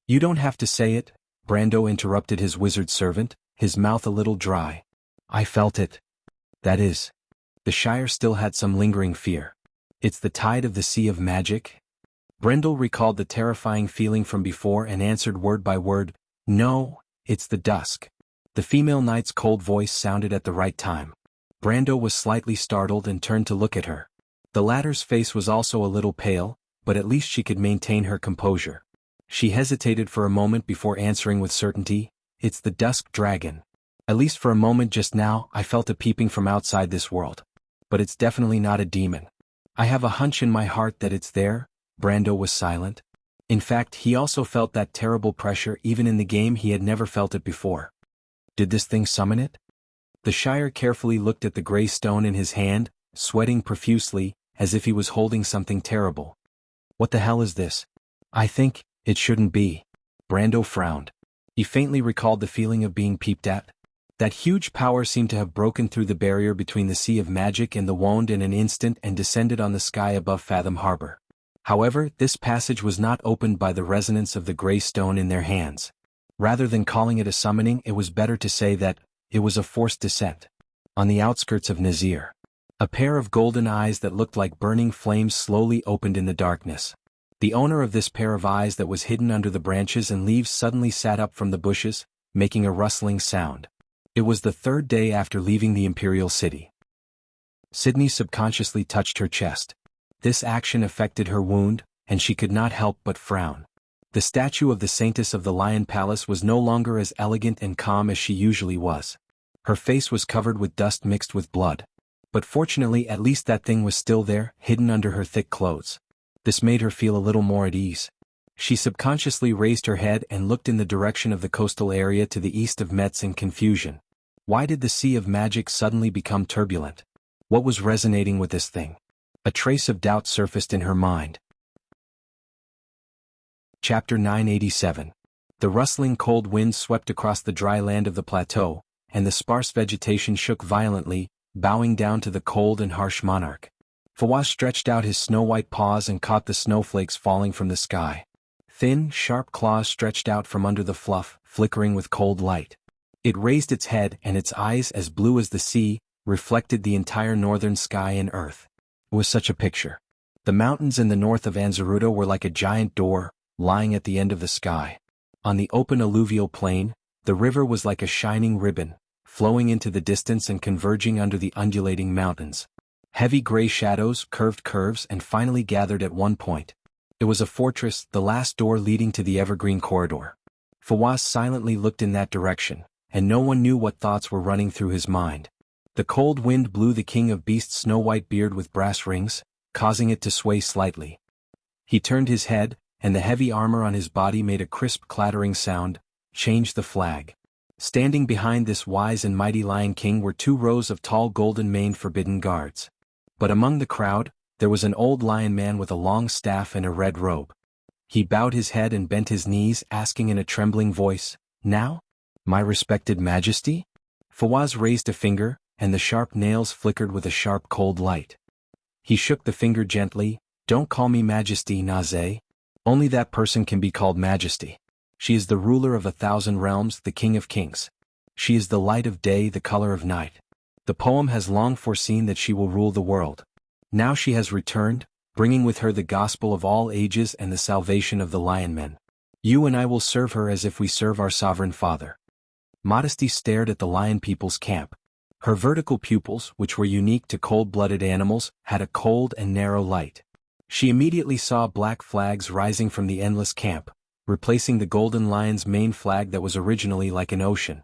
"You don't have to say it," Brando interrupted his wizard servant, his mouth a little dry. "I felt it." That is. The Shire still had some lingering fear. It's the tide of the sea of magic? Brendel recalled the terrifying feeling from before and answered word by word, "No, it's the dusk." The female knight's cold voice sounded at the right time. Brando was slightly startled and turned to look at her. The latter's face was also a little pale, but at least she could maintain her composure. She hesitated for a moment before answering with certainty, "It's the dusk dragon. At least for a moment just now I felt a peeping from outside this world. But it's definitely not a demon. I have a hunch in my heart that it's there." Brando was silent. In fact, he also felt that terrible pressure even in the game. He had never felt it before. Did this thing summon it? The Shire carefully looked at the gray stone in his hand, sweating profusely, as if he was holding something terrible. "What the hell is this? I think it shouldn't be." Brando frowned. He faintly recalled the feeling of being peeped at. That huge power seemed to have broken through the barrier between the sea of magic and the wand in an instant and descended on the sky above Fathom Harbor. However, this passage was not opened by the resonance of the gray stone in their hands. Rather than calling it a summoning, it was better to say that it was a forced descent. On the outskirts of Nazir, a pair of golden eyes that looked like burning flames slowly opened in the darkness. The owner of this pair of eyes that was hidden under the branches and leaves suddenly sat up from the bushes, making a rustling sound. It was the third day after leaving the Imperial City. Sydney subconsciously touched her chest. This action affected her wound, and she could not help but frown. The statue of the Saintess of the Lion Palace was no longer as elegant and calm as she usually was. Her face was covered with dust mixed with blood. But fortunately at least that thing was still there, hidden under her thick clothes. This made her feel a little more at ease. She subconsciously raised her head and looked in the direction of the coastal area to the east of Metz in confusion. Why did the sea of magic suddenly become turbulent? What was resonating with this thing? A trace of doubt surfaced in her mind. Chapter 987. The rustling cold wind swept across the dry land of the plateau, and the sparse vegetation shook violently, bowing down to the cold and harsh monarch. Fawaz stretched out his snow-white paws and caught the snowflakes falling from the sky. Thin, sharp claws stretched out from under the fluff, flickering with cold light. It raised its head, and its eyes, as blue as the sea, reflected the entire northern sky and earth. It was such a picture. The mountains in the north of Anzaruto were like a giant door, lying at the end of the sky. On the open alluvial plain, the river was like a shining ribbon, flowing into the distance and converging under the undulating mountains. Heavy gray shadows curved curves and finally gathered at one point. It was a fortress, the last door leading to the evergreen corridor. Fawaz silently looked in that direction, and no one knew what thoughts were running through his mind. The cold wind blew the king of beasts' snow-white beard with brass rings, causing it to sway slightly. He turned his head, and the heavy armor on his body made a crisp clattering sound. Change the flag. Standing behind this wise and mighty Lion King were 2 rows of tall golden-maned forbidden guards. But among the crowd, there was an old lion man with a long staff and a red robe. He bowed his head and bent his knees, asking in a trembling voice, "Now? My respected majesty?" Fawaz raised a finger, and the sharp nails flickered with a sharp cold light. He shook the finger gently. "Don't call me majesty, Naze. Only that person can be called majesty. She is the ruler of 1,000 realms, the king of kings. She is the light of day, the color of night. The poem has long foreseen that she will rule the world. Now she has returned, bringing with her the gospel of all ages and the salvation of the lion men. You and I will serve her as if we serve our sovereign father." Modesty stared at the lion people's camp. Her vertical pupils, which were unique to cold-blooded animals, had a cold and narrow light. She immediately saw black flags rising from the endless camp, replacing the golden lion's main flag that was originally like an ocean.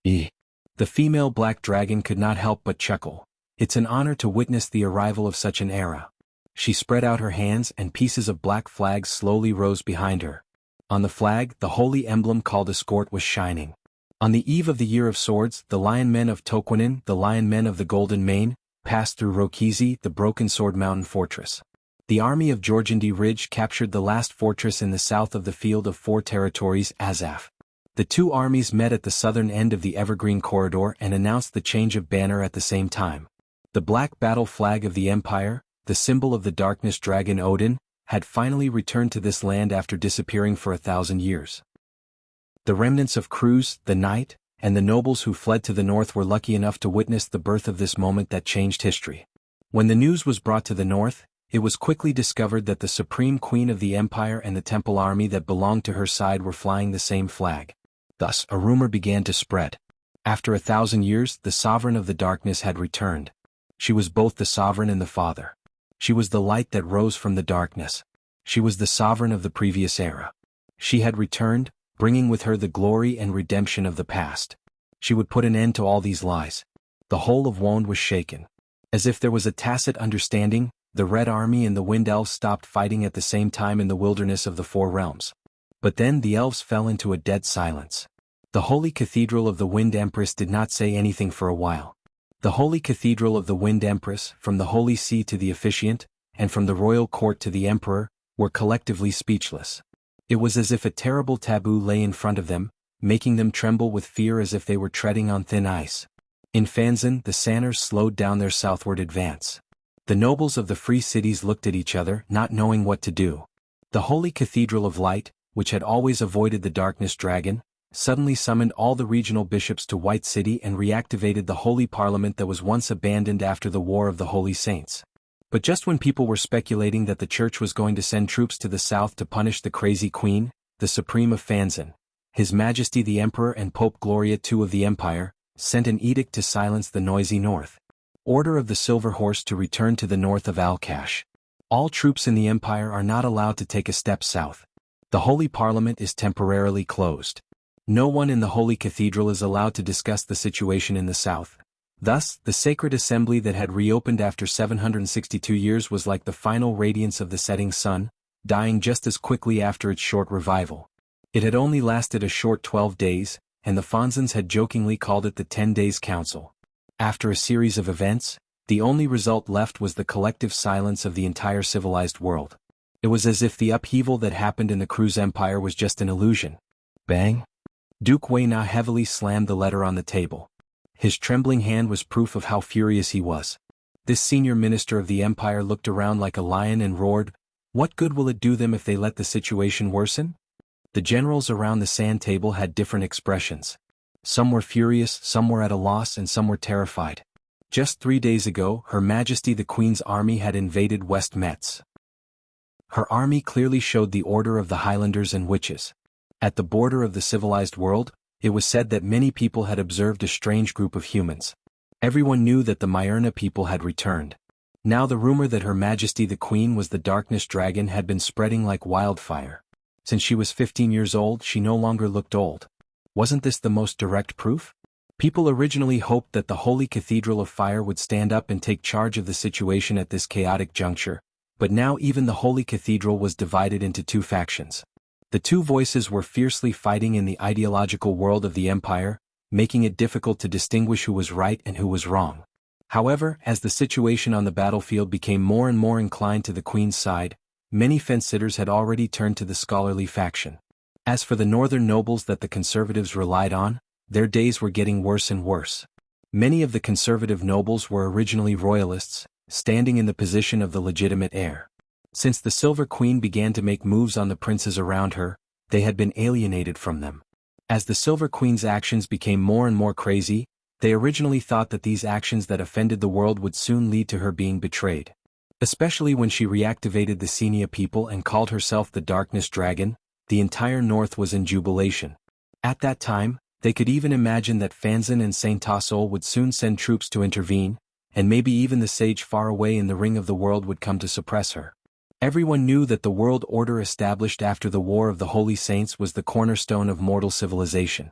The female black dragon could not help but chuckle. It's an honor to witness the arrival of such an era. She spread out her hands and pieces of black flags slowly rose behind her. On the flag, the holy emblem called escort was shining. On the eve of the Year of Swords, the lion men of Toquinin, the lion men of the Golden Mane, passed through Rokizi, the Broken Sword Mountain fortress. The army of Jorgindi Ridge captured the last fortress in the south of the Field of Four Territories, Azaf. The 2 armies met at the southern end of the Evergreen Corridor and announced the change of banner at the same time. The black battle flag of the Empire, the symbol of the darkness dragon Odin, had finally returned to this land after disappearing for 1,000 years. The remnants of Cruz, the knight, and the nobles who fled to the north were lucky enough to witness the birth of this moment that changed history. When the news was brought to the north, it was quickly discovered that the supreme queen of the empire and the temple army that belonged to her side were flying the same flag. Thus, a rumor began to spread. After 1,000 years, the sovereign of the darkness had returned. She was both the sovereign and the father. She was the light that rose from the darkness. She was the sovereign of the previous era. She had returned, bringing with her the glory and redemption of the past. She would put an end to all these lies. The whole of Wand was shaken. As if there was a tacit understanding, the Red Army and the Wind Elves stopped fighting at the same time in the wilderness of the Four Realms. But then the elves fell into a dead silence. The Holy Cathedral of the Wind Empress did not say anything for a while. The Holy Cathedral of the Wind Empress, from the Holy See to the officiant, and from the royal court to the emperor, were collectively speechless. It was as if a terrible taboo lay in front of them, making them tremble with fear as if they were treading on thin ice. In Fanzan, the Sanners slowed down their southward advance. The nobles of the free cities looked at each other, not knowing what to do. The Holy Cathedral of Light, which had always avoided the Darkness Dragon, suddenly summoned all the regional bishops to White City and reactivated the Holy Parliament that was once abandoned after the War of the Holy Saints. But just when people were speculating that the Church was going to send troops to the south to punish the crazy Queen, the Supreme of Fanzan, His Majesty the Emperor and Pope Gloria II of the Empire, sent an edict to silence the noisy north. Order of the Silver Horse to return to the north of Alkash. All troops in the Empire are not allowed to take a step south. The Holy Parliament is temporarily closed. No one in the Holy Cathedral is allowed to discuss the situation in the south. Thus, the sacred assembly that had reopened after 762 years was like the final radiance of the setting sun, dying just as quickly after its short revival. It had only lasted a short 12 days, and the Fanzans had jokingly called it the 10 Days Council. After a series of events, the only result left was the collective silence of the entire civilized world. It was as if the upheaval that happened in the Cruz Empire was just an illusion. Bang! Duke Weina heavily slammed the letter on the table. His trembling hand was proof of how furious he was. This senior minister of the empire looked around like a lion and roared, "What good will it do them if they let the situation worsen?" The generals around the sand table had different expressions. Some were furious, some were at a loss, and some were terrified. Just 3 days ago, Her Majesty the Queen's army had invaded West Metz. Her army clearly showed the order of the Highlanders and Witches. At the border of the civilized world, it was said that many people had observed a strange group of humans. Everyone knew that the Myrna people had returned. Now the rumor that Her Majesty the Queen was the Darkness Dragon had been spreading like wildfire. Since she was 15 years old, she no longer looked old. Wasn't this the most direct proof? People originally hoped that the Holy Cathedral of Fire would stand up and take charge of the situation at this chaotic juncture, but now even the Holy Cathedral was divided into two factions. The two voices were fiercely fighting in the ideological world of the empire, making it difficult to distinguish who was right and who was wrong. However, as the situation on the battlefield became more and more inclined to the Queen's side, many fence-sitters had already turned to the scholarly faction. As for the northern nobles that the conservatives relied on, their days were getting worse and worse. Many of the conservative nobles were originally royalists, standing in the position of the legitimate heir. Since the Silver Queen began to make moves on the princes around her, they had been alienated from them. As the Silver Queen's actions became more and more crazy, they originally thought that these actions that offended the world would soon lead to her being betrayed. Especially when she reactivated the Senia people and called herself the Darkness Dragon, the entire north was in jubilation. At that time, they could even imagine that Fanzan and Saint Tassol would soon send troops to intervene, and maybe even the sage far away in the ring of the world would come to suppress her. Everyone knew that the world order established after the War of the Holy Saints was the cornerstone of mortal civilization.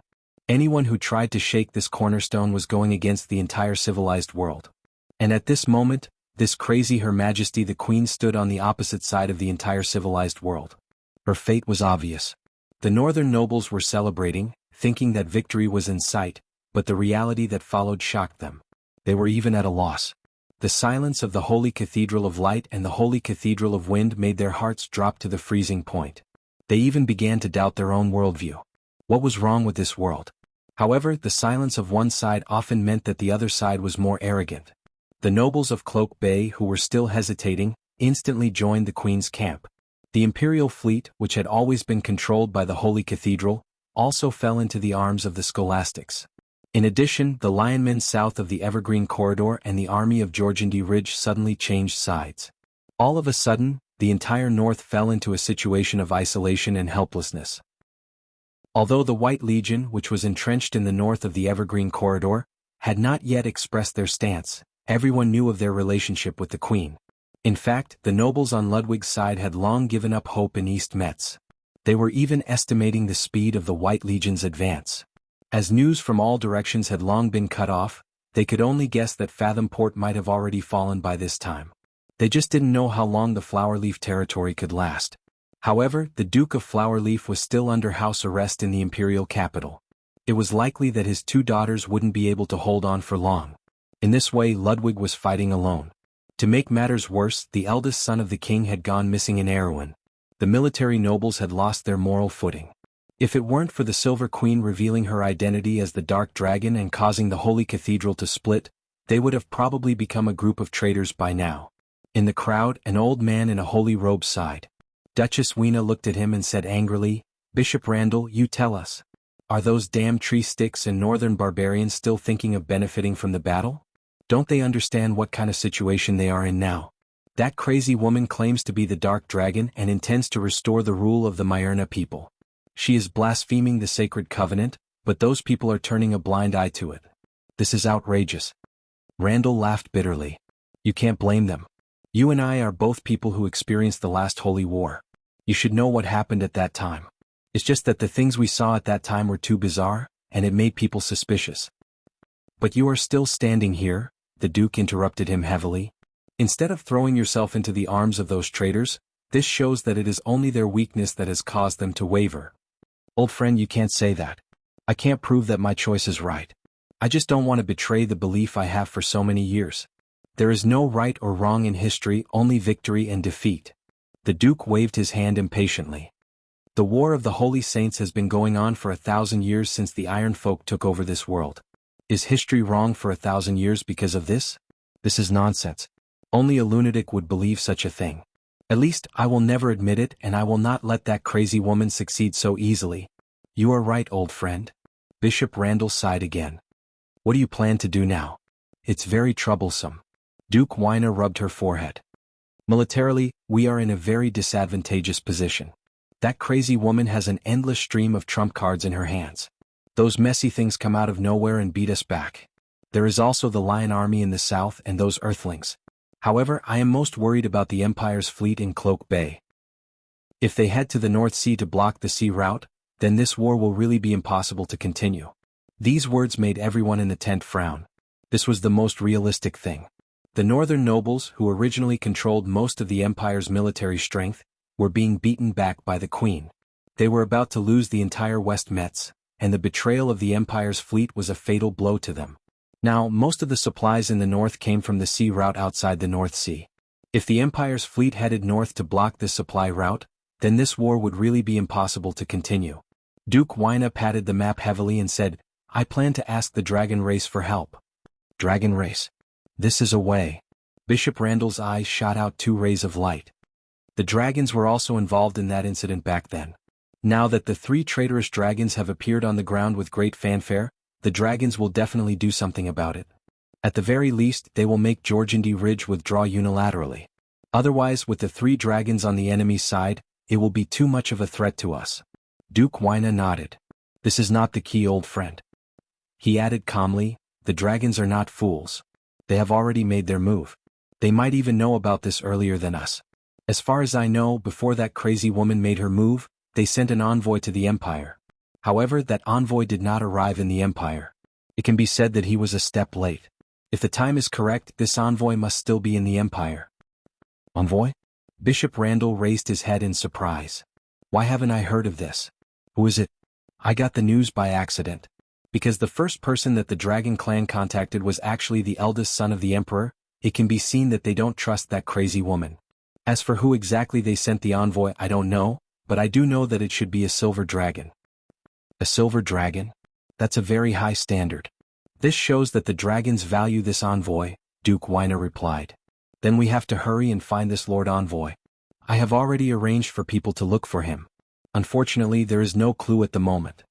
Anyone who tried to shake this cornerstone was going against the entire civilized world. And at this moment, this crazy Her Majesty the Queen stood on the opposite side of the entire civilized world. Her fate was obvious. The northern nobles were celebrating, thinking that victory was in sight, but the reality that followed shocked them. They were even at a loss. The silence of the Holy Cathedral of Light and the Holy Cathedral of Wind made their hearts drop to the freezing point. They even began to doubt their own worldview. What was wrong with this world? However, the silence of one side often meant that the other side was more arrogant. The nobles of Cloak Bay, who were still hesitating, instantly joined the Queen's camp. The imperial fleet, which had always been controlled by the Holy Cathedral, also fell into the arms of the scholastics. In addition, the Lionmen south of the Evergreen Corridor and the army of Georgindy Ridge suddenly changed sides. All of a sudden, the entire north fell into a situation of isolation and helplessness. Although the White Legion, which was entrenched in the north of the Evergreen Corridor, had not yet expressed their stance, everyone knew of their relationship with the Queen. In fact, the nobles on Ludwig's side had long given up hope in East Metz. They were even estimating the speed of the White Legion's advance. As news from all directions had long been cut off, they could only guess that Fathomport might have already fallen by this time. They just didn't know how long the Flowerleaf territory could last. However, the Duke of Flowerleaf was still under house arrest in the imperial capital. It was likely that his two daughters wouldn't be able to hold on for long. In this way, Ludwig was fighting alone. To make matters worse, the eldest son of the king had gone missing in Erewhon. The military nobles had lost their moral footing. If it weren't for the Silver Queen revealing her identity as the Dark Dragon and causing the Holy Cathedral to split, they would have probably become a group of traitors by now. In the crowd, an old man in a holy robe sighed. Duchess Weena looked at him and said angrily, "Bishop Randall, you tell us. Are those damn tree sticks and northern barbarians still thinking of benefiting from the battle? Don't they understand what kind of situation they are in now? That crazy woman claims to be the Dark Dragon and intends to restore the rule of the Myrna people. She is blaspheming the sacred covenant, but those people are turning a blind eye to it. This is outrageous." Randall laughed bitterly. "You can't blame them. You and I are both people who experienced the last holy war. You should know what happened at that time. It's just that the things we saw at that time were too bizarre, and it made people suspicious." "But you are still standing here," the Duke interrupted him heavily. "Instead of throwing yourself into the arms of those traitors, this shows that it is only their weakness that has caused them to waver." "Old friend, you can't say that. I can't prove that my choice is right. I just don't want to betray the belief I have for so many years. There is no right or wrong in history, only victory and defeat." The Duke waved his hand impatiently. "The War of the Holy Saints has been going on for 1,000 years since the Iron Folk took over this world. Is history wrong for 1,000 years because of this? This is nonsense. Only a lunatic would believe such a thing. At least, I will never admit it, and I will not let that crazy woman succeed so easily." "You are right, old friend." Bishop Randall sighed again. "What do you plan to do now? It's very troublesome." Duke Weena rubbed her forehead. "Militarily, we are in a very disadvantageous position. That crazy woman has an endless stream of trump cards in her hands. Those messy things come out of nowhere and beat us back. There is also the Lion Army in the south and those Earthlings. However, I am most worried about the Empire's fleet in Cloak Bay. If they head to the North Sea to block the sea route, then this war will really be impossible to continue." These words made everyone in the tent frown. This was the most realistic thing. The northern nobles, who originally controlled most of the Empire's military strength, were being beaten back by the Queen. They were about to lose the entire West Metz, and the betrayal of the Empire's fleet was a fatal blow to them. Now, most of the supplies in the north came from the sea route outside the North Sea. If the Empire's fleet headed north to block this supply route, then this war would really be impossible to continue. Duke Weena patted the map heavily and said, "I plan to ask the dragon race for help." "Dragon race? This is a way." Bishop Randall's eyes shot out two rays of light. The dragons were also involved in that incident back then. Now that the three traitorous dragons have appeared on the ground with great fanfare, the dragons will definitely do something about it. At the very least, they will make Georgindy Ridge withdraw unilaterally. Otherwise, with the three dragons on the enemy's side, it will be too much of a threat to us. Duke Weena nodded. "This is not the key, old friend." He added calmly, "The dragons are not fools. They have already made their move. They might even know about this earlier than us. As far as I know, before that crazy woman made her move, they sent an envoy to the Empire. However, that envoy did not arrive in the Empire. It can be said that he was a step late. If the time is correct, this envoy must still be in the Empire." "Envoy?" Bishop Randall raised his head in surprise. "Why haven't I heard of this? Who is it?" "I got the news by accident. Because the first person that the Dragon Clan contacted was actually the eldest son of the Emperor, it can be seen that they don't trust that crazy woman. As for who exactly they sent the envoy, I don't know, but I do know that it should be a silver dragon." "A silver dragon? That's a very high standard." "This shows that the dragons value this envoy," Duke Weena replied. "Then we have to hurry and find this Lord Envoy. I have already arranged for people to look for him. Unfortunately, there is no clue at the moment."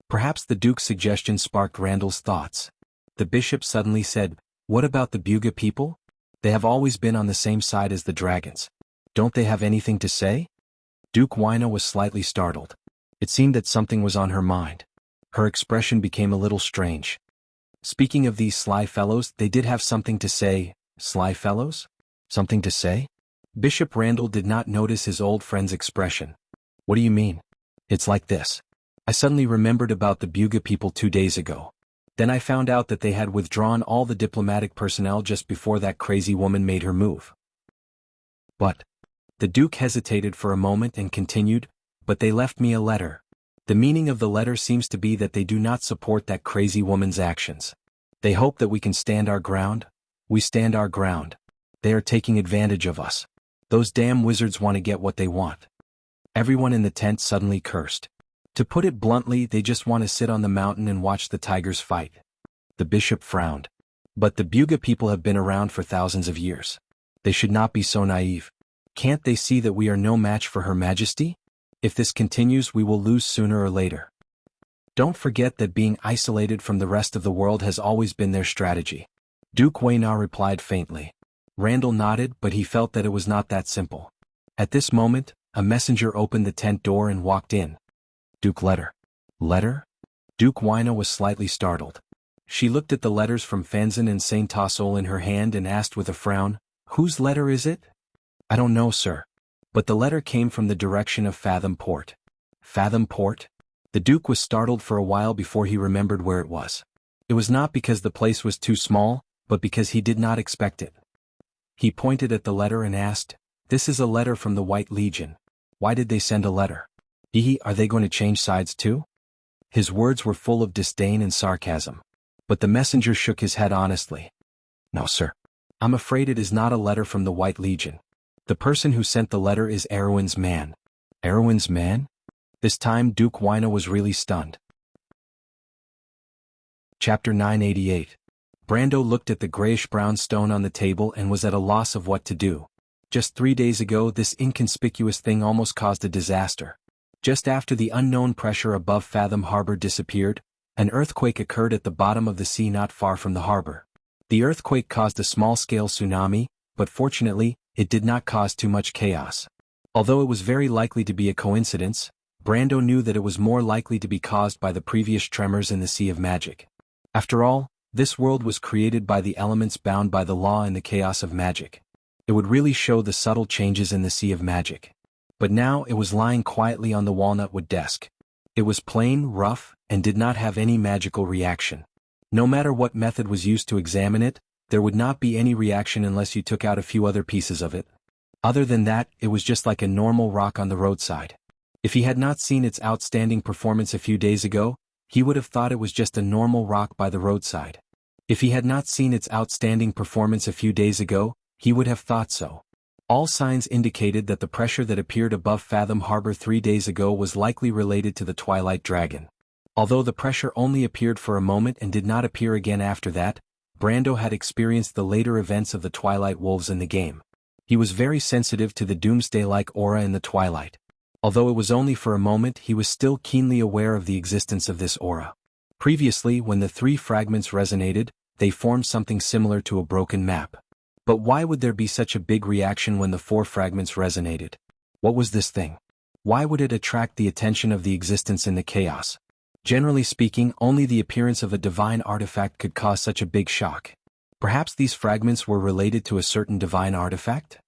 Perhaps the Duke's suggestion sparked Randall's thoughts. The bishop suddenly said, "What about the Buga people? They have always been on the same side as the dragons. Don't they have anything to say?" Duke Weena was slightly startled. It seemed that something was on her mind. Her expression became a little strange. "Speaking of these sly fellows, they did have something to say." "Sly fellows? Something to say?" Bishop Randall did not notice his old friend's expression. "What do you mean?" "It's like this. I suddenly remembered about the Buga people 2 days ago. Then I found out that they had withdrawn all the diplomatic personnel just before that crazy woman made her move." "But..." The Duke hesitated for a moment and continued, "But they left me a letter. The meaning of the letter seems to be that they do not support that crazy woman's actions. They hope that we can stand our ground. We stand our ground. They are taking advantage of us. Those damn wizards want to get what they want." Everyone in the tent suddenly cursed. To put it bluntly, they just want to sit on the mountain and watch the tigers fight. The bishop frowned. But the Buga people have been around for thousands of years. They should not be so naive. Can't they see that we are no match for Her Majesty? If this continues, we will lose sooner or later. Don't forget that being isolated from the rest of the world has always been their strategy. Duke Weina replied faintly. Randall nodded, but he felt that it was not that simple. At this moment, a messenger opened the tent door and walked in. Duke letter. Letter? Duke Weina was slightly startled. She looked at the letters from Fanzan and Saint Tassol in her hand and asked with a frown, "Whose letter is it?" "I don't know, sir. But the letter came from the direction of Fathom Port." Fathom Port? The Duke was startled for a while before he remembered where it was. It was not because the place was too small, but because he did not expect it. He pointed at the letter and asked, "This is a letter from the White Legion. Why did they send a letter? Are they going to change sides too?" His words were full of disdain and sarcasm. But the messenger shook his head honestly. "No, sir. I'm afraid it is not a letter from the White Legion. The person who sent the letter is Erwin's man." Erwin's man? This time Duke Weina was really stunned. Chapter 988. Brando looked at the grayish-brown stone on the table and was at a loss of what to do. Just 3 days ago, this inconspicuous thing almost caused a disaster. Just after the unknown pressure above Fathom Harbor disappeared, an earthquake occurred at the bottom of the sea not far from the harbor. The earthquake caused a small-scale tsunami, but fortunately, it did not cause too much chaos. Although it was very likely to be a coincidence, Brando knew that it was more likely to be caused by the previous tremors in the Sea of Magic. After all, this world was created by the elements bound by the law and the chaos of magic. It would really show the subtle changes in the Sea of Magic. But now it was lying quietly on the walnut-wood desk. It was plain, rough, and did not have any magical reaction. No matter what method was used to examine it, there would not be any reaction unless you took out a few other pieces of it. Other than that, it was just like a normal rock on the roadside. If he had not seen its outstanding performance a few days ago, he would have thought it was just a normal rock by the roadside. If he had not seen its outstanding performance a few days ago, he would have thought so. All signs indicated that the pressure that appeared above Fathom Harbor 3 days ago was likely related to the Twilight Dragon. Although the pressure only appeared for a moment and did not appear again after that, Brando had experienced the later events of the Twilight Wolves in the game. He was very sensitive to the doomsday-like aura in the twilight. Although it was only for a moment, he was still keenly aware of the existence of this aura. Previously, when the 3 fragments resonated, they formed something similar to a broken map. But why would there be such a big reaction when the 4 fragments resonated? What was this thing? Why would it attract the attention of the existence in the chaos? Generally speaking, only the appearance of a divine artifact could cause such a big shock. Perhaps these fragments were related to a certain divine artifact?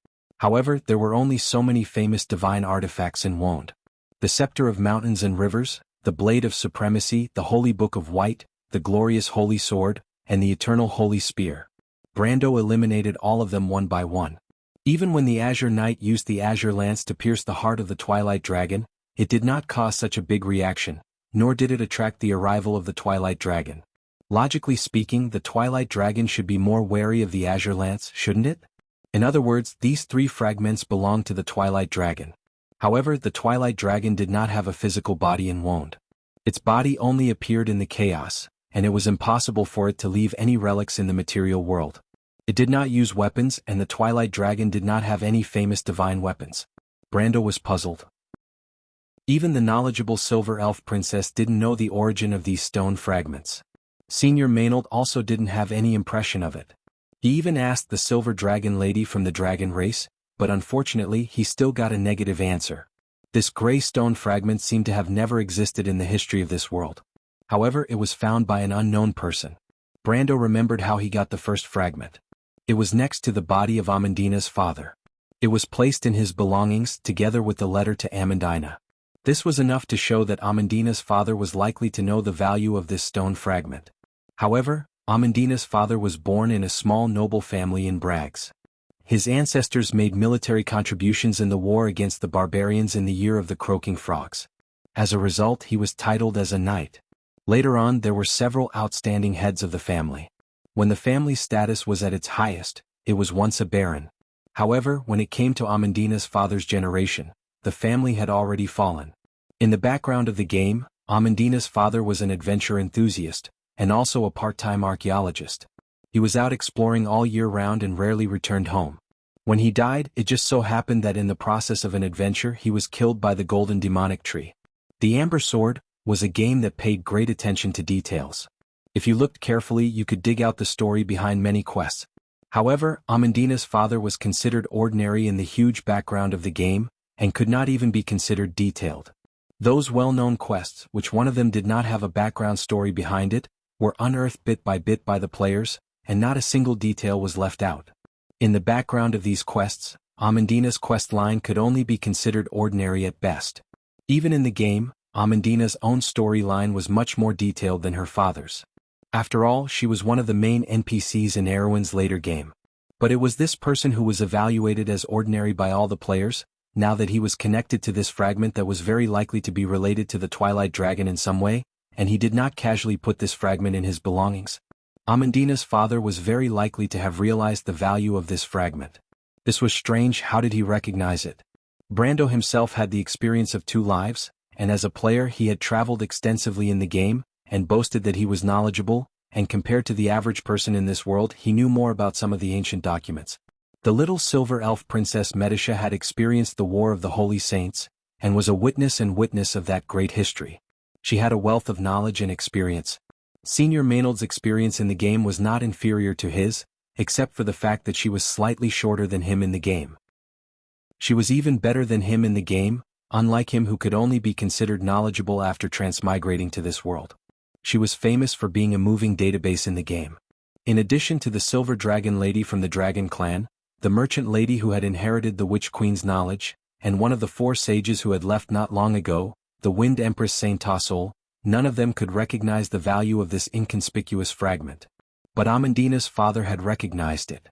However, there were only so many famous divine artifacts in Wonde. The Scepter of Mountains and Rivers, the Blade of Supremacy, the Holy Book of White, the Glorious Holy Sword, and the Eternal Holy Spear. Brando eliminated all of them one by one. Even when the Azure Knight used the Azure Lance to pierce the heart of the Twilight Dragon, it did not cause such a big reaction, nor did it attract the arrival of the Twilight Dragon. Logically speaking, the Twilight Dragon should be more wary of the Azure Lance, shouldn't it? In other words, these 3 fragments belong to the Twilight Dragon. However, the Twilight Dragon did not have a physical body in Wonde. Its body only appeared in the chaos, and it was impossible for it to leave any relics in the material world. It did not use weapons, and the Twilight Dragon did not have any famous divine weapons. Brando was puzzled. Even the knowledgeable Silver Elf Princess didn't know the origin of these stone fragments. Senior Maynard also didn't have any impression of it. He even asked the Silver Dragon Lady from the Dragon race, but unfortunately he still got a negative answer. This gray stone fragment seemed to have never existed in the history of this world. However, it was found by an unknown person. Brando remembered how he got the first fragment. It was next to the body of Amandina's father. It was placed in his belongings together with the letter to Amandina. This was enough to show that Amandina's father was likely to know the value of this stone fragment. However, Amandina's father was born in a small noble family in Brags. His ancestors made military contributions in the war against the barbarians in the year of the Croaking Frogs. As a result, he was titled as a knight. Later on, there were several outstanding heads of the family. When the family's status was at its highest, it was once a baron. However, when it came to Amandina's father's generation, the family had already fallen. In the background of the game, Amandina's father was an adventure enthusiast, and also a part-time archaeologist. He was out exploring all year round and rarely returned home. When he died, it just so happened that in the process of an adventure he was killed by the golden demonic tree. The Amber Sword was a game that paid great attention to details. If you looked carefully, you could dig out the story behind many quests. However, Amandina's father was considered ordinary in the huge background of the game, and could not even be considered detailed. Those well-known quests, which one of them did not have a background story behind it, were unearthed bit by the players, and not a single detail was left out. In the background of these quests, Amandina's quest line could only be considered ordinary at best. Even in the game, Amandina's own storyline was much more detailed than her father's. After all, she was one of the main NPCs in Erwin's later game. But it was this person who was evaluated as ordinary by all the players, now that he was connected to this fragment that was very likely to be related to the Twilight Dragon in some way, and he did not casually put this fragment in his belongings. Amandina's father was very likely to have realized the value of this fragment. This was strange. How did he recognize it? Brando himself had the experience of 2 lives, and as a player he had traveled extensively in the game, and boasted that he was knowledgeable, and compared to the average person in this world he knew more about some of the ancient documents. The little silver elf princess Medisha had experienced the War of the Holy Saints, and was a witness of that great history. She had a wealth of knowledge and experience. Senior Maynard's experience in the game was not inferior to his, except for the fact that she was slightly shorter than him in the game. She was even better than him in the game, unlike him who could only be considered knowledgeable after transmigrating to this world. She was famous for being a moving database in the game. In addition to the Silver Dragon Lady from the Dragon Clan, the Merchant Lady who had inherited the Witch Queen's knowledge, and one of the 4 sages who had left not long ago, the Wind Empress Saint Tassol, none of them could recognize the value of this inconspicuous fragment. But Amandina's father had recognized it.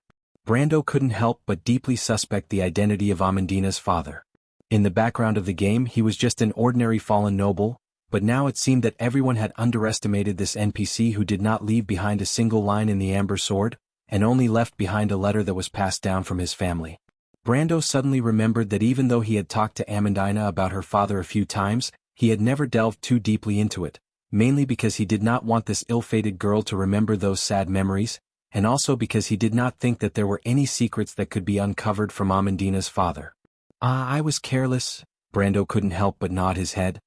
Brando couldn't help but deeply suspect the identity of Amandina's father. In the background of the game he was just an ordinary fallen noble, but now it seemed that everyone had underestimated this NPC who did not leave behind a single line in the Amber Sword, and only left behind a letter that was passed down from his family. Brando suddenly remembered that even though he had talked to Amandina about her father a few times, he had never delved too deeply into it, mainly because he did not want this ill-fated girl to remember those sad memories, and also because he did not think that there were any secrets that could be uncovered from Amandina's father. I was careless." Brando couldn't help but nod his head.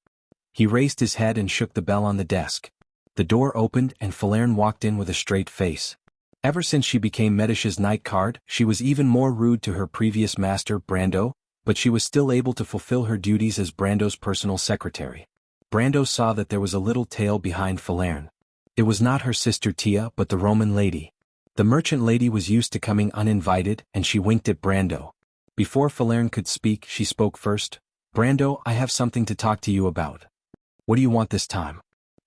He raised his head and shook the bell on the desk. The door opened and Falerne walked in with a straight face. Ever since she became Medisha's night guard, she was even more rude to her previous master, Brando, but she was still able to fulfill her duties as Brando's personal secretary. Brando saw that there was a little tale behind Falerne. It was not her sister Tia but the Roman lady. The merchant lady was used to coming uninvited, and she winked at Brando. Before Falerne could speak, she spoke first. "Brando, I have something to talk to you about." "What do you want this time?"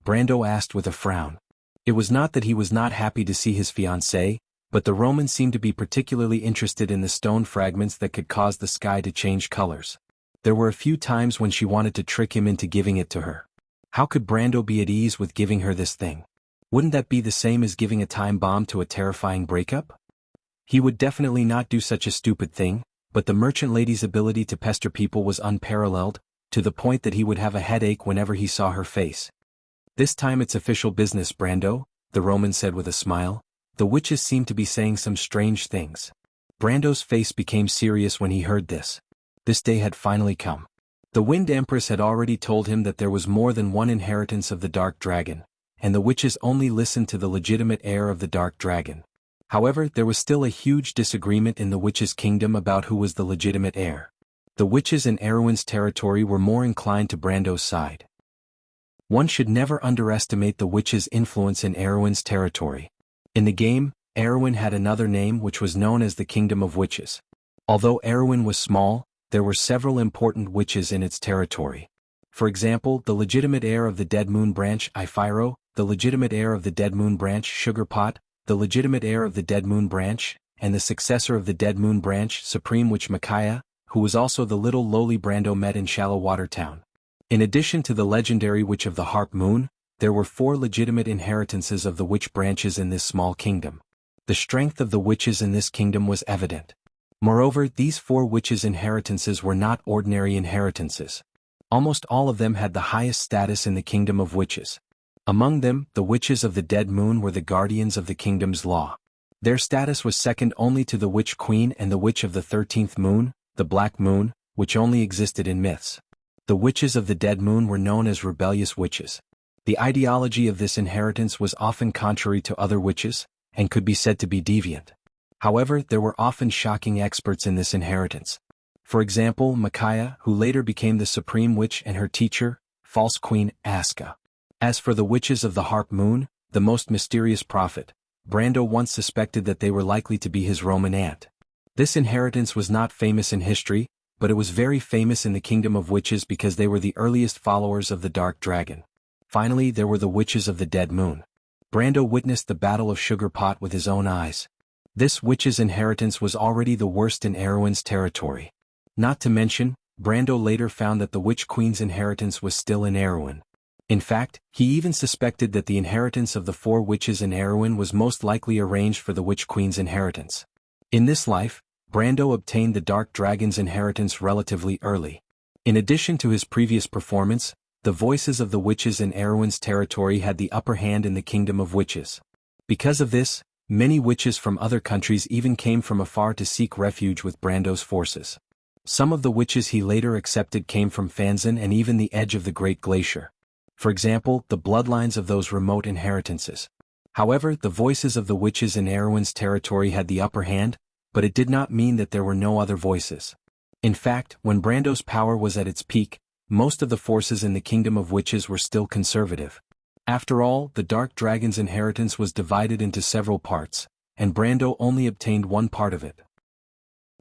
Brando asked with a frown. It was not that he was not happy to see his fiancée, but the Roman seemed to be particularly interested in the stone fragments that could cause the sky to change colors. There were a few times when she wanted to trick him into giving it to her. How could Brando be at ease with giving her this thing? Wouldn't that be the same as giving a time bomb to a terrifying breakup? He would definitely not do such a stupid thing, but the merchant lady's ability to pester people was unparalleled, to the point that he would have a headache whenever he saw her face. "This time it's official business, Brando," the Roman said with a smile. The witches seemed to be saying some strange things. Brando's face became serious when he heard this. This day had finally come. The Wind Empress had already told him that there was more than one inheritance of the Dark Dragon, and the witches only listened to the legitimate heir of the Dark Dragon. However, there was still a huge disagreement in the witches' kingdom about who was the legitimate heir. The witches in Erwin's territory were more inclined to Brando's side. One should never underestimate the witches' influence in Erwin's territory. In the game, Erwin had another name which was known as the Kingdom of Witches. Although Erwin was small, there were several important witches in its territory. For example, the legitimate heir of the Dead Moon Branch, Ifiro, the legitimate heir of the Dead Moon Branch, Sugarpot, the legitimate heir of the Dead Moon Branch, and the successor of the Dead Moon Branch, Supreme Witch Micaiah, who was also the little lowly Brando met in Shallow Water Town. In addition to the legendary Witch of the Harp Moon, there were 4 legitimate inheritances of the witch branches in this small kingdom. The strength of the witches in this kingdom was evident. Moreover, these 4 witches' inheritances were not ordinary inheritances. Almost all of them had the highest status in the kingdom of witches. Among them, the witches of the dead moon were the guardians of the kingdom's law. Their status was second only to the witch queen and the witch of the 13th moon, the black moon, which only existed in myths. The witches of the dead moon were known as rebellious witches. The ideology of this inheritance was often contrary to other witches, and could be said to be deviant. However, there were often shocking experts in this inheritance. For example, Micaiah, who later became the supreme witch, and her teacher, false queen Aska. As for the witches of the harp moon, the most mysterious prophet, Brando once suspected that they were likely to be his Roman aunt. This inheritance was not famous in history, but it was very famous in the kingdom of witches because they were the earliest followers of the dark dragon. Finally, there were the witches of the dead moon. Brando witnessed the Battle of Sugar Pot with his own eyes. This witch's inheritance was already the worst in Erewhon's territory. Not to mention, Brando later found that the witch queen's inheritance was still in Erewhon. In fact, he even suspected that the inheritance of the 4 witches in Erewhon was most likely arranged for the witch queen's inheritance. In this life, Brando obtained the dark dragon's inheritance relatively early. In addition to his previous performance, the voices of the witches in Erewhon's territory had the upper hand in the kingdom of witches. Because of this, many witches from other countries even came from afar to seek refuge with Brando's forces. Some of the witches he later accepted came from Fanzan and even the edge of the Great Glacier. For example, the bloodlines of those remote inheritances. However, the voices of the witches in Erewhon's territory had the upper hand, but it did not mean that there were no other voices. In fact, when Brando's power was at its peak, most of the forces in the kingdom of witches were still conservative. After all, the dark dragon's inheritance was divided into several parts, and Brando only obtained one part of it.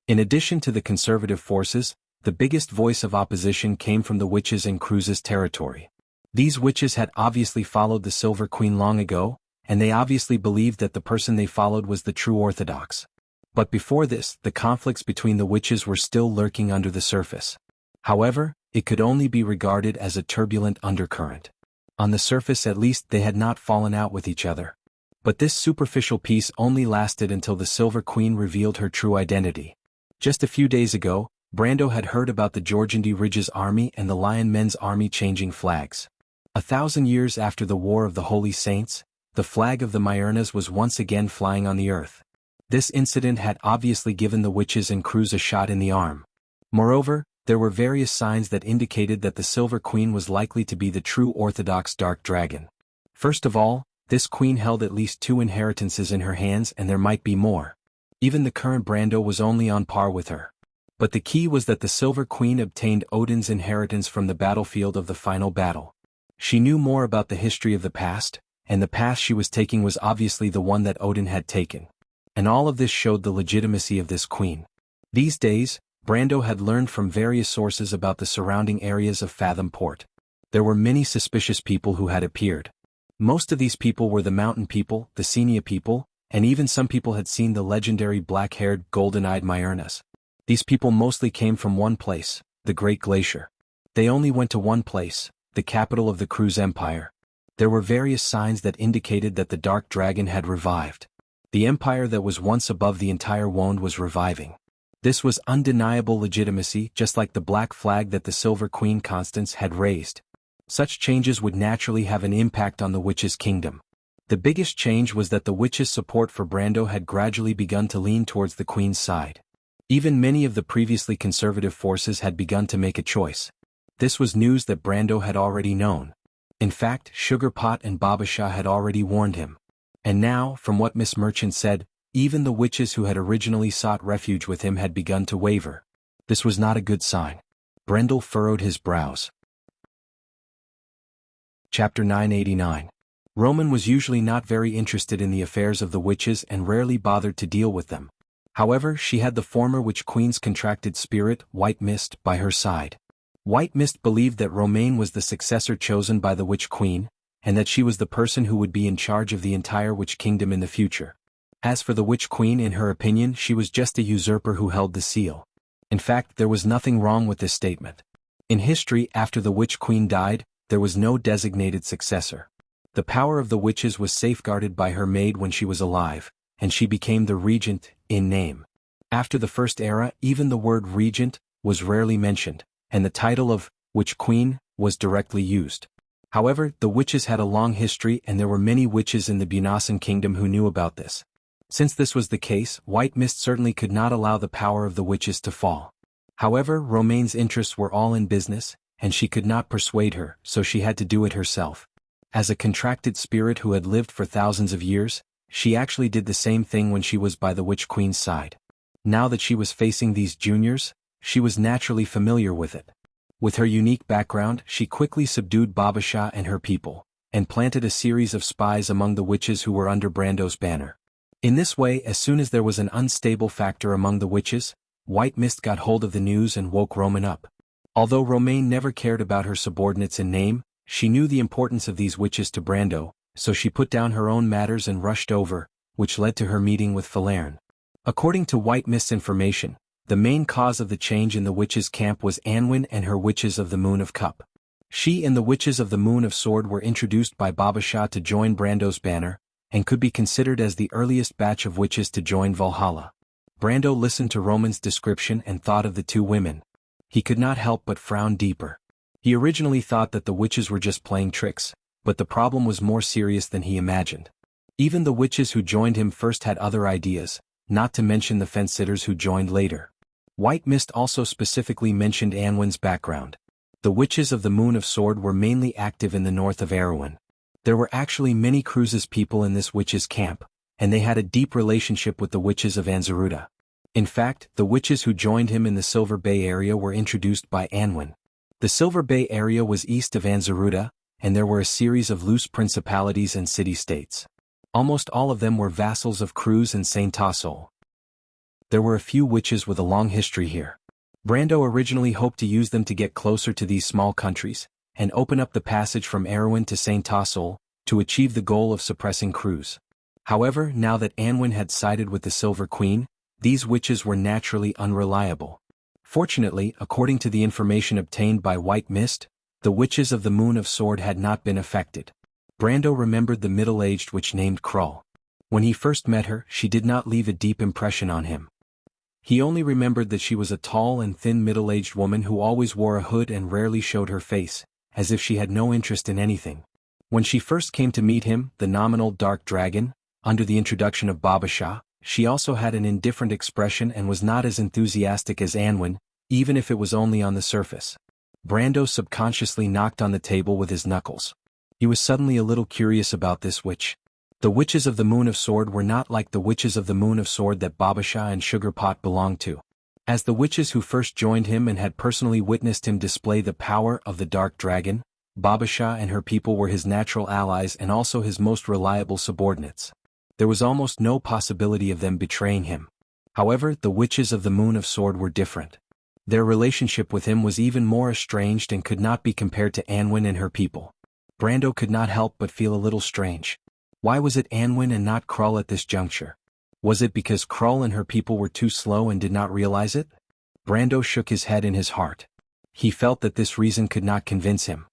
In addition to the conservative forces, the biggest voice of opposition came from the witches in Cruz's territory. These witches had obviously followed the Silver Queen long ago, and they obviously believed that the person they followed was the true orthodox. But before this, the conflicts between the witches were still lurking under the surface. However, it could only be regarded as a turbulent undercurrent. On the surface at least they had not fallen out with each other. But this superficial peace only lasted until the Silver Queen revealed her true identity. Just a few days ago, Brando had heard about the Jorgandi Ridge's army and the Lion Men's army changing flags. 1,000 years after the War of the Holy Saints, the flag of the Myrnas was once again flying on the earth. This incident had obviously given the witches in Cruz a shot in the arm. Moreover, there were various signs that indicated that the Silver Queen was likely to be the true orthodox dark dragon. First of all, this queen held at least 2 inheritances in her hands, and there might be more. Even the current Brando was only on par with her. But the key was that the Silver Queen obtained Odin's inheritance from the battlefield of the final battle. She knew more about the history of the past, and the path she was taking was obviously the one that Odin had taken. And all of this showed the legitimacy of this queen. These days, Brando had learned from various sources about the surrounding areas of Fathom Port. There were many suspicious people who had appeared. Most of these people were the mountain people, the Senia people, and even some people had seen the legendary black-haired, golden-eyed Myrnas. These people mostly came from one place, the Great Glacier. They only went to one place, the capital of the Cruz Empire. There were various signs that indicated that the Dark Dragon had revived. The empire that was once above the entire Wond was reviving. This was undeniable legitimacy, just like the black flag that the Silver Queen Constance had raised. Such changes would naturally have an impact on the witches' kingdom. The biggest change was that the witches' support for Brando had gradually begun to lean towards the Queen's side. Even many of the previously conservative forces had begun to make a choice. This was news that Brando had already known. In fact, Sugarpot and Babasha had already warned him. And now, from what Miss Merchant said, even the witches who had originally sought refuge with him had begun to waver. This was not a good sign. Brendel furrowed his brows. Chapter 989. Roman was usually not very interested in the affairs of the witches and rarely bothered to deal with them. However, she had the former Witch Queen's contracted spirit, White Mist, by her side. White Mist believed that Romaine was the successor chosen by the Witch Queen, and that she was the person who would be in charge of the entire Witch Kingdom in the future. As for the Witch Queen, in her opinion, she was just a usurper who held the seal. In fact, there was nothing wrong with this statement. In history, after the Witch Queen died, there was no designated successor. The power of the witches was safeguarded by her maid when she was alive, and she became the regent, in name. After the First Era, even the word regent was rarely mentioned, and the title of which queen, was directly used. However, the witches had a long history and there were many witches in the Bunasan kingdom who knew about this. Since this was the case, White Mist certainly could not allow the power of the witches to fall. However, Romaine's interests were all in business, and she could not persuade her, so she had to do it herself. As a contracted spirit who had lived for thousands of years, she actually did the same thing when she was by the Witch Queen's side. Now that she was facing these juniors, she was naturally familiar with it. With her unique background, she quickly subdued Babasha and her people, and planted a series of spies among the witches who were under Brando's banner. In this way, as soon as there was an unstable factor among the witches, White Mist got hold of the news and woke Romaine up. Although Romaine never cared about her subordinates in name, she knew the importance of these witches to Brando, so she put down her own matters and rushed over, which led to her meeting with Falerne. According to White Mist's information, the main cause of the change in the witches' camp was Anwen and her witches of the Moon of Cup. She and the witches of the Moon of Sword were introduced by Babasha to join Brando's banner, and could be considered as the earliest batch of witches to join Valhalla. Brando listened to Roman's description and thought of the two women. He could not help but frown deeper. He originally thought that the witches were just playing tricks, but the problem was more serious than he imagined. Even the witches who joined him first had other ideas, not to mention the fence-sitters who joined later. White Mist also specifically mentioned Anwen's background. The witches of the Moon of Sword were mainly active in the north of Erewhon. There were actually many Cruz's people in this witches' camp, and they had a deep relationship with the witches of Anzaruta. In fact, the witches who joined him in the Silver Bay area were introduced by Anwen. The Silver Bay area was east of Anzaruta, and there were a series of loose principalities and city-states. Almost all of them were vassals of Cruz and Saint Tassol. There were a few witches with a long history here. Brando originally hoped to use them to get closer to these small countries, and open up the passage from Erewhon to Saint Tassol, to achieve the goal of suppressing Cruz. However, now that Anwen had sided with the Silver Queen, these witches were naturally unreliable. Fortunately, according to the information obtained by White Mist, the witches of the Moon of Sword had not been affected. Brando remembered the middle-aged witch named Krull. When he first met her, she did not leave a deep impression on him. He only remembered that she was a tall and thin middle-aged woman who always wore a hood and rarely showed her face, as if she had no interest in anything. When she first came to meet him, the nominal Dark Dragon, under the introduction of Babasha, she also had an indifferent expression and was not as enthusiastic as Anwen, even if it was only on the surface. Brando subconsciously knocked on the table with his knuckles. He was suddenly a little curious about this witch. The witches of the Moon of Sword were not like the witches of the Moon of Sword that Babasha and Sugarpot belonged to. As the witches who first joined him and had personally witnessed him display the power of the Dark Dragon, Babasha and her people were his natural allies and also his most reliable subordinates. There was almost no possibility of them betraying him. However, the witches of the Moon of Sword were different. Their relationship with him was even more estranged and could not be compared to Anwen and her people. Brando could not help but feel a little strange. Why was it Anwen and not Krull at this juncture? Was it because Krull and her people were too slow and did not realize it? Brando shook his head in his heart. He felt that this reason could not convince him.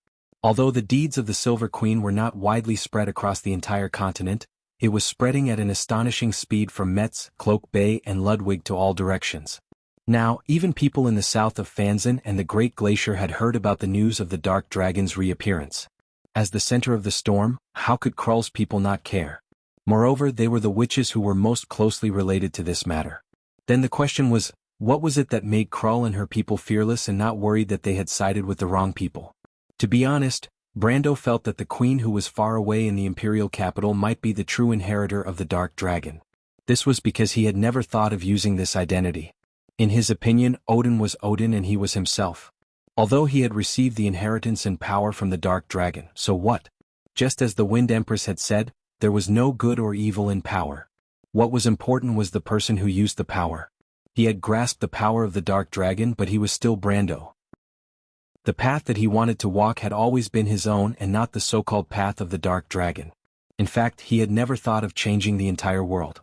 Although the deeds of the Silver Queen were not widely spread across the entire continent, it was spreading at an astonishing speed from Metz, Cloak Bay and Ludwig to all directions. Now, even people in the south of Fanzan and the Great Glacier had heard about the news of the Dark Dragon's reappearance. As the center of the storm, how could Krull's people not care? Moreover, they were the witches who were most closely related to this matter. Then the question was, what was it that made Krull and her people fearless and not worried that they had sided with the wrong people? To be honest, Brando felt that the queen who was far away in the imperial capital might be the true inheritor of the Dark Dragon. This was because he had never thought of using this identity. In his opinion, Odin was Odin and he was himself. Although he had received the inheritance and power from the Dark Dragon, so what? Just as the Wind Empress had said, there was no good or evil in power. What was important was the person who used the power. He had grasped the power of the Dark Dragon, but he was still Brando. The path that he wanted to walk had always been his own and not the so-called path of the Dark Dragon. In fact, he had never thought of changing the entire world.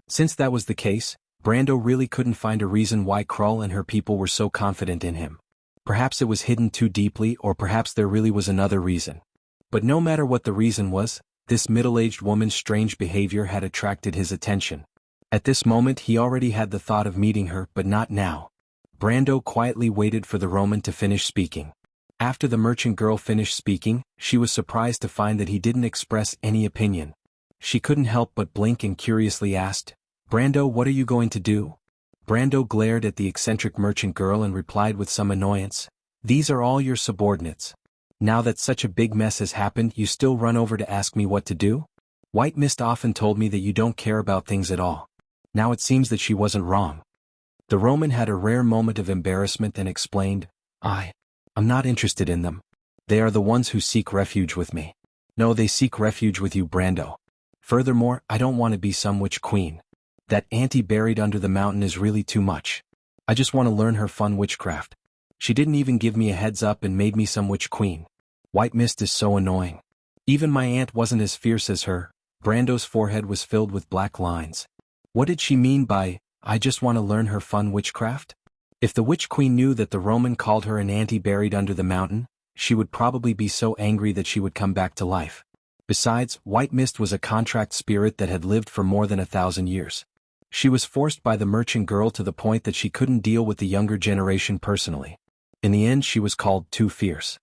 Since that was the case, Brando really couldn't find a reason why Krull and her people were so confident in him. Perhaps it was hidden too deeply, or perhaps there really was another reason. But no matter what the reason was, this middle-aged woman's strange behavior had attracted his attention. At this moment he already had the thought of meeting her, but not now. Brando quietly waited for the Roman to finish speaking. After the merchant girl finished speaking, she was surprised to find that he didn't express any opinion. She couldn't help but blink and curiously asked, "Brando, what are you going to do?" Brando glared at the eccentric merchant girl and replied with some annoyance, "These are all your subordinates. Now that such a big mess has happened, you still run over to ask me what to do? White Mist often told me that you don't care about things at all." Now it seems that she wasn't wrong. The Roman had a rare moment of embarrassment and explained, I'm not interested in them. They are the ones who seek refuge with me. No, they seek refuge with you, Brando. Furthermore, I don't want to be some witch queen. That auntie buried under the mountain is really too much. I just want to learn her fun witchcraft. She didn't even give me a heads up and made me some witch queen. White Mist is so annoying. Even my aunt wasn't as fierce as her. Brando's forehead was filled with black lines. What did she mean by, I just want to learn her fun witchcraft? If the witch queen knew that the Roman called her an auntie buried under the mountain, she would probably be so angry that she would come back to life. Besides, White Mist was a contract spirit that had lived for more than 1,000 years. She was forced by the merchant girl to the point that she couldn't deal with the younger generation personally. In the end, she was called too fierce.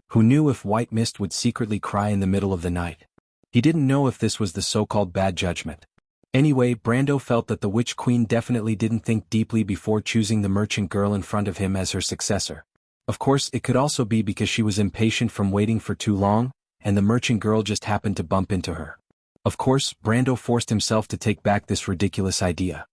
Who knew if White Mist would secretly cry in the middle of the night? He didn't know if this was the so-called bad judgment. Anyway, Brando felt that the witch queen definitely didn't think deeply before choosing the merchant girl in front of him as her successor. Of course, it could also be because she was impatient from waiting for too long, and the merchant girl just happened to bump into her. Of course, Brando forced himself to take back this ridiculous idea.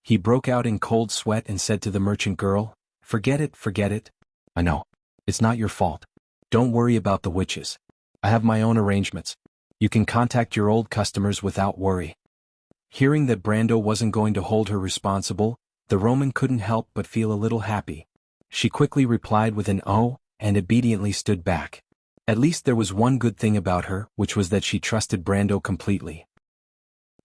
He broke out in cold sweat and said to the merchant girl, forget it. I know. It's not your fault. Don't worry about the witches. I have my own arrangements. You can contact your old customers without worry." Hearing that Brando wasn't going to hold her responsible, the Roman couldn't help but feel a little happy. She quickly replied with an "oh," and obediently stood back. At least there was one good thing about her, which was that she trusted Brando completely.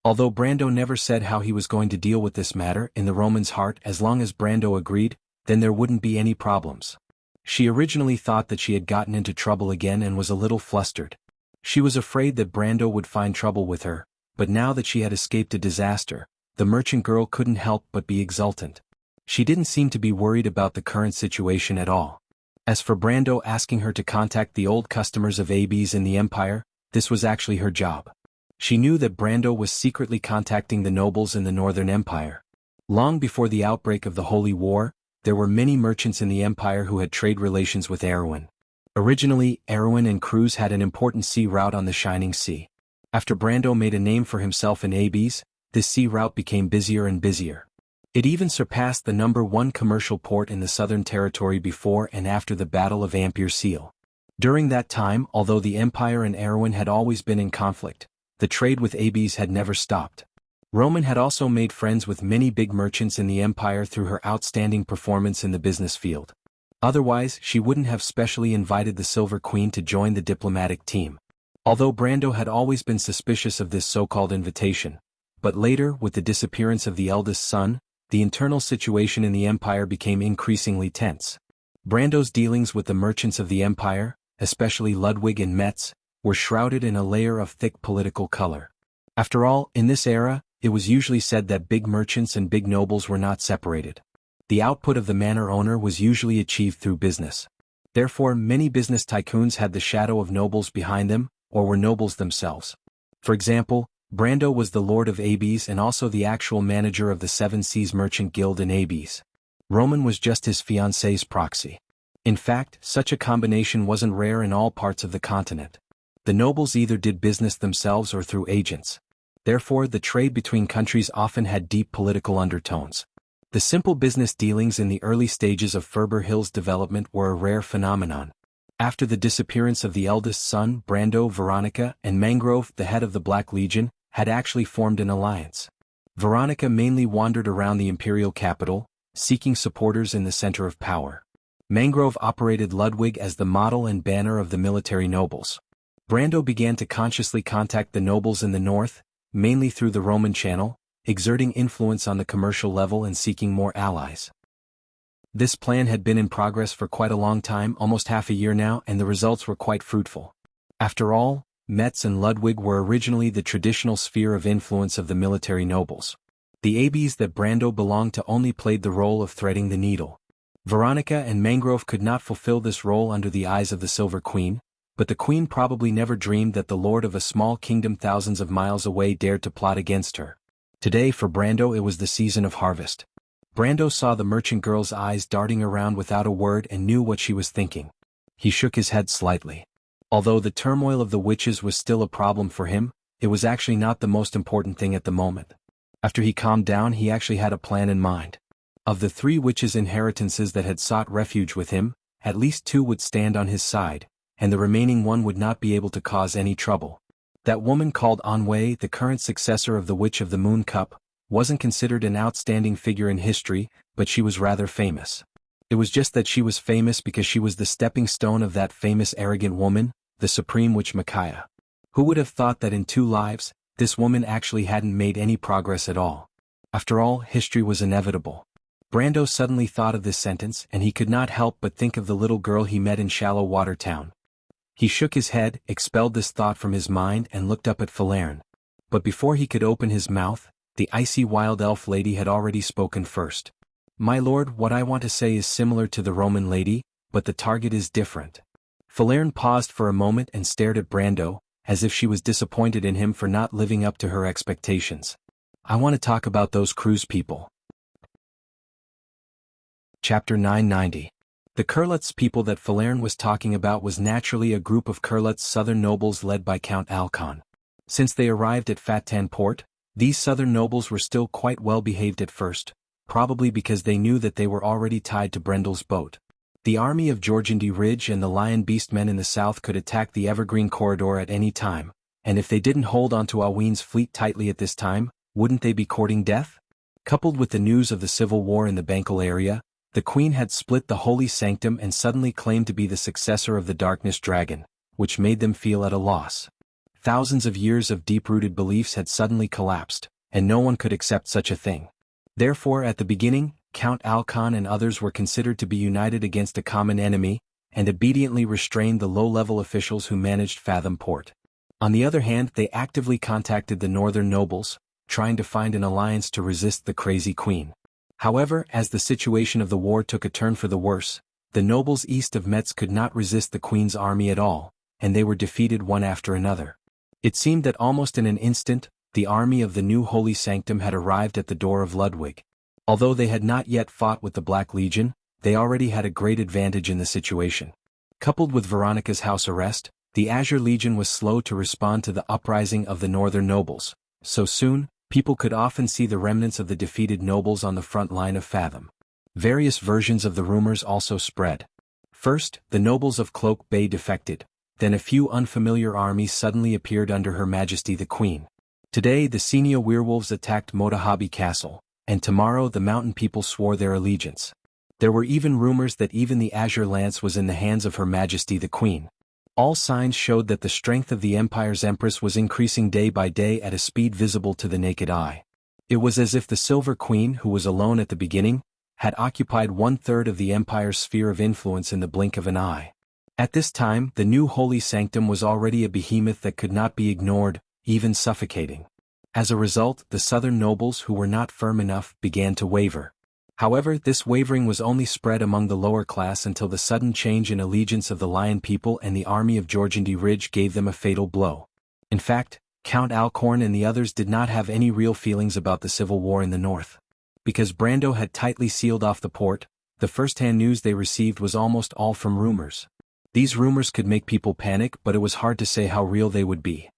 Although Brando never said how he was going to deal with this matter, in the Roman's heart, as long as Brando agreed, then there wouldn't be any problems. She originally thought that she had gotten into trouble again and was a little flustered. She was afraid that Brando would find trouble with her, but now that she had escaped a disaster, the merchant girl couldn't help but be exultant. She didn't seem to be worried about the current situation at all. As for Brando asking her to contact the old customers of AB's in the Empire, this was actually her job. She knew that Brando was secretly contacting the nobles in the Northern Empire. Long before the outbreak of the Holy War, there were many merchants in the Empire who had trade relations with Erewhon. Originally, Erewhon and Cruz had an important sea route on the Shining Sea. After Brando made a name for himself in AB's, this sea route became busier and busier. It even surpassed the #1 commercial port in the Southern Territory before and after the Battle of Ampere Seal. During that time, although the Empire and Erewhon had always been in conflict, the trade with AB's had never stopped. Roman had also made friends with many big merchants in the Empire through her outstanding performance in the business field. Otherwise, she wouldn't have specially invited the Silver Queen to join the diplomatic team. Although Brando had always been suspicious of this so-called invitation, but later, with the disappearance of the eldest son, the internal situation in the Empire became increasingly tense. Brando's dealings with the merchants of the Empire, especially Ludwig and Metz, were shrouded in a layer of thick political color. After all, in this era, it was usually said that big merchants and big nobles were not separated. The output of the manor owner was usually achieved through business. Therefore, many business tycoons had the shadow of nobles behind them, or were nobles themselves. For example, Brando was the Lord of AB's and also the actual manager of the Seven Seas Merchant Guild in AB's. Roman was just his fiancée's proxy. In fact, such a combination wasn't rare in all parts of the continent. The nobles either did business themselves or through agents. Therefore, the trade between countries often had deep political undertones. The simple business dealings in the early stages of Ferber Hill's development were a rare phenomenon. After the disappearance of the eldest son, Brando, Veronica, and Mangrove, the head of the Black Legion, had actually formed an alliance. Veronica mainly wandered around the imperial capital, seeking supporters in the center of power. Mangrove operated Ludwig as the model and banner of the military nobles. Brando began to consciously contact the nobles in the north, mainly through the Roman channel, exerting influence on the commercial level and seeking more allies. This plan had been in progress for quite a long time, almost half a year now, and the results were quite fruitful. After all, Metz and Ludwig were originally the traditional sphere of influence of the military nobles. The ABs that Brando belonged to only played the role of threading the needle. Veronica and Mangrove could not fulfill this role under the eyes of the Silver Queen, but the Queen probably never dreamed that the lord of a small kingdom thousands of miles away dared to plot against her. Today for Brando it was the season of harvest. Brando saw the merchant girl's eyes darting around without a word and knew what she was thinking. He shook his head slightly. Although the turmoil of the witches was still a problem for him, it was actually not the most important thing at the moment. After he calmed down, he actually had a plan in mind. Of the 3 witches' inheritances that had sought refuge with him, at least 2 would stand on his side, and the remaining 1 would not be able to cause any trouble. That woman called Anwei, the current successor of the Witch of the Moon Cup, wasn't considered an outstanding figure in history, but she was rather famous. It was just that she was famous because she was the stepping stone of that famous arrogant woman, the Supreme Witch Micaiah. Who would have thought that in 2 lives, this woman actually hadn't made any progress at all? After all, history was inevitable. Brando suddenly thought of this sentence and he could not help but think of the little girl he met in Shallow Water Town. He shook his head, expelled this thought from his mind and looked up at Falerne. But before he could open his mouth, the icy wild elf lady had already spoken first. "My lord, what I want to say is similar to the Roman lady, but the target is different." Falerne paused for a moment and stared at Brando, as if she was disappointed in him for not living up to her expectations. "I want to talk about those cruise people." Chapter 990. The Kurlutz people that Falerne was talking about was naturally a group of Kurlutz southern nobles led by Count Alcon. Since they arrived at Fat-Tan Port, these southern nobles were still quite well behaved at first, probably because they knew that they were already tied to Brendel's boat. The army of Georgindy Ridge and the Lion Beast men in the south could attack the Evergreen Corridor at any time, and if they didn't hold onto Alwyn's fleet tightly at this time, wouldn't they be courting death? Coupled with the news of the civil war in the Bankel area, the Queen had split the Holy Sanctum and suddenly claimed to be the successor of the Darkness Dragon, which made them feel at a loss. Thousands of years of deep-rooted beliefs had suddenly collapsed, and no one could accept such a thing. Therefore at the beginning, Count Alcon and others were considered to be united against a common enemy, and obediently restrained the low-level officials who managed Fathom Port. On the other hand, they actively contacted the northern nobles, trying to find an alliance to resist the crazy Queen. However, as the situation of the war took a turn for the worse, the nobles east of Metz could not resist the Queen's army at all, and they were defeated one after another. It seemed that almost in an instant, the army of the new Holy Sanctum had arrived at the door of Ludwig. Although they had not yet fought with the Black Legion, they already had a great advantage in the situation. Coupled with Veronica's house arrest, the Azure Legion was slow to respond to the uprising of the northern nobles. So soon, people could often see the remnants of the defeated nobles on the front line of Fathom. Various versions of the rumors also spread. First, the nobles of Cloak Bay defected, then a few unfamiliar armies suddenly appeared under Her Majesty the Queen. Today the Senia werewolves attacked Motahabi Castle, and tomorrow the mountain people swore their allegiance. There were even rumors that even the Azure Lance was in the hands of Her Majesty the Queen. All signs showed that the strength of the Empire's Empress was increasing day by day at a speed visible to the naked eye. It was as if the Silver Queen, who was alone at the beginning, had occupied 1/3 of the Empire's sphere of influence in the blink of an eye. At this time, the new Holy Sanctum was already a behemoth that could not be ignored, even suffocating. As a result, the southern nobles who were not firm enough began to waver. However, this wavering was only spread among the lower class until the sudden change in allegiance of the Lion people and the army of Georgindy Ridge gave them a fatal blow. In fact, Count Alcorn and the others did not have any real feelings about the civil war in the north. Because Brando had tightly sealed off the port, the first-hand news they received was almost all from rumors. These rumors could make people panic, but it was hard to say how real they would be.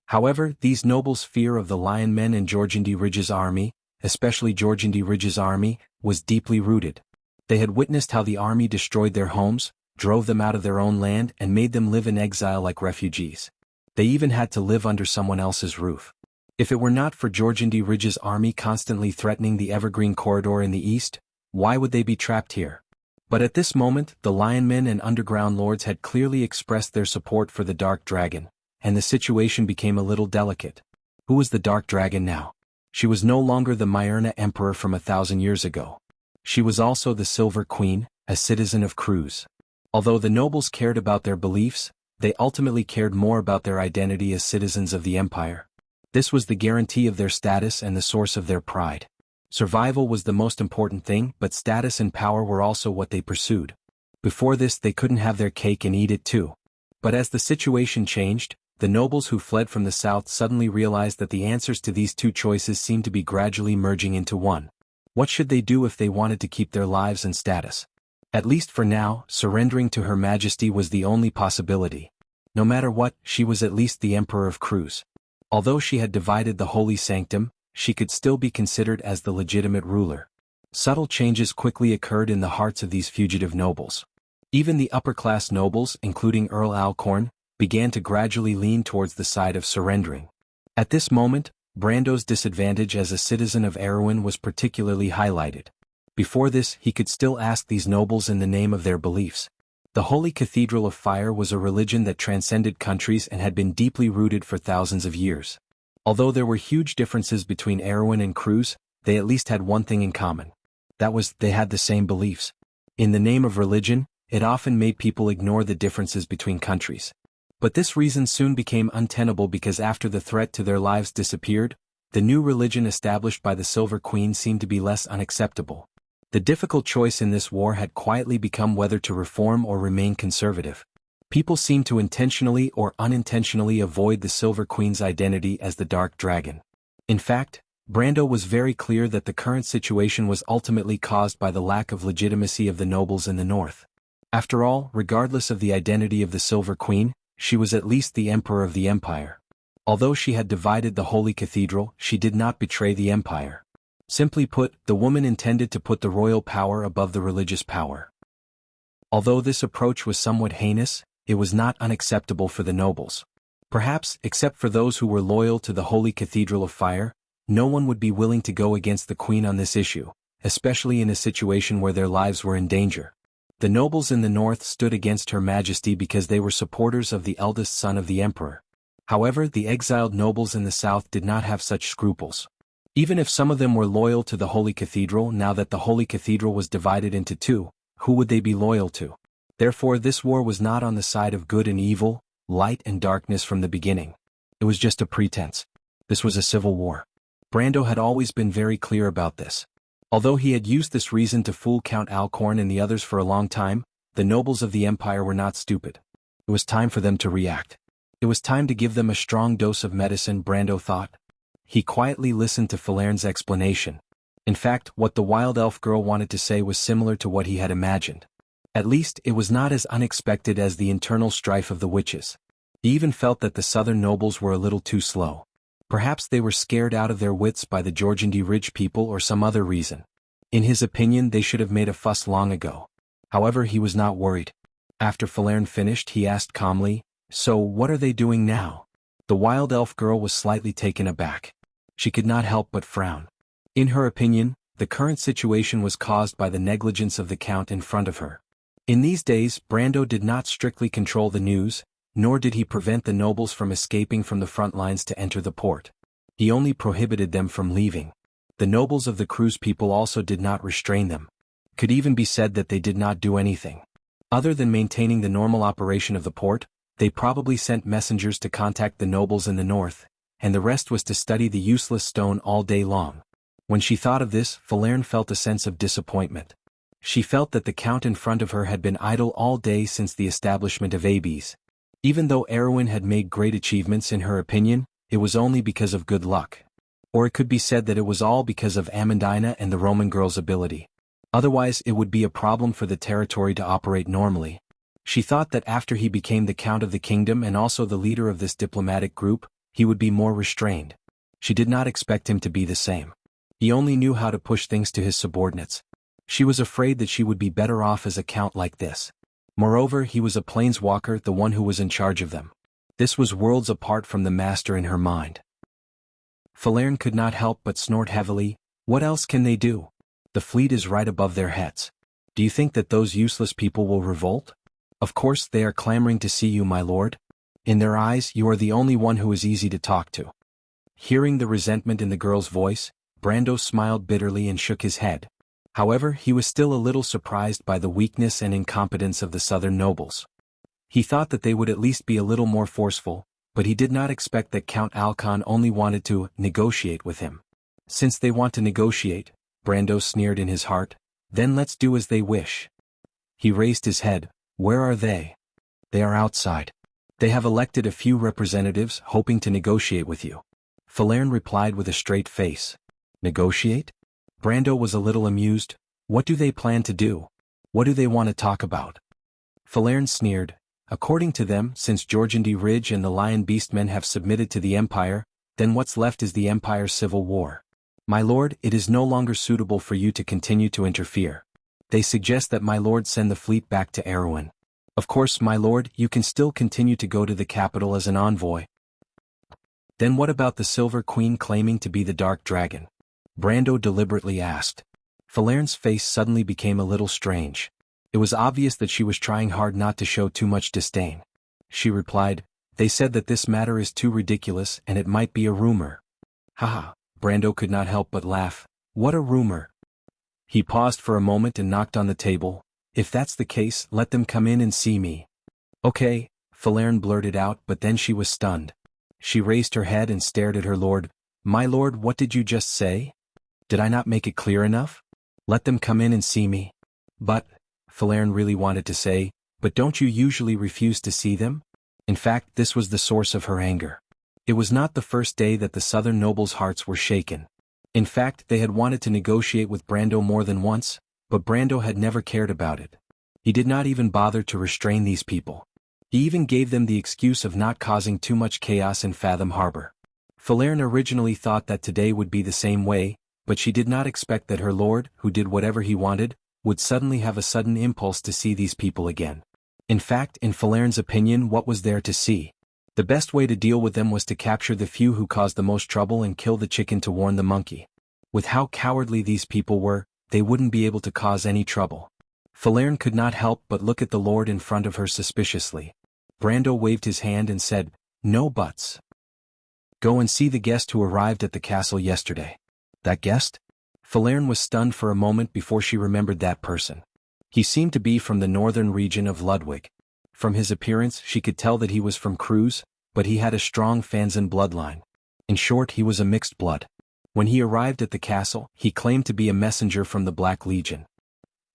However, these nobles' fear of the Lion men and Georgindy Ridge's army, especially Georgindy Ridge's army, was deeply rooted. They had witnessed how the army destroyed their homes, drove them out of their own land and made them live in exile like refugees. They even had to live under someone else's roof. If it were not for Georgindy Ridge's army constantly threatening the Evergreen Corridor in the east, why would they be trapped here? But at this moment, the Lionmen and Underground Lords had clearly expressed their support for the Dark Dragon, and the situation became a little delicate. Who was the Dark Dragon now? She was no longer the Myrna Emperor from 1,000 years ago. She was also the Silver Queen, a citizen of Cruz. Although the nobles cared about their beliefs, they ultimately cared more about their identity as citizens of the Empire. This was the guarantee of their status and the source of their pride. Survival was the most important thing, but status and power were also what they pursued. Before this they couldn't have their cake and eat it too. But as the situation changed, the nobles who fled from the south suddenly realized that the answers to these two choices seemed to be gradually merging into one. What should they do if they wanted to keep their lives and status? At least for now, surrendering to Her Majesty was the only possibility. No matter what, she was at least the Emperor of Cruz. Although she had divided the holy sanctum, she could still be considered as the legitimate ruler. Subtle changes quickly occurred in the hearts of these fugitive nobles. Even the upper-class nobles, including Earl Alcorn, began to gradually lean towards the side of surrendering. At this moment, Brando's disadvantage as a citizen of Erewhon was particularly highlighted. Before this, he could still ask these nobles in the name of their beliefs. The Holy Cathedral of Fire was a religion that transcended countries and had been deeply rooted for thousands of years. Although there were huge differences between Erewhon and Cruz, they at least had one thing in common. That was, they had the same beliefs. In the name of religion, it often made people ignore the differences between countries. But this reason soon became untenable because after the threat to their lives disappeared, the new religion established by the Silver Queen seemed to be less unacceptable. The difficult choice in this war had quietly become whether to reform or remain conservative. People seemed to intentionally or unintentionally avoid the Silver Queen's identity as the Dark Dragon. In fact, Brando was very clear that the current situation was ultimately caused by the lack of legitimacy of the nobles in the north. After all, regardless of the identity of the Silver Queen, she was at least the Emperor of the Empire. Although she had divided the Holy Cathedral, she did not betray the Empire. Simply put, the woman intended to put the royal power above the religious power. Although this approach was somewhat heinous, it was not unacceptable for the nobles. Perhaps, except for those who were loyal to the Holy Cathedral of Fire, no one would be willing to go against the Queen on this issue, especially in a situation where their lives were in danger. The nobles in the north stood against Her Majesty because they were supporters of the eldest son of the emperor. However, the exiled nobles in the south did not have such scruples. Even if some of them were loyal to the Holy Cathedral, now that the Holy Cathedral was divided into two, who would they be loyal to? Therefore, this war was not on the side of good and evil, light and darkness from the beginning. It was just a pretense. This was a civil war. Brando had always been very clear about this. Although he had used this reason to fool Count Alcorn and the others for a long time, the nobles of the empire were not stupid. It was time for them to react. It was time to give them a strong dose of medicine, Brando thought. He quietly listened to Falern's explanation. In fact, what the wild elf girl wanted to say was similar to what he had imagined. At least, it was not as unexpected as the internal strife of the witches. He even felt that the southern nobles were a little too slow. Perhaps they were scared out of their wits by the Georgandy Ridge people or some other reason. In his opinion, they should have made a fuss long ago. However, he was not worried. After Falern finished, he asked calmly, "So, what are they doing now?" The wild elf girl was slightly taken aback. She could not help but frown. In her opinion, the current situation was caused by the negligence of the Count in front of her. In these days, Brando did not strictly control the news, nor did he prevent the nobles from escaping from the front lines to enter the port. He only prohibited them from leaving. The nobles of the Cruz people also did not restrain them. It could even be said that they did not do anything. Other than maintaining the normal operation of the port, they probably sent messengers to contact the nobles in the north, and the rest was to study the useless stone all day long. When she thought of this, Falern felt a sense of disappointment. She felt that the Count in front of her had been idle all day since the establishment of Abes. Even though Erewhon had made great achievements in her opinion, it was only because of good luck. Or it could be said that it was all because of Amandina and the Roman girl's ability. Otherwise, it would be a problem for the territory to operate normally. She thought that after he became the Count of the kingdom and also the leader of this diplomatic group, he would be more restrained. She did not expect him to be the same. He only knew how to push things to his subordinates. She was afraid that she would be better off as a count like this. Moreover, he was a planeswalker, the one who was in charge of them. This was worlds apart from the master in her mind. Falern could not help but snort heavily. What else can they do? The fleet is right above their heads. Do you think that those useless people will revolt? Of course they are clamoring to see you, my lord. In their eyes, you are the only one who is easy to talk to. Hearing the resentment in the girl's voice, Brando smiled bitterly and shook his head. However, he was still a little surprised by the weakness and incompetence of the southern nobles. He thought that they would at least be a little more forceful, but he did not expect that Count Alcon only wanted to negotiate with him. Since they want to negotiate, Brando sneered in his heart. Then let's do as they wish. He raised his head. Where are they? They are outside. They have elected a few representatives hoping to negotiate with you. Falerne replied with a straight face. Negotiate? Brando was a little amused. What do they plan to do? What do they want to talk about? Falerne sneered. According to them, since Georgandy Ridge and the Lion Beastmen have submitted to the Empire, then what's left is the Empire's civil war. My lord, it is no longer suitable for you to continue to interfere. They suggest that my lord send the fleet back to Erewhon. Of course, my lord, you can still continue to go to the capital as an envoy. Then what about the Silver Queen claiming to be the Dark Dragon? Brando deliberately asked. Falerene's face suddenly became a little strange. It was obvious that she was trying hard not to show too much disdain. She replied, They said that this matter is too ridiculous and it might be a rumor. Haha, Brando could not help but laugh. What a rumor. He paused for a moment and knocked on the table. If that's the case, let them come in and see me. Okay, Falerne blurted out, but then she was stunned. She raised her head and stared at her lord. My lord, what did you just say? Did I not make it clear enough? Let them come in and see me. But, Falerne really wanted to say, but don't you usually refuse to see them? In fact, this was the source of her anger. It was not the first day that the southern nobles' hearts were shaken. In fact, they had wanted to negotiate with Brando more than once, but Brando had never cared about it. He did not even bother to restrain these people. He even gave them the excuse of not causing too much chaos in Fathom Harbor. Falerne originally thought that today would be the same way, but she did not expect that her lord, who did whatever he wanted, would suddenly have a sudden impulse to see these people again. In fact, in Falerene's opinion, what was there to see? The best way to deal with them was to capture the few who caused the most trouble and kill the chicken to warn the monkey. With how cowardly these people were, they wouldn't be able to cause any trouble. Falerne could not help but look at the lord in front of her suspiciously. Brando waved his hand and said, No buts. Go and see the guest who arrived at the castle yesterday. That guest? Falerne was stunned for a moment before she remembered that person. He seemed to be from the northern region of Ludwig. From his appearance she could tell that he was from Cruz, but he had a strong Fanzan bloodline. In short, he was a mixed blood. When he arrived at the castle, he claimed to be a messenger from the Black Legion.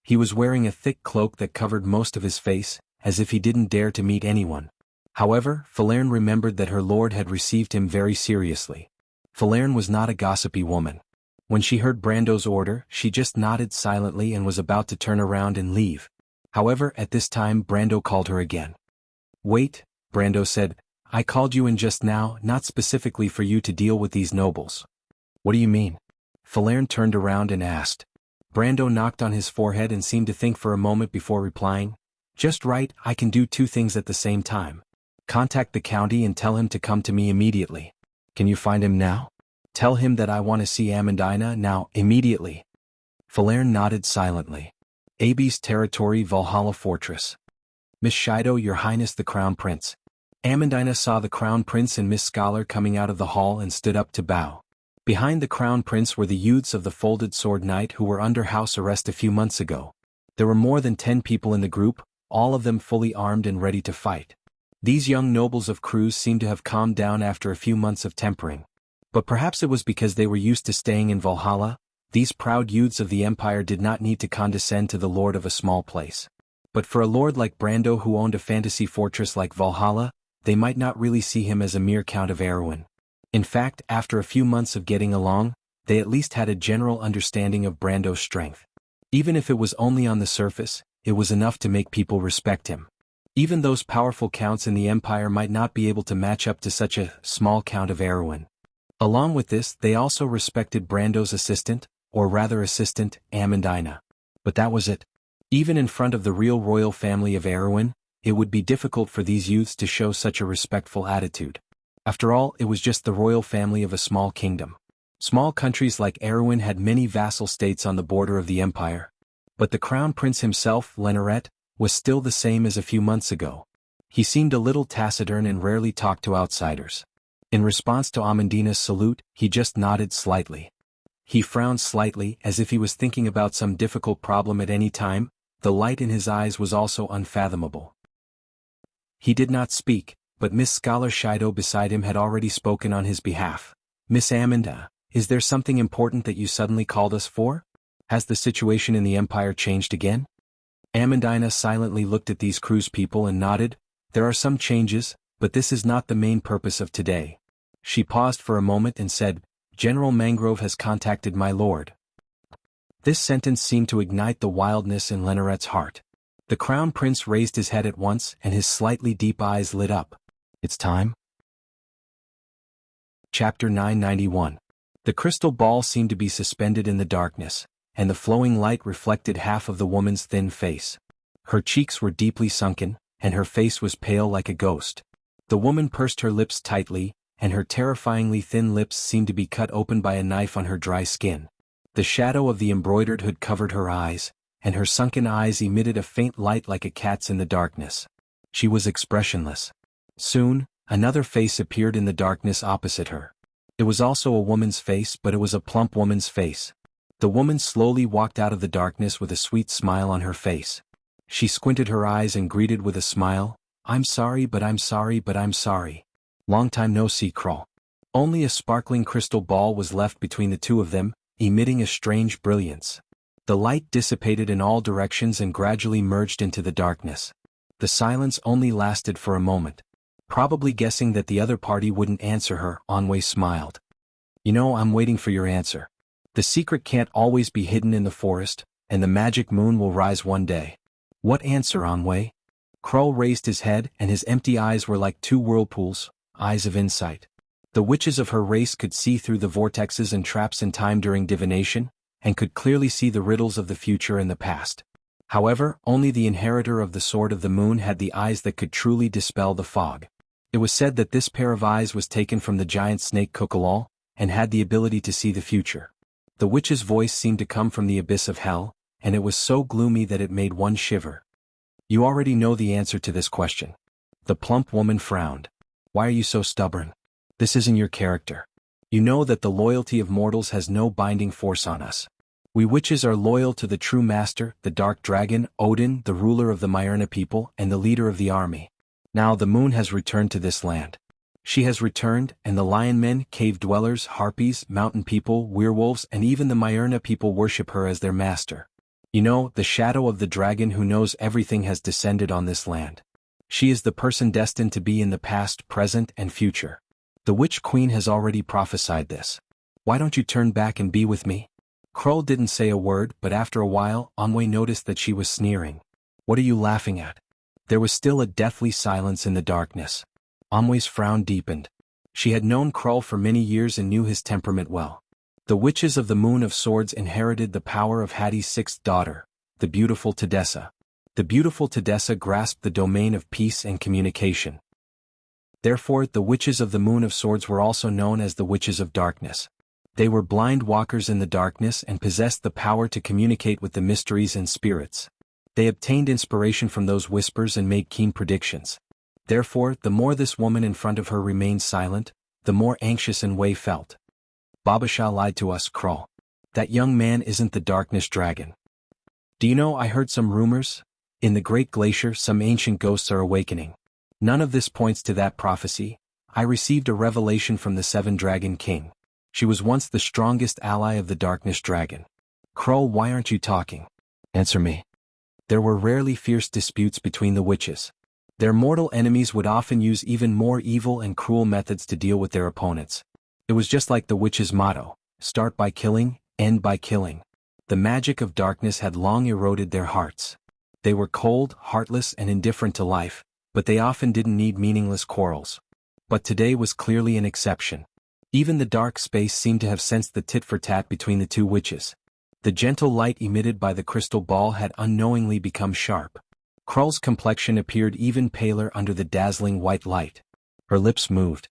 He was wearing a thick cloak that covered most of his face, as if he didn't dare to meet anyone. However, Falerne remembered that her lord had received him very seriously. Falerne was not a gossipy woman. When she heard Brando's order, she just nodded silently and was about to turn around and leave. However, at this time Brando called her again. Wait, Brando said, I called you in just now, not specifically for you to deal with these nobles. What do you mean? Falerne turned around and asked. Brando knocked on his forehead and seemed to think for a moment before replying. Just right, I can do two things at the same time. Contact the county and tell him to come to me immediately. Can you find him now? Tell him that I want to see Amandina now, immediately. Falerne nodded silently. Abbey's territory, Valhalla Fortress. Miss Shido, Your Highness the Crown Prince. Amandina saw the Crown Prince and Miss Scholar coming out of the hall and stood up to bow. Behind the Crown Prince were the youths of the Folded Sword Knight who were under house arrest a few months ago. There were more than 10 people in the group, all of them fully armed and ready to fight. These young nobles of Cruz seemed to have calmed down after a few months of tempering. But perhaps it was because they were used to staying in Valhalla. These proud youths of the Empire did not need to condescend to the lord of a small place. But for a lord like Brando who owned a fantasy fortress like Valhalla, they might not really see him as a mere Count of Erewhon. In fact, after a few months of getting along, they at least had a general understanding of Brando's strength. Even if it was only on the surface, it was enough to make people respect him. Even those powerful counts in the Empire might not be able to match up to such a small Count of Erewhon. Along with this, they also respected Brando's assistant, or rather assistant, Amandina. But that was it. Even in front of the real royal family of Erewhon, it would be difficult for these youths to show such a respectful attitude. After all, it was just the royal family of a small kingdom. Small countries like Erewhon had many vassal states on the border of the empire. But the crown prince himself, Lenoret, was still the same as a few months ago. He seemed a little taciturn and rarely talked to outsiders. In response to Amandina's salute, he just nodded slightly. He frowned slightly, as if he was thinking about some difficult problem at any time. The light in his eyes was also unfathomable. He did not speak, but Miss Scholar Shido beside him had already spoken on his behalf. Miss Amanda, is there something important that you suddenly called us for? Has the situation in the Empire changed again? Amandina silently looked at these cruise people and nodded. There are some changes, but this is not the main purpose of today. She paused for a moment and said, General Mangrove has contacted my lord. This sentence seemed to ignite the wildness in Lenorette's heart. The crown prince raised his head at once and his slightly deep eyes lit up. It's time? Chapter 991. The crystal ball seemed to be suspended in the darkness, and the flowing light reflected half of the woman's thin face. Her cheeks were deeply sunken, and her face was pale like a ghost. The woman pursed her lips tightly, and her terrifyingly thin lips seemed to be cut open by a knife on her dry skin. The shadow of the embroidered hood covered her eyes, and her sunken eyes emitted a faint light like a cat's in the darkness. She was expressionless. Soon, another face appeared in the darkness opposite her. It was also a woman's face, but it was a plump woman's face. The woman slowly walked out of the darkness with a sweet smile on her face. She squinted her eyes and greeted with a smile, I'm sorry but I'm sorry but I'm sorry. Long time no see, Krull. Only a sparkling crystal ball was left between the two of them, emitting a strange brilliance. The light dissipated in all directions and gradually merged into the darkness. The silence only lasted for a moment. Probably guessing that the other party wouldn't answer her, Anwei smiled. You know, I'm waiting for your answer. The secret can't always be hidden in the forest, and the magic moon will rise one day. What answer, Anwei? Krull raised his head and his empty eyes were like two whirlpools, eyes of insight. The witches of her race could see through the vortexes and traps in time during divination, and could clearly see the riddles of the future and the past. However, only the inheritor of the Sword of the Moon had the eyes that could truly dispel the fog. It was said that this pair of eyes was taken from the giant snake Kukulal, and had the ability to see the future. The witch's voice seemed to come from the abyss of hell, and it was so gloomy that it made one shiver. You already know the answer to this question. The plump woman frowned. Why are you so stubborn? This isn't your character. You know that the loyalty of mortals has no binding force on us. We witches are loyal to the true master, the dark dragon, Odin, the ruler of the Myrna people, and the leader of the army. Now the moon has returned to this land. She has returned, and the lion men, cave dwellers, harpies, mountain people, werewolves, and even the Myrna people worship her as their master. You know, the shadow of the dragon who knows everything has descended on this land. She is the person destined to be in the past, present, and future. The Witch Queen has already prophesied this. Why don't you turn back and be with me? Krull didn't say a word, but after a while, Anwei noticed that she was sneering. What are you laughing at? There was still a deathly silence in the darkness. Anwei's frown deepened. She had known Krull for many years and knew his temperament well. The witches of the Moon of Swords inherited the power of Hattie's sixth daughter, the beautiful Tedessa. The beautiful Tedessa grasped the domain of peace and communication. Therefore, the witches of the Moon of Swords were also known as the Witches of Darkness. They were blind walkers in the darkness and possessed the power to communicate with the mysteries and spirits. They obtained inspiration from those whispers and made keen predictions. Therefore, the more this woman in front of her remained silent, the more anxious Anwei felt. Babasha lied to us, Krull. That young man isn't the darkness dragon. Do you know, I heard some rumors? In the Great Glacier, some ancient ghosts are awakening. None of this points to that prophecy. I received a revelation from the Seven Dragon King. She was once the strongest ally of the darkness dragon. Krull, why aren't you talking? Answer me. There were rarely fierce disputes between the witches. Their mortal enemies would often use even more evil and cruel methods to deal with their opponents. It was just like the witches' motto, start by killing, end by killing. The magic of darkness had long eroded their hearts. They were cold, heartless, and indifferent to life, but they often didn't need meaningless quarrels. But today was clearly an exception. Even the dark space seemed to have sensed the tit-for-tat between the two witches. The gentle light emitted by the crystal ball had unknowingly become sharp. Krull's complexion appeared even paler under the dazzling white light. Her lips moved.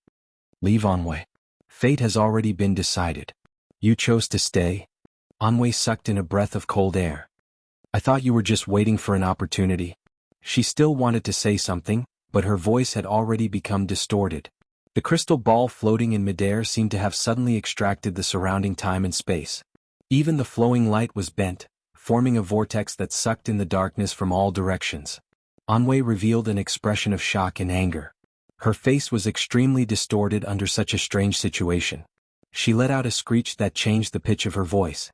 Leave, Anwei. Fate has already been decided. You chose to stay? Anwei sucked in a breath of cold air. I thought you were just waiting for an opportunity. She still wanted to say something, but her voice had already become distorted. The crystal ball floating in midair seemed to have suddenly extracted the surrounding time and space. Even the flowing light was bent, forming a vortex that sucked in the darkness from all directions. Anwei revealed an expression of shock and anger. Her face was extremely distorted under such a strange situation. She let out a screech that changed the pitch of her voice.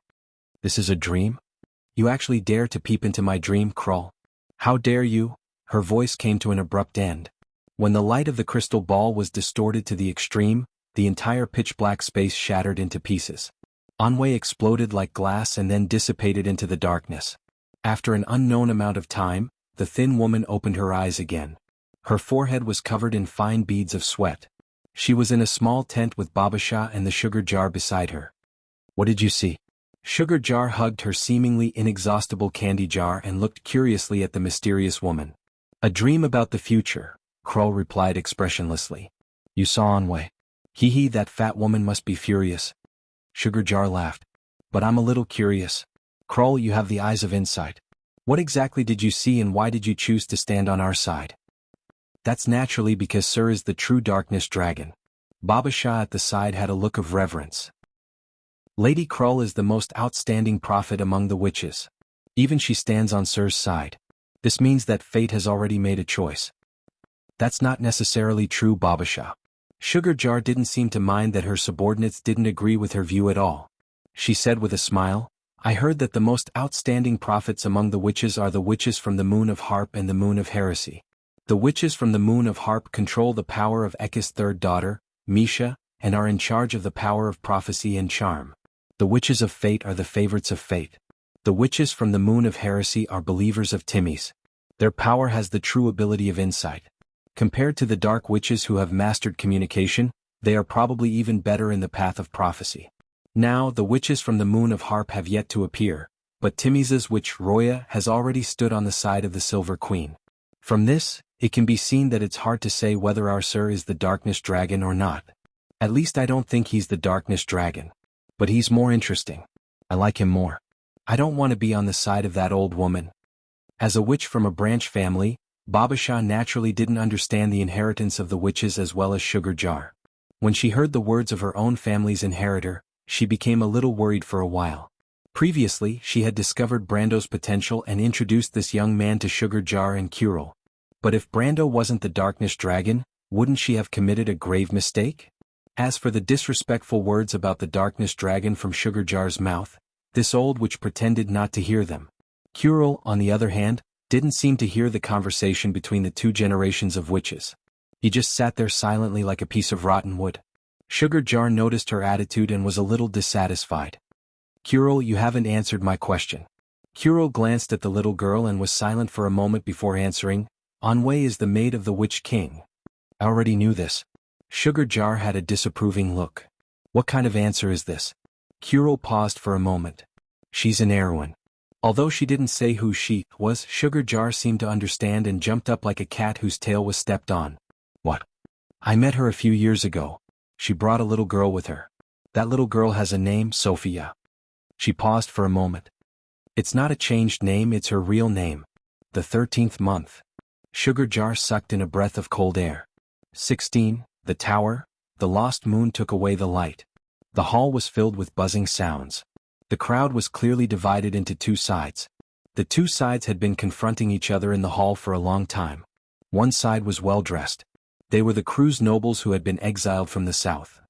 This is a dream? You actually dare to peep into my dream, Krull? How dare you? Her voice came to an abrupt end. When the light of the crystal ball was distorted to the extreme, the entire pitch-black space shattered into pieces. Anwei exploded like glass and then dissipated into the darkness. After an unknown amount of time, the thin woman opened her eyes again. Her forehead was covered in fine beads of sweat. She was in a small tent with Babasha and the sugar jar beside her. What did you see? Sugar jar hugged her seemingly inexhaustible candy jar and looked curiously at the mysterious woman. A dream about the future, Krull replied expressionlessly. You saw Anwei. Hee, that fat woman must be furious. Sugar jar laughed. But I'm a little curious. Krull, you have the eyes of insight. What exactly did you see and why did you choose to stand on our side? That's naturally because Sir is the true darkness dragon. Babasha at the side had a look of reverence. Lady Krull is the most outstanding prophet among the witches. Even she stands on Sir's side. This means that fate has already made a choice. That's not necessarily true, Babasha. Sugar Jar didn't seem to mind that her subordinates didn't agree with her view at all. She said with a smile, I heard that the most outstanding prophets among the witches are the witches from the Moon of Harp and the Moon of Heresy. The witches from the Moon of Harp control the power of Ekka's third daughter, Misha, and are in charge of the power of prophecy and charm. The witches of fate are the favorites of fate. The witches from the Moon of Heresy are believers of Timmy's. Their power has the true ability of insight. Compared to the dark witches who have mastered communication, they are probably even better in the path of prophecy. Now, the witches from the Moon of Harp have yet to appear, but Timmy's witch Roya has already stood on the side of the Silver Queen. From this, it can be seen that it's hard to say whether our Sir is the Darkness Dragon or not. At least I don't think he's the Darkness Dragon. But he's more interesting. I like him more. I don't want to be on the side of that old woman. As a witch from a branch family, Babasha naturally didn't understand the inheritance of the witches as well as Sugar Jar. When she heard the words of her own family's inheritor, she became a little worried for a while. Previously, she had discovered Brando's potential and introduced this young man to Sugar Jar and Kuril. But if Brando wasn't the Darkness Dragon, wouldn't she have committed a grave mistake? As for the disrespectful words about the Darkness Dragon from Sugar Jar's mouth, this old witch pretended not to hear them. Kuril, on the other hand, didn't seem to hear the conversation between the two generations of witches. He just sat there silently like a piece of rotten wood. Sugar Jar noticed her attitude and was a little dissatisfied. Kuril, you haven't answered my question. Kuril glanced at the little girl and was silent for a moment before answering, Anwei is the maid of the Witch King. I already knew this. Sugar Jar had a disapproving look. What kind of answer is this? Kuril paused for a moment. She's an heroine. Although she didn't say who she was, Sugar Jar seemed to understand and jumped up like a cat whose tail was stepped on. What? I met her a few years ago. She brought a little girl with her. That little girl has a name, Sophia. She paused for a moment. It's not a changed name, it's her real name. The 13th month. Sugar Jar sucked in a breath of cold air. 16. The tower. The lost moon took away the light. The hall was filled with buzzing sounds. The crowd was clearly divided into two sides. The two sides had been confronting each other in the hall for a long time. One side was well-dressed. They were the crew's nobles who had been exiled from the south.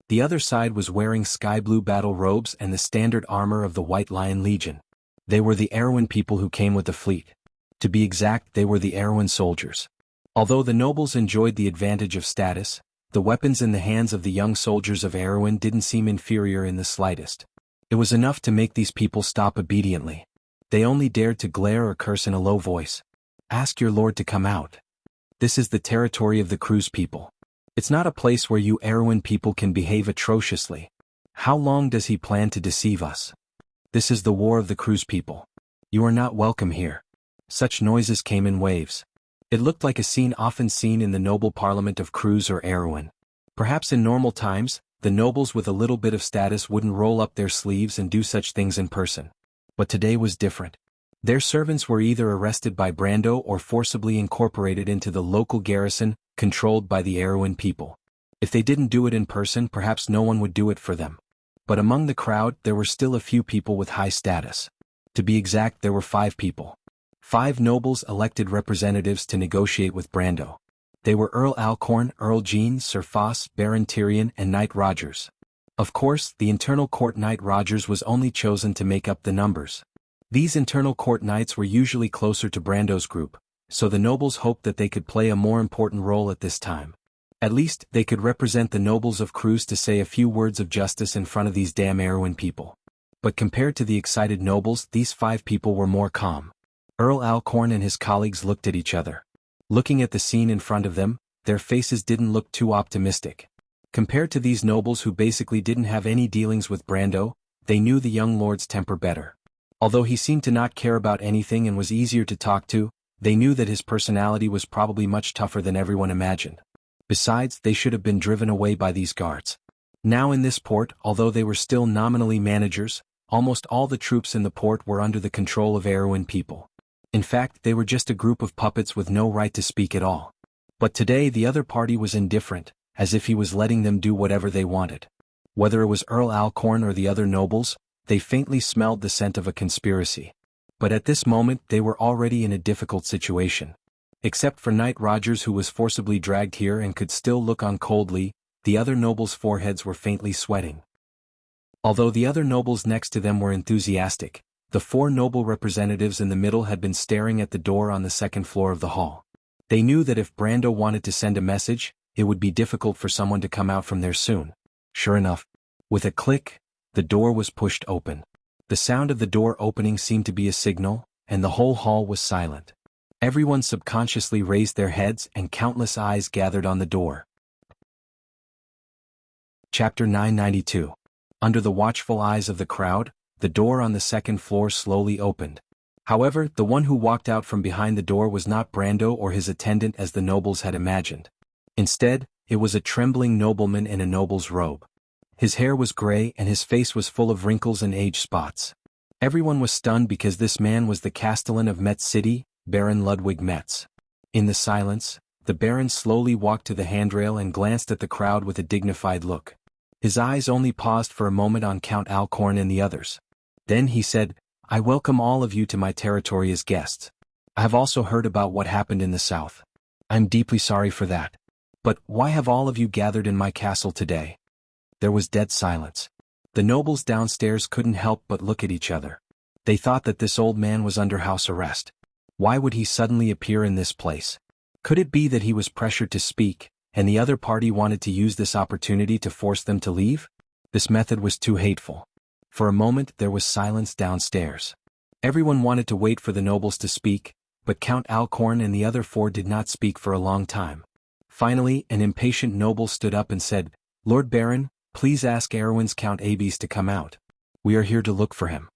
The other side was wearing sky-blue battle robes and the standard armor of the White Lion Legion. They were the Erewhon people who came with the fleet. To be exact, they were the Erewhon soldiers. Although the nobles enjoyed the advantage of status, the weapons in the hands of the young soldiers of Erewhon didn't seem inferior in the slightest. It was enough to make these people stop obediently. They only dared to glare or curse in a low voice. Ask your lord to come out. This is the territory of the crew's people. It's not a place where you Erewhon people can behave atrociously. How long does he plan to deceive us? This is the war of the crew's people. You are not welcome here. Such noises came in waves. It looked like a scene often seen in the noble parliament of crews or Erewhon. Perhaps in normal times, the nobles with a little bit of status wouldn't roll up their sleeves and do such things in person. But today was different. Their servants were either arrested by Brando or forcibly incorporated into the local garrison, controlled by the Erewhon people. If they didn't do it in person, perhaps no one would do it for them. But among the crowd, there were still a few people with high status. To be exact, there were 5 people. 5 nobles elected representatives to negotiate with Brando. They were Earl Alcorn, Earl Jean, Sir Foss, Baron Tyrion, and Knight Rogers. Of course, the internal court knight Rogers was only chosen to make up the numbers. These internal court knights were usually closer to Brando's group, so the nobles hoped that they could play a more important role at this time. At least, they could represent the nobles of Cruz to say a few words of justice in front of these damn Erewhon people. But compared to the excited nobles, these 5 people were more calm. Earl Alcorn and his colleagues looked at each other. Looking at the scene in front of them, their faces didn't look too optimistic. Compared to these nobles who basically didn't have any dealings with Brando, they knew the young lord's temper better. Although he seemed to not care about anything and was easier to talk to, they knew that his personality was probably much tougher than everyone imagined. Besides, they should have been driven away by these guards. Now in this port, although they were still nominally managers, almost all the troops in the port were under the control of Erewhon people. In fact, they were just a group of puppets with no right to speak at all. But today the other party was indifferent, as if he was letting them do whatever they wanted. Whether it was Earl Alcorn or the other nobles, they faintly smelled the scent of a conspiracy. But at this moment they were already in a difficult situation. Except for Knight Rogers, who was forcibly dragged here and could still look on coldly, the other nobles' foreheads were faintly sweating. Although the other nobles next to them were enthusiastic, the 4 noble representatives in the middle had been staring at the door on the second floor of the hall. They knew that if Brando wanted to send a message, it would be difficult for someone to come out from there soon. Sure enough, with a click, the door was pushed open. The sound of the door opening seemed to be a signal, and the whole hall was silent. Everyone subconsciously raised their heads and countless eyes gathered on the door. Chapter 992. Under the watchful eyes of the crowd, the door on the second floor slowly opened. However, the one who walked out from behind the door was not Brando or his attendant as the nobles had imagined. Instead, it was a trembling nobleman in a noble's robe. His hair was gray and his face was full of wrinkles and age spots. Everyone was stunned because this man was the Castellan of Metz City, Baron Ludwig Metz. In the silence, the Baron slowly walked to the handrail and glanced at the crowd with a dignified look. His eyes only paused for a moment on Count Alcorn and the others. Then he said, "I welcome all of you to my territory as guests. I have also heard about what happened in the south. I'm deeply sorry for that. But why have all of you gathered in my castle today?" There was dead silence. The nobles downstairs couldn't help but look at each other. They thought that this old man was under house arrest. Why would he suddenly appear in this place? Could it be that he was pressured to speak, and the other party wanted to use this opportunity to force them to leave? This method was too hateful. For a moment there was silence downstairs. Everyone wanted to wait for the nobles to speak, but Count Alcorn and the other 4 did not speak for a long time. Finally, an impatient noble stood up and said, "Lord Baron, please ask Erewhon's Count Abes to come out. We are here to look for him.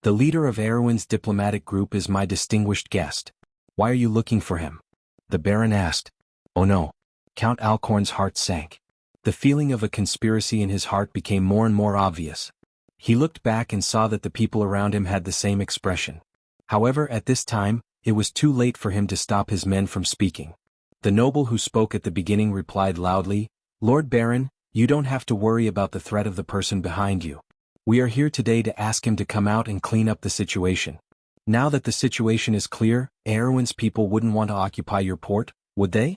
The leader of Erewhon's diplomatic group is my distinguished guest. Why are you looking for him?" The Baron asked. Oh no. Count Alcorn's heart sank. The feeling of a conspiracy in his heart became more and more obvious. He looked back and saw that the people around him had the same expression. However, at this time, it was too late for him to stop his men from speaking. The noble who spoke at the beginning replied loudly, "Lord Baron, you don't have to worry about the threat of the person behind you. We are here today to ask him to come out and clean up the situation. Now that the situation is clear, Erewhon's people wouldn't want to occupy your port, would they?"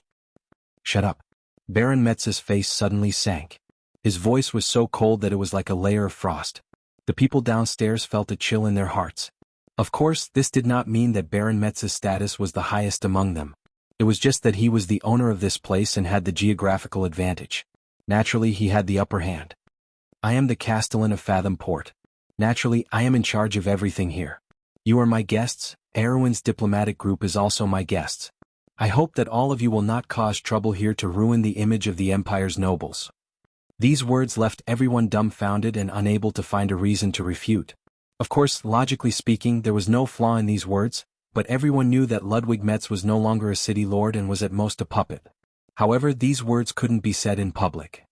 "Shut up." Baron Metz's face suddenly sank. His voice was so cold that it was like a layer of frost. The people downstairs felt a chill in their hearts. Of course, this did not mean that Baron Metz's status was the highest among them. It was just that he was the owner of this place and had the geographical advantage. Naturally, he had the upper hand. "I am the Castellan of Fathom Port. Naturally, I am in charge of everything here. You are my guests, Erewhon's diplomatic group is also my guests. I hope that all of you will not cause trouble here to ruin the image of the Empire's nobles." These words left everyone dumbfounded and unable to find a reason to refute. Of course, logically speaking, there was no flaw in these words, but everyone knew that Ludwig Metz was no longer a city lord and was at most a puppet. However, these words couldn't be said in public.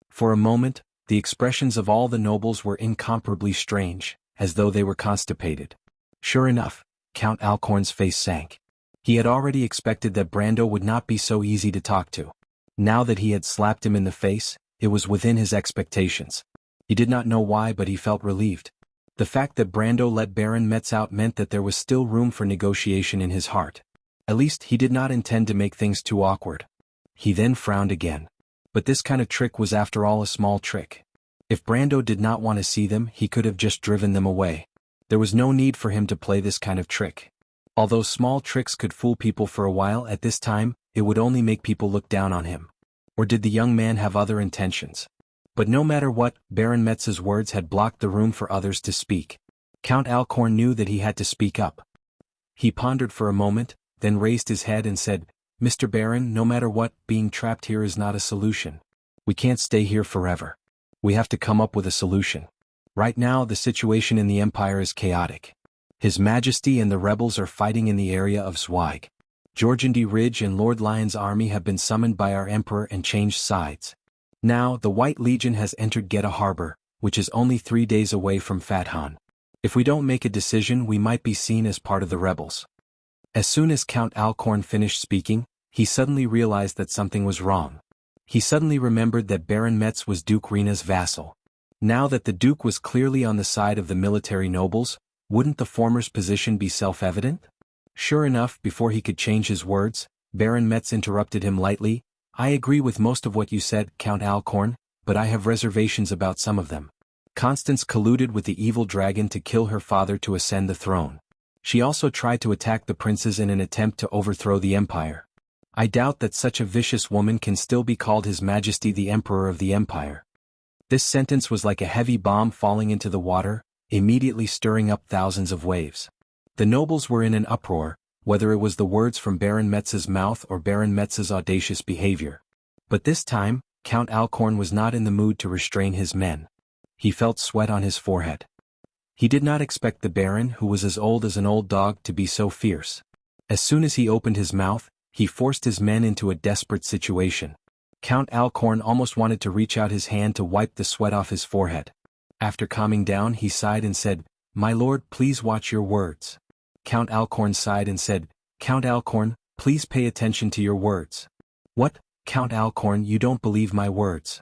For a moment, the expressions of all the nobles were incomparably strange, as though they were constipated. Sure enough, Count Alcorn's face sank. He had already expected that Brando would not be so easy to talk to. Now that he had slapped him in the face, it was within his expectations. He did not know why, but he felt relieved. The fact that Brando let Baron Metz out meant that there was still room for negotiation in his heart. At least he did not intend to make things too awkward. He then frowned again. But this kind of trick was after all a small trick. If Brando did not want to see them, he could have just driven them away. There was no need for him to play this kind of trick. Although small tricks could fool people for a while, at this time, it would only make people look down on him. Or did the young man have other intentions? But no matter what, Baron Metz's words had blocked the room for others to speak. Count Alcorn knew that he had to speak up. He pondered for a moment, then raised his head and said, "Mr. Baron, no matter what, being trapped here is not a solution. We can't stay here forever. We have to come up with a solution. Right now the situation in the Empire is chaotic. His Majesty and the rebels are fighting in the area of Zweig. Jorgendy Ridge and Lord Lion's army have been summoned by our Emperor and changed sides. Now the White Legion has entered Geta Harbor, which is only 3 days away from Fathan. If we don't make a decision, we might be seen as part of the rebels." As soon as Count Alcorn finished speaking, he suddenly realized that something was wrong. He suddenly remembered that Baron Metz was Duke Rena's vassal. Now that the Duke was clearly on the side of the military nobles, wouldn't the former's position be self-evident? Sure enough, before he could change his words, Baron Metz interrupted him lightly. "I agree with most of what you said, Count Alcorn, but I have reservations about some of them. Constance colluded with the evil dragon to kill her father to ascend the throne. She also tried to attack the princes in an attempt to overthrow the empire. I doubt that such a vicious woman can still be called His Majesty the Emperor of the Empire." This sentence was like a heavy bomb falling into the water, immediately stirring up thousands of waves. The nobles were in an uproar, whether it was the words from Baron Metz's mouth or Baron Metz's audacious behavior. But this time, Count Alcorn was not in the mood to restrain his men. He felt sweat on his forehead. He did not expect the Baron, who was as old as an old dog, to be so fierce. As soon as he opened his mouth, he forced his men into a desperate situation. Count Alcorn almost wanted to reach out his hand to wipe the sweat off his forehead. After calming down, he sighed and said, "My lord, please watch your words." Count Alcorn sighed and said, "Count Alcorn, please pay attention to your words." "What, Count Alcorn, you don't believe my words?"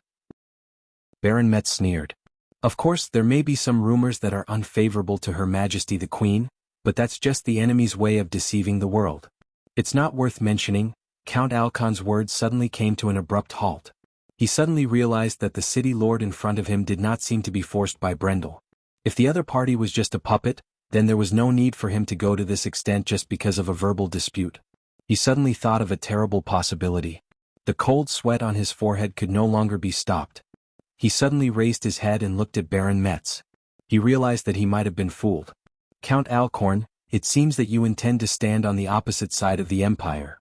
Baron Metz sneered. "Of course, there may be some rumors that are unfavorable to Her Majesty the Queen, but that's just the enemy's way of deceiving the world. It's not worth mentioning." Count Alcorn's words suddenly came to an abrupt halt. He suddenly realized that the city lord in front of him did not seem to be forced by Brendel. If the other party was just a puppet, then there was no need for him to go to this extent just because of a verbal dispute. He suddenly thought of a terrible possibility. The cold sweat on his forehead could no longer be stopped. He suddenly raised his head and looked at Baron Metz. He realized that he might have been fooled. "Count Alcorn, it seems that you intend to stand on the opposite side of the Empire."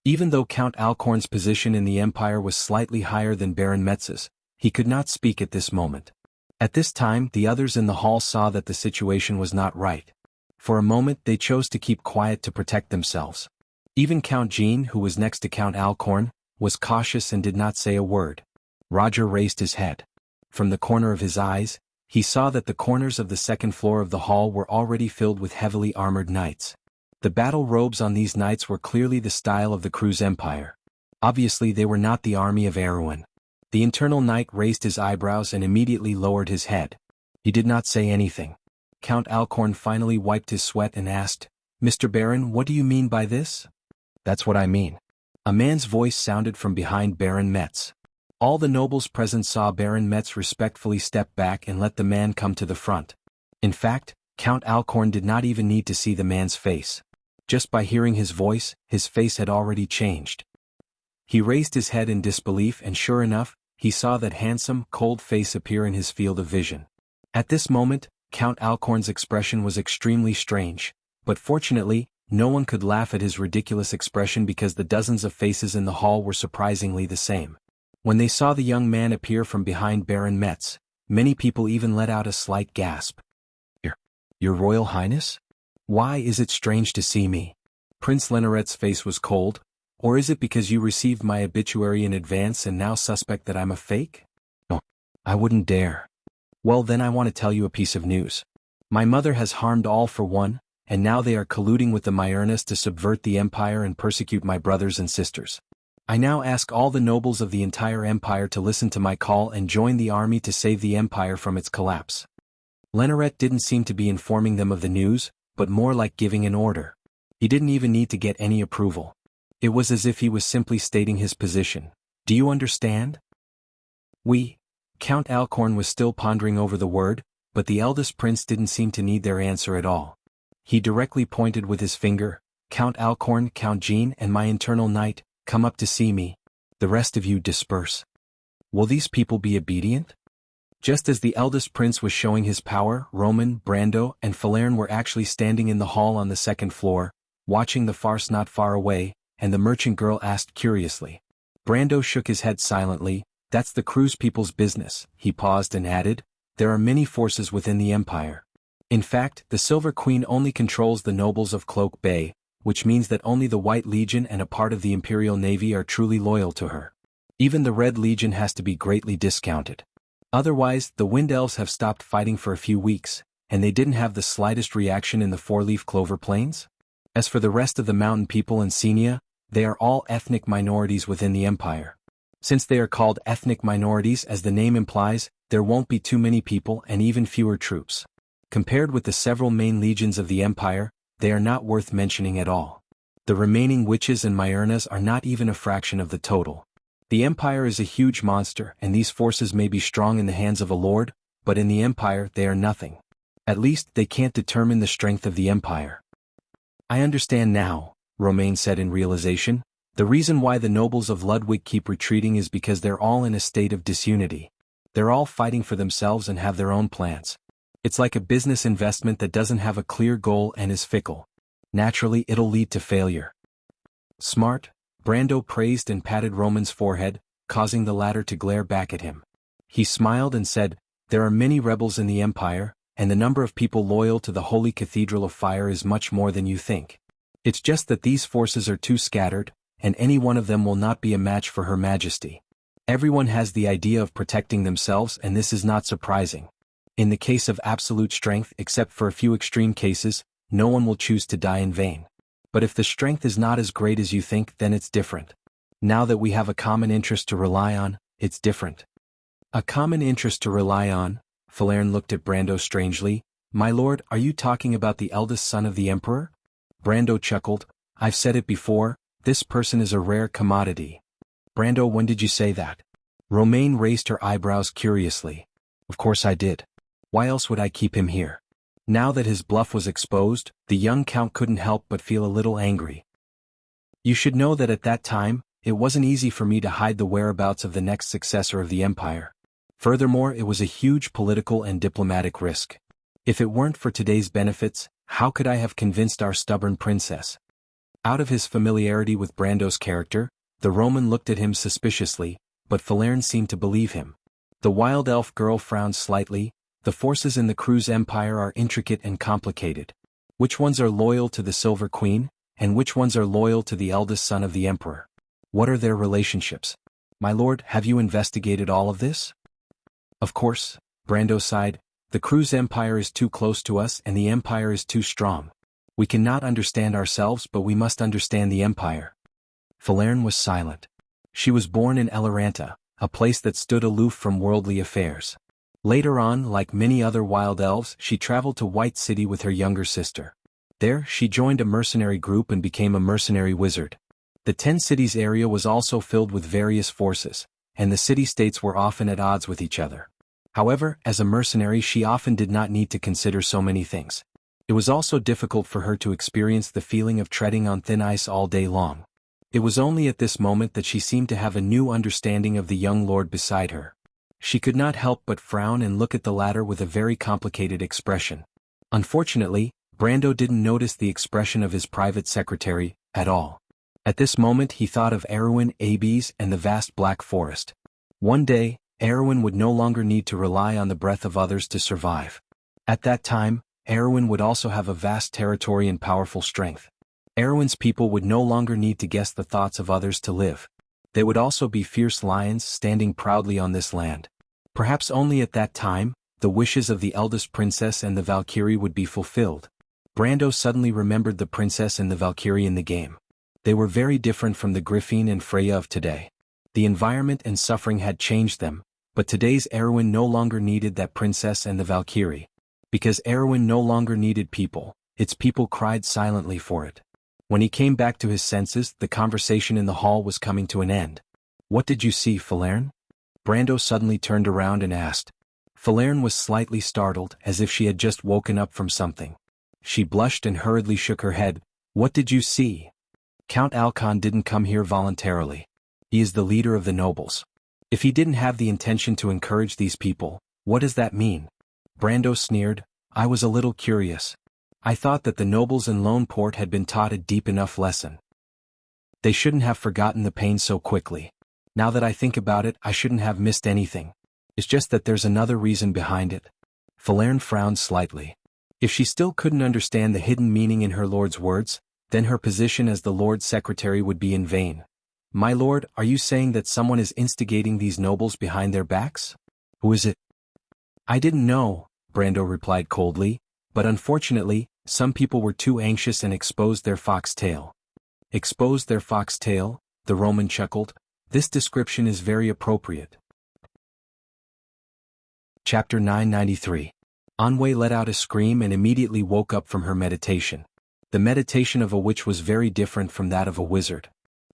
Even though Count Alcorn's position in the Empire was slightly higher than Baron Metz's, he could not speak at this moment. At this time, the others in the hall saw that the situation was not right. For a moment they chose to keep quiet to protect themselves. Even Count Jean, who was next to Count Alcorn, was cautious and did not say a word. Roger raised his head. From the corner of his eyes, he saw that the corners of the second floor of the hall were already filled with heavily armored knights. The battle robes on these knights were clearly the style of the Cruz Empire. Obviously they were not the army of Erewhon. The internal knight raised his eyebrows and immediately lowered his head. He did not say anything. Count Alcorn finally wiped his sweat and asked, "Mr. Baron, what do you mean by this?" "That's what I mean." A man's voice sounded from behind Baron Metz. All the nobles present saw Baron Metz respectfully step back and let the man come to the front. In fact, Count Alcorn did not even need to see the man's face. Just by hearing his voice, his face had already changed. He raised his head in disbelief and sure enough, he saw that handsome, cold face appear in his field of vision. At this moment, Count Alcorn's expression was extremely strange, but fortunately, no one could laugh at his ridiculous expression because the dozens of faces in the hall were surprisingly the same. When they saw the young man appear from behind Baron Metz, many people even let out a slight gasp. Your Royal Highness? Why is it strange to see me?" Prince Lenoret's face was cold. "Or is it because you received my obituary in advance and now suspect that I'm a fake?" "No, I wouldn't dare." "Well then I want to tell you a piece of news. My mother has harmed all for one, and now they are colluding with the Myernas to subvert the empire and persecute my brothers and sisters. I now ask all the nobles of the entire empire to listen to my call and join the army to save the empire from its collapse." Lenoret didn't seem to be informing them of the news, but more like giving an order. He didn't even need to get any approval. It was as if he was simply stating his position. Do you understand? Count Alcorn was still pondering over the word, but the eldest prince didn't seem to need their answer at all. He directly pointed with his finger, Count Alcorn, Count Jean and my internal knight, come up to see me. The rest of you disperse. Will these people be obedient? Just as the eldest prince was showing his power, Roman, Brando, and Falern were actually standing in the hall on the second floor, watching the farce not far away, and the merchant girl asked curiously. Brando shook his head silently. That's the Cruz people's business. He paused and added, there are many forces within the empire. In fact, the Silver Queen only controls the nobles of Cloak Bay, which means that only the White Legion and a part of the Imperial Navy are truly loyal to her. Even the Red Legion has to be greatly discounted. Otherwise, the Wind Elves have stopped fighting for a few weeks, and they didn't have the slightest reaction in the Four-Leaf Clover Plains. As for the rest of the mountain people in Senia, they are all ethnic minorities within the empire. Since they are called ethnic minorities as the name implies, there won't be too many people and even fewer troops. Compared with the several main legions of the empire, they are not worth mentioning at all. The remaining witches and Myrnas are not even a fraction of the total. The empire is a huge monster and these forces may be strong in the hands of a lord, but in the empire they are nothing. At least they can't determine the strength of the empire. I understand now, Romain said in realization. The reason why the nobles of Ludwig keep retreating is because they're all in a state of disunity. They're all fighting for themselves and have their own plans. It's like a business investment that doesn't have a clear goal and is fickle. Naturally, it'll lead to failure. Smart, Brando praised and patted Roman's forehead, causing the latter to glare back at him. He smiled and said, there are many rebels in the empire, and the number of people loyal to the Holy Cathedral of Fire is much more than you think. It's just that these forces are too scattered, and any one of them will not be a match for Her Majesty. Everyone has the idea of protecting themselves and this is not surprising. In the case of absolute strength, except for a few extreme cases, no one will choose to die in vain. But if the strength is not as great as you think, then it's different. Now that we have a common interest to rely on, it's different. A common interest to rely on? Falern looked at Brando strangely. My lord, are you talking about the eldest son of the Emperor? Brando chuckled. I've said it before, this person is a rare commodity. Brando, when did you say that? Romain raised her eyebrows curiously. Of course I did. Why else would I keep him here? Now that his bluff was exposed, the young count couldn't help but feel a little angry. You should know that at that time, it wasn't easy for me to hide the whereabouts of the next successor of the empire. Furthermore, it was a huge political and diplomatic risk. If it weren't for today's benefits, how could I have convinced our stubborn princess? Out of his familiarity with Brando's character, the Roman looked at him suspiciously, but Falern seemed to believe him. The wild elf girl frowned slightly. The forces in the Cruz Empire are intricate and complicated. Which ones are loyal to the Silver Queen, and which ones are loyal to the eldest son of the Emperor? What are their relationships? My lord, have you investigated all of this? Of course, Brando sighed. The Cruz Empire is too close to us and the Empire is too strong. We cannot understand ourselves but we must understand the Empire. Falern was silent. She was born in Eloranta, a place that stood aloof from worldly affairs. Later on, like many other wild elves, she traveled to White City with her younger sister. There, she joined a mercenary group and became a mercenary wizard. The 10 cities area was also filled with various forces, and the city-states were often at odds with each other. However, as a mercenary she often did not need to consider so many things. It was also difficult for her to experience the feeling of treading on thin ice all day long. It was only at this moment that she seemed to have a new understanding of the young lord beside her. She could not help but frown and look at the latter with a very complicated expression. Unfortunately, Brando didn't notice the expression of his private secretary at all. At this moment he thought of Erwin, Abes, and the vast black forest. One day, Erwin would no longer need to rely on the breath of others to survive. At that time, Erwin would also have a vast territory and powerful strength. Erwin's people would no longer need to guess the thoughts of others to live. They would also be fierce lions standing proudly on this land. Perhaps only at that time, the wishes of the eldest princess and the Valkyrie would be fulfilled. Brando suddenly remembered the princess and the Valkyrie in the game. They were very different from the Griffin and Freya of today. The environment and suffering had changed them, but today's Erwin no longer needed that princess and the Valkyrie. Because Erwin no longer needed people, its people cried silently for it. When he came back to his senses, the conversation in the hall was coming to an end. What did you see, Falerne? Brando suddenly turned around and asked. Falerne was slightly startled, as if she had just woken up from something. She blushed and hurriedly shook her head. What did you see? Count Alcon didn't come here voluntarily. He is the leader of the nobles. If he didn't have the intention to encourage these people, what does that mean? Brando sneered. I was a little curious. I thought that the nobles in Lone Port had been taught a deep enough lesson. They shouldn't have forgotten the pain so quickly. Now that I think about it, I shouldn't have missed anything. It's just that there's another reason behind it. Falerne frowned slightly. If she still couldn't understand the hidden meaning in her lord's words, then her position as the Lord's secretary would be in vain. My lord, are you saying that someone is instigating these nobles behind their backs? Who is it? I didn't know, Brando replied coldly, but unfortunately, some people were too anxious and exposed their fox tail. Exposed their fox tail? The Roman chuckled. This description is very appropriate. Chapter 993. Anwei let out a scream and immediately woke up from her meditation. The meditation of a witch was very different from that of a wizard.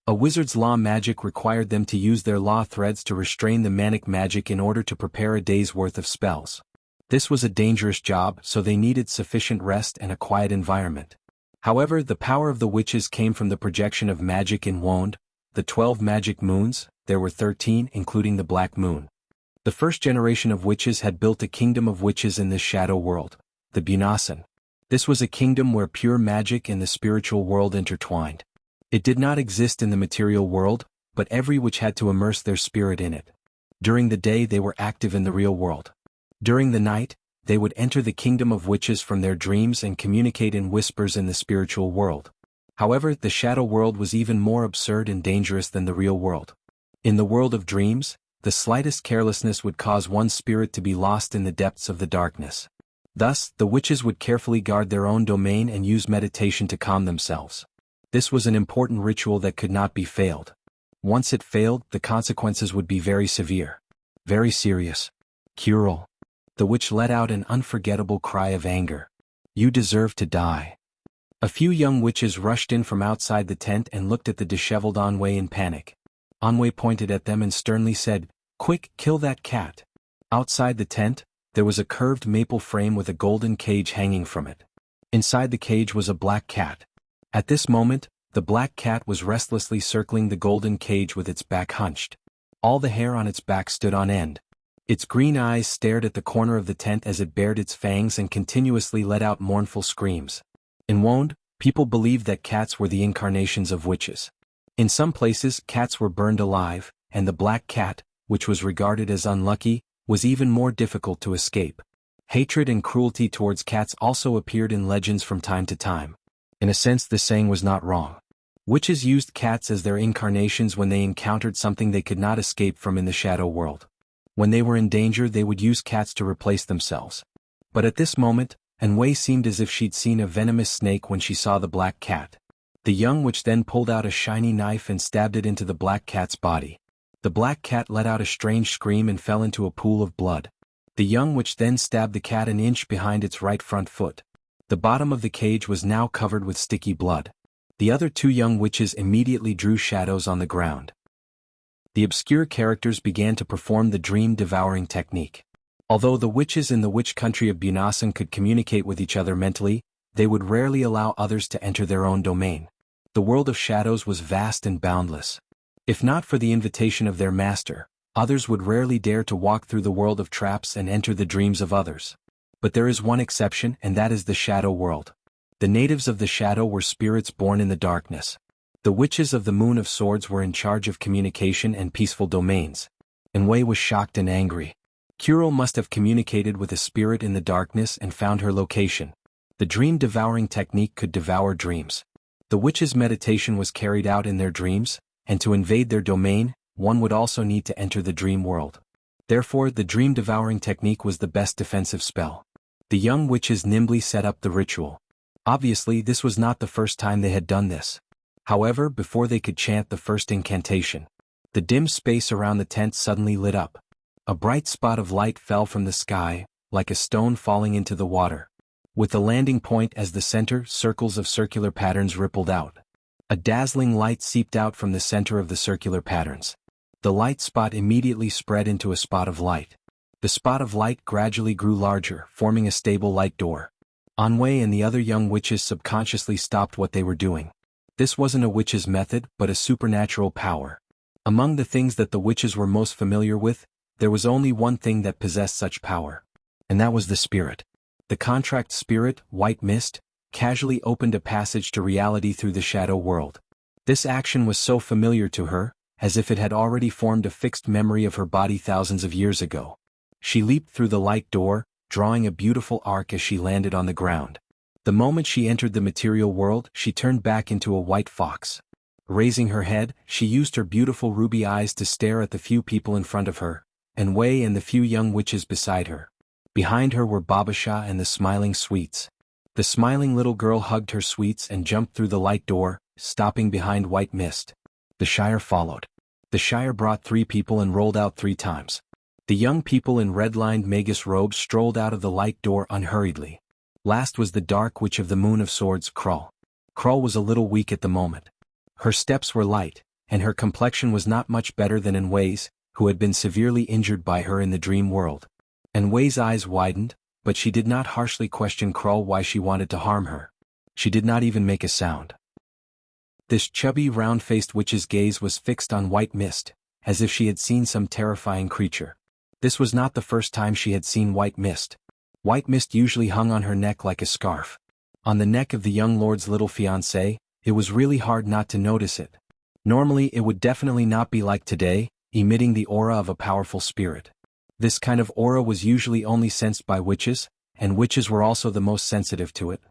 A wizard's law magic required them to use their law threads to restrain the manic magic in order to prepare a day's worth of spells. This was a dangerous job, so they needed sufficient rest and a quiet environment. However, the power of the witches came from the projection of magic in Wonde, the 12 magic moons. There were 13, including the Black Moon. The first generation of witches had built a kingdom of witches in this shadow world, the Bunasan. This was a kingdom where pure magic and the spiritual world intertwined. It did not exist in the material world, but every witch had to immerse their spirit in it. During the day they were active in the real world. During the night, they would enter the kingdom of witches from their dreams and communicate in whispers in the spiritual world. However, the shadow world was even more absurd and dangerous than the real world. In the world of dreams, the slightest carelessness would cause one's spirit to be lost in the depths of the darkness. Thus, the witches would carefully guard their own domain and use meditation to calm themselves. This was an important ritual that could not be failed. Once it failed, the consequences would be very severe. Very serious. Curel. The witch let out an unforgettable cry of anger. You deserve to die. A few young witches rushed in from outside the tent and looked at the disheveled Anwei in panic. Anwei pointed at them and sternly said, Quick, kill that cat. Outside the tent, there was a curved maple frame with a golden cage hanging from it. Inside the cage was a black cat. At this moment, the black cat was restlessly circling the golden cage with its back hunched. All the hair on its back stood on end. Its green eyes stared at the corner of the tent as it bared its fangs and continuously let out mournful screams. In Wonde, people believed that cats were the incarnations of witches. In some places, cats were burned alive, and the black cat, which was regarded as unlucky, was even more difficult to escape. Hatred and cruelty towards cats also appeared in legends from time to time. In a sense, this saying was not wrong. Witches used cats as their incarnations when they encountered something they could not escape from in the shadow world. When they were in danger, they would use cats to replace themselves. But at this moment, Anwei seemed as if she'd seen a venomous snake when she saw the black cat. The young witch then pulled out a shiny knife and stabbed it into the black cat's body. The black cat let out a strange scream and fell into a pool of blood. The young witch then stabbed the cat an inch behind its right front foot. The bottom of the cage was now covered with sticky blood. The other two young witches immediately drew shadows on the ground. The obscure characters began to perform the dream-devouring technique. Although the witches in the witch country of Bunasan could communicate with each other mentally, they would rarely allow others to enter their own domain. The world of shadows was vast and boundless. If not for the invitation of their master, others would rarely dare to walk through the world of traps and enter the dreams of others. But there is one exception, and that is the shadow world. The natives of the shadow were spirits born in the darkness. The witches of the Moon of Swords were in charge of communication and peaceful domains. Anwei was shocked and angry. Curel must have communicated with a spirit in the darkness and found her location. The dream-devouring technique could devour dreams. The witches' meditation was carried out in their dreams, and to invade their domain, one would also need to enter the dream world. Therefore, the dream-devouring technique was the best defensive spell. The young witches nimbly set up the ritual. Obviously, this was not the first time they had done this. However, before they could chant the first incantation, the dim space around the tent suddenly lit up. A bright spot of light fell from the sky, like a stone falling into the water. With the landing point as the center, circles of circular patterns rippled out. A dazzling light seeped out from the center of the circular patterns. The light spot immediately spread into a spot of light. The spot of light gradually grew larger, forming a stable light door. Anwei and the other young witches subconsciously stopped what they were doing. This wasn't a witch's method, but a supernatural power. Among the things that the witches were most familiar with, there was only one thing that possessed such power. And that was the spirit. The contract spirit, White Mist, casually opened a passage to reality through the shadow world. This action was so familiar to her, as if it had already formed a fixed memory of her body thousands of years ago. She leaped through the light door, drawing a beautiful arc as she landed on the ground. The moment she entered the material world, she turned back into a white fox. Raising her head, she used her beautiful ruby eyes to stare at the few people in front of her, and Wei and the few young witches beside her. Behind her were Babasha and the smiling sweets. The smiling little girl hugged her sweets and jumped through the light door, stopping behind White Mist. The Shire followed. The Shire brought 3 people and rolled out 3 times. The young people in red-lined magus robes strolled out of the light door unhurriedly. Last was the dark witch of the Moon of Swords, Krull. Krull was a little weak at the moment. Her steps were light, and her complexion was not much better than Anwei's, who had been severely injured by her in the dream world. Anwei's eyes widened, but she did not harshly question Krull why she wanted to harm her. She did not even make a sound. This chubby, round-faced witch's gaze was fixed on White Mist, as if she had seen some terrifying creature. This was not the first time she had seen White Mist. White Mist usually hung on her neck like a scarf. On the neck of the young lord's little fiancée, it was really hard not to notice it. Normally it would definitely not be like today, emitting the aura of a powerful spirit. This kind of aura was usually only sensed by witches, and witches were also the most sensitive to it.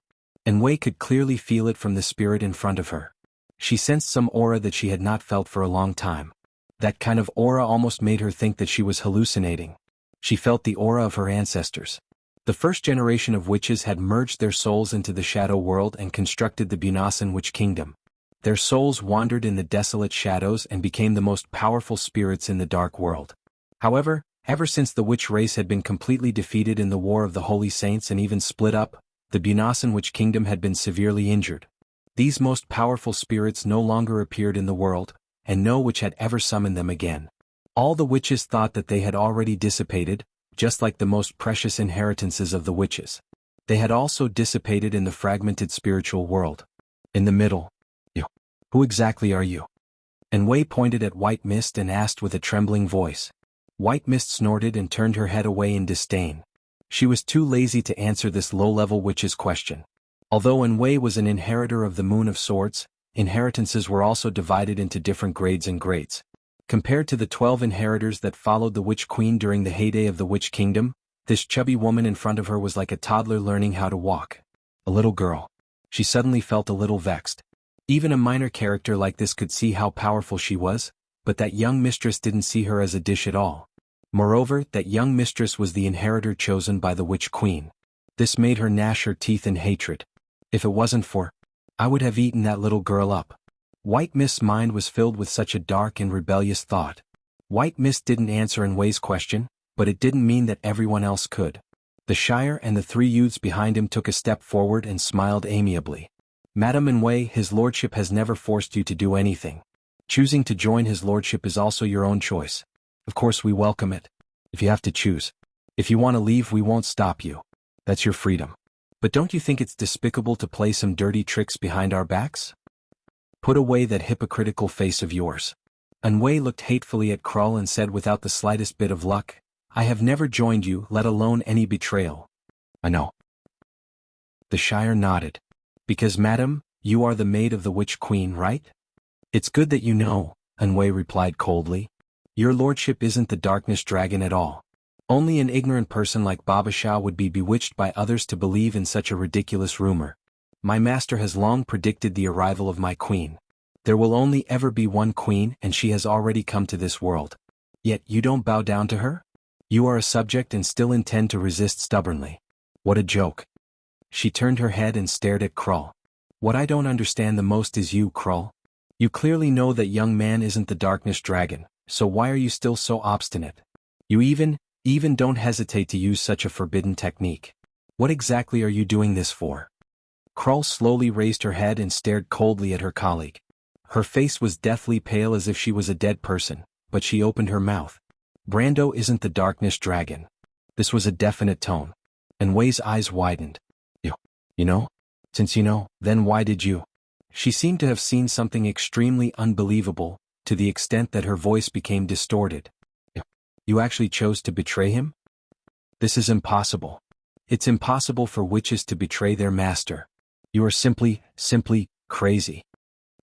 And Wei could clearly feel it from the spirit in front of her. She sensed some aura that she had not felt for a long time. That kind of aura almost made her think that she was hallucinating. She felt the aura of her ancestors. The first generation of witches had merged their souls into the shadow world and constructed the Bunasan Witch Kingdom. Their souls wandered in the desolate shadows and became the most powerful spirits in the dark world. However, ever since the witch race had been completely defeated in the War of the Holy Saints and even split up, the Bunasan Witch Kingdom had been severely injured. These most powerful spirits no longer appeared in the world, and no witch had ever summoned them again. All the witches thought that they had already dissipated, just like the most precious inheritances of the witches. They had also dissipated in the fragmented spiritual world. In the middle. You. Who exactly are you? And Wei pointed at White Mist and asked with a trembling voice. White Mist snorted and turned her head away in disdain. She was too lazy to answer this low-level witch's question. Although Anwei was an inheritor of the Moon of Swords, inheritances were also divided into different grades and grades. Compared to the 12 inheritors that followed the Witch Queen during the heyday of the Witch Kingdom, this chubby woman in front of her was like a toddler learning how to walk. A little girl. She suddenly felt a little vexed. Even a minor character like this could see how powerful she was, but that young mistress didn't see her as a dish at all. Moreover, that young mistress was the inheritor chosen by the Witch Queen. This made her gnash her teeth in hatred. If it wasn't for, I would have eaten that little girl up. White Mist's mind was filled with such a dark and rebellious thought. White Mist didn't answer Anwei's question, but it didn't mean that everyone else could. The Shire and the 3 youths behind him took a step forward and smiled amiably. Madam Anwei, his lordship has never forced you to do anything. Choosing to join his lordship is also your own choice. Of course we welcome it. If you have to choose. If you want to leave, we won't stop you. That's your freedom. But don't you think it's despicable to play some dirty tricks behind our backs? Put away that hypocritical face of yours. Anwei looked hatefully at Krull and said without the slightest bit of luck, I have never joined you, let alone any betrayal. I know. The Shire nodded. Because madam, you are the maid of the Witch Queen, right? It's good that you know, Anwei replied coldly. Your lordship isn't the darkness dragon at all. Only an ignorant person like Babasha would be bewitched by others to believe in such a ridiculous rumor. My master has long predicted the arrival of my queen. There will only ever be one queen and she has already come to this world. Yet you don't bow down to her? You are a subject and still intend to resist stubbornly. What a joke. She turned her head and stared at Krull. What I don't understand the most is you, Krull. You clearly know that young man isn't the darkness dragon, so why are you still so obstinate? You even don't hesitate to use such a forbidden technique. What exactly are you doing this for? Krull slowly raised her head and stared coldly at her colleague. Her face was deathly pale as if she was a dead person, but she opened her mouth. Brando isn't the darkness dragon. This was a definite tone. Anwei's eyes widened. You know? Since you know, then why did you? She seemed to have seen something extremely unbelievable, to the extent that her voice became distorted. You actually chose to betray him? This is impossible. It's impossible for witches to betray their master. You are simply crazy.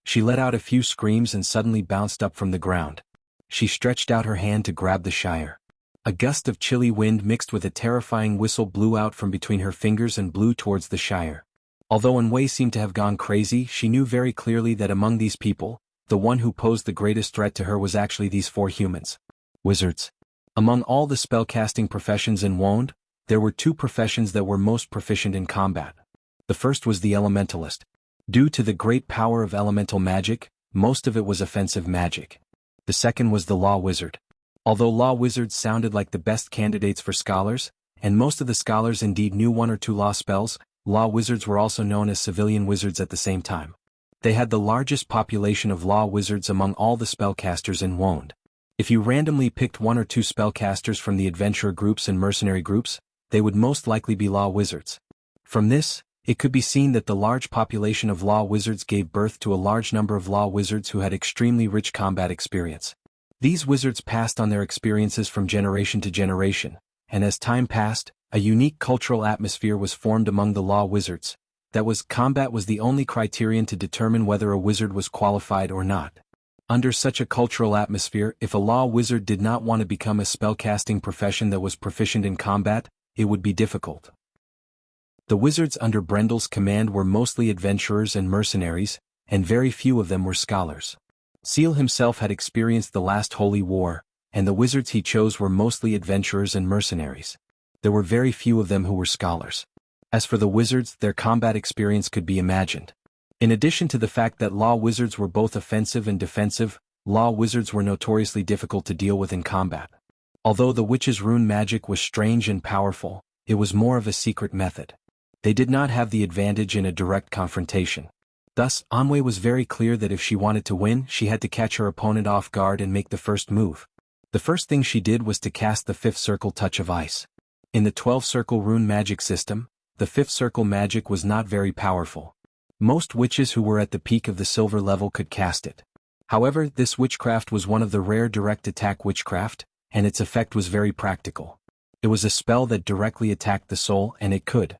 She let out a few screams and suddenly bounced up from the ground. She stretched out her hand to grab the shire. A gust of chilly wind mixed with a terrifying whistle blew out from between her fingers and blew towards the shire. Although Anwei seemed to have gone crazy, she knew very clearly that among these people, the one who posed the greatest threat to her was actually these 4 humans. Wizards. Among all the spellcasting professions in Wand, there were 2 professions that were most proficient in combat. The first was the elementalist. Due to the great power of elemental magic, most of it was offensive magic. The second was the law wizard. Although law wizards sounded like the best candidates for scholars, and most of the scholars indeed knew 1 or 2 law spells, law wizards were also known as civilian wizards at the same time. They had the largest population of law wizards among all the spellcasters in Wand. If you randomly picked 1 or 2 spellcasters from the adventurer groups and mercenary groups, they would most likely be law wizards. From this, it could be seen that the large population of law wizards gave birth to a large number of law wizards who had extremely rich combat experience. These wizards passed on their experiences from generation to generation, and as time passed, a unique cultural atmosphere was formed among the law wizards. That was, combat was the only criterion to determine whether a wizard was qualified or not. Under such a cultural atmosphere, if a law wizard did not want to become a spellcasting profession that was proficient in combat, it would be difficult. The wizards under Brendel's command were mostly adventurers and mercenaries, and very few of them were scholars. Seal himself had experienced the last holy war, and the wizards he chose were mostly adventurers and mercenaries. There were very few of them who were scholars. As for the wizards, their combat experience could be imagined. In addition to the fact that law wizards were both offensive and defensive, law wizards were notoriously difficult to deal with in combat. Although the witch's rune magic was strange and powerful, it was more of a secret method. They did not have the advantage in a direct confrontation. Thus, Anwei was very clear that if she wanted to win, she had to catch her opponent off guard and make the first move. The first thing she did was to cast the 5th circle touch of ice. In the 12-circle rune magic system, the 5th circle magic was not very powerful. Most witches who were at the peak of the silver level could cast it. However, this witchcraft was one of the rare direct attack witchcraft, and its effect was very practical. It was a spell that directly attacked the soul, and it could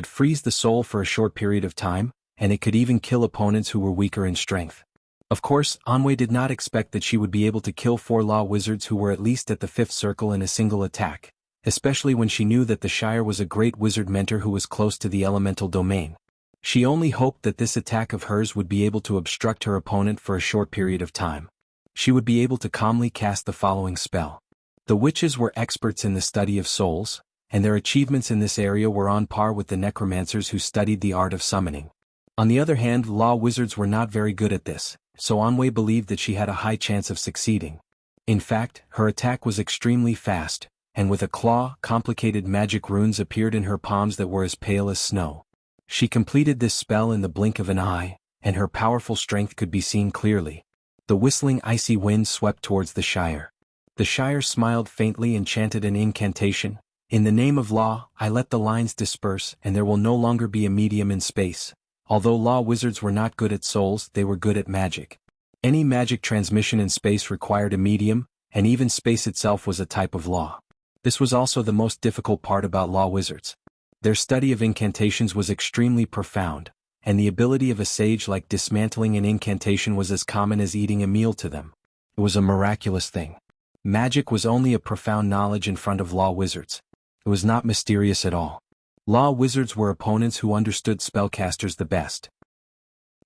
freeze the soul for a short period of time, and it could even kill opponents who were weaker in strength. Of course, Anwei did not expect that she would be able to kill 4 law wizards who were at least at the 5th circle in a single attack, especially when she knew that the Shire was a great wizard mentor who was close to the elemental domain. She only hoped that this attack of hers would be able to obstruct her opponent for a short period of time. She would be able to calmly cast the following spell. The witches were experts in the study of souls, and their achievements in this area were on par with the necromancers who studied the art of summoning. On the other hand, law wizards were not very good at this, so Anwei believed that she had a high chance of succeeding. In fact, her attack was extremely fast, and with a claw, complicated magic runes appeared in her palms that were as pale as snow. She completed this spell in the blink of an eye, and her powerful strength could be seen clearly. The whistling icy wind swept towards the Shire. The Shire smiled faintly and chanted an incantation. In the name of law, I let the lines disperse, and there will no longer be a medium in space. Although law wizards were not good at souls, they were good at magic. Any magic transmission in space required a medium, and even space itself was a type of law. This was also the most difficult part about law wizards. Their study of incantations was extremely profound, and the ability of a sage like dismantling an incantation was as common as eating a meal to them. It was a miraculous thing. Magic was only a profound knowledge in front of law wizards. It was not mysterious at all. Law wizards were opponents who understood spellcasters the best.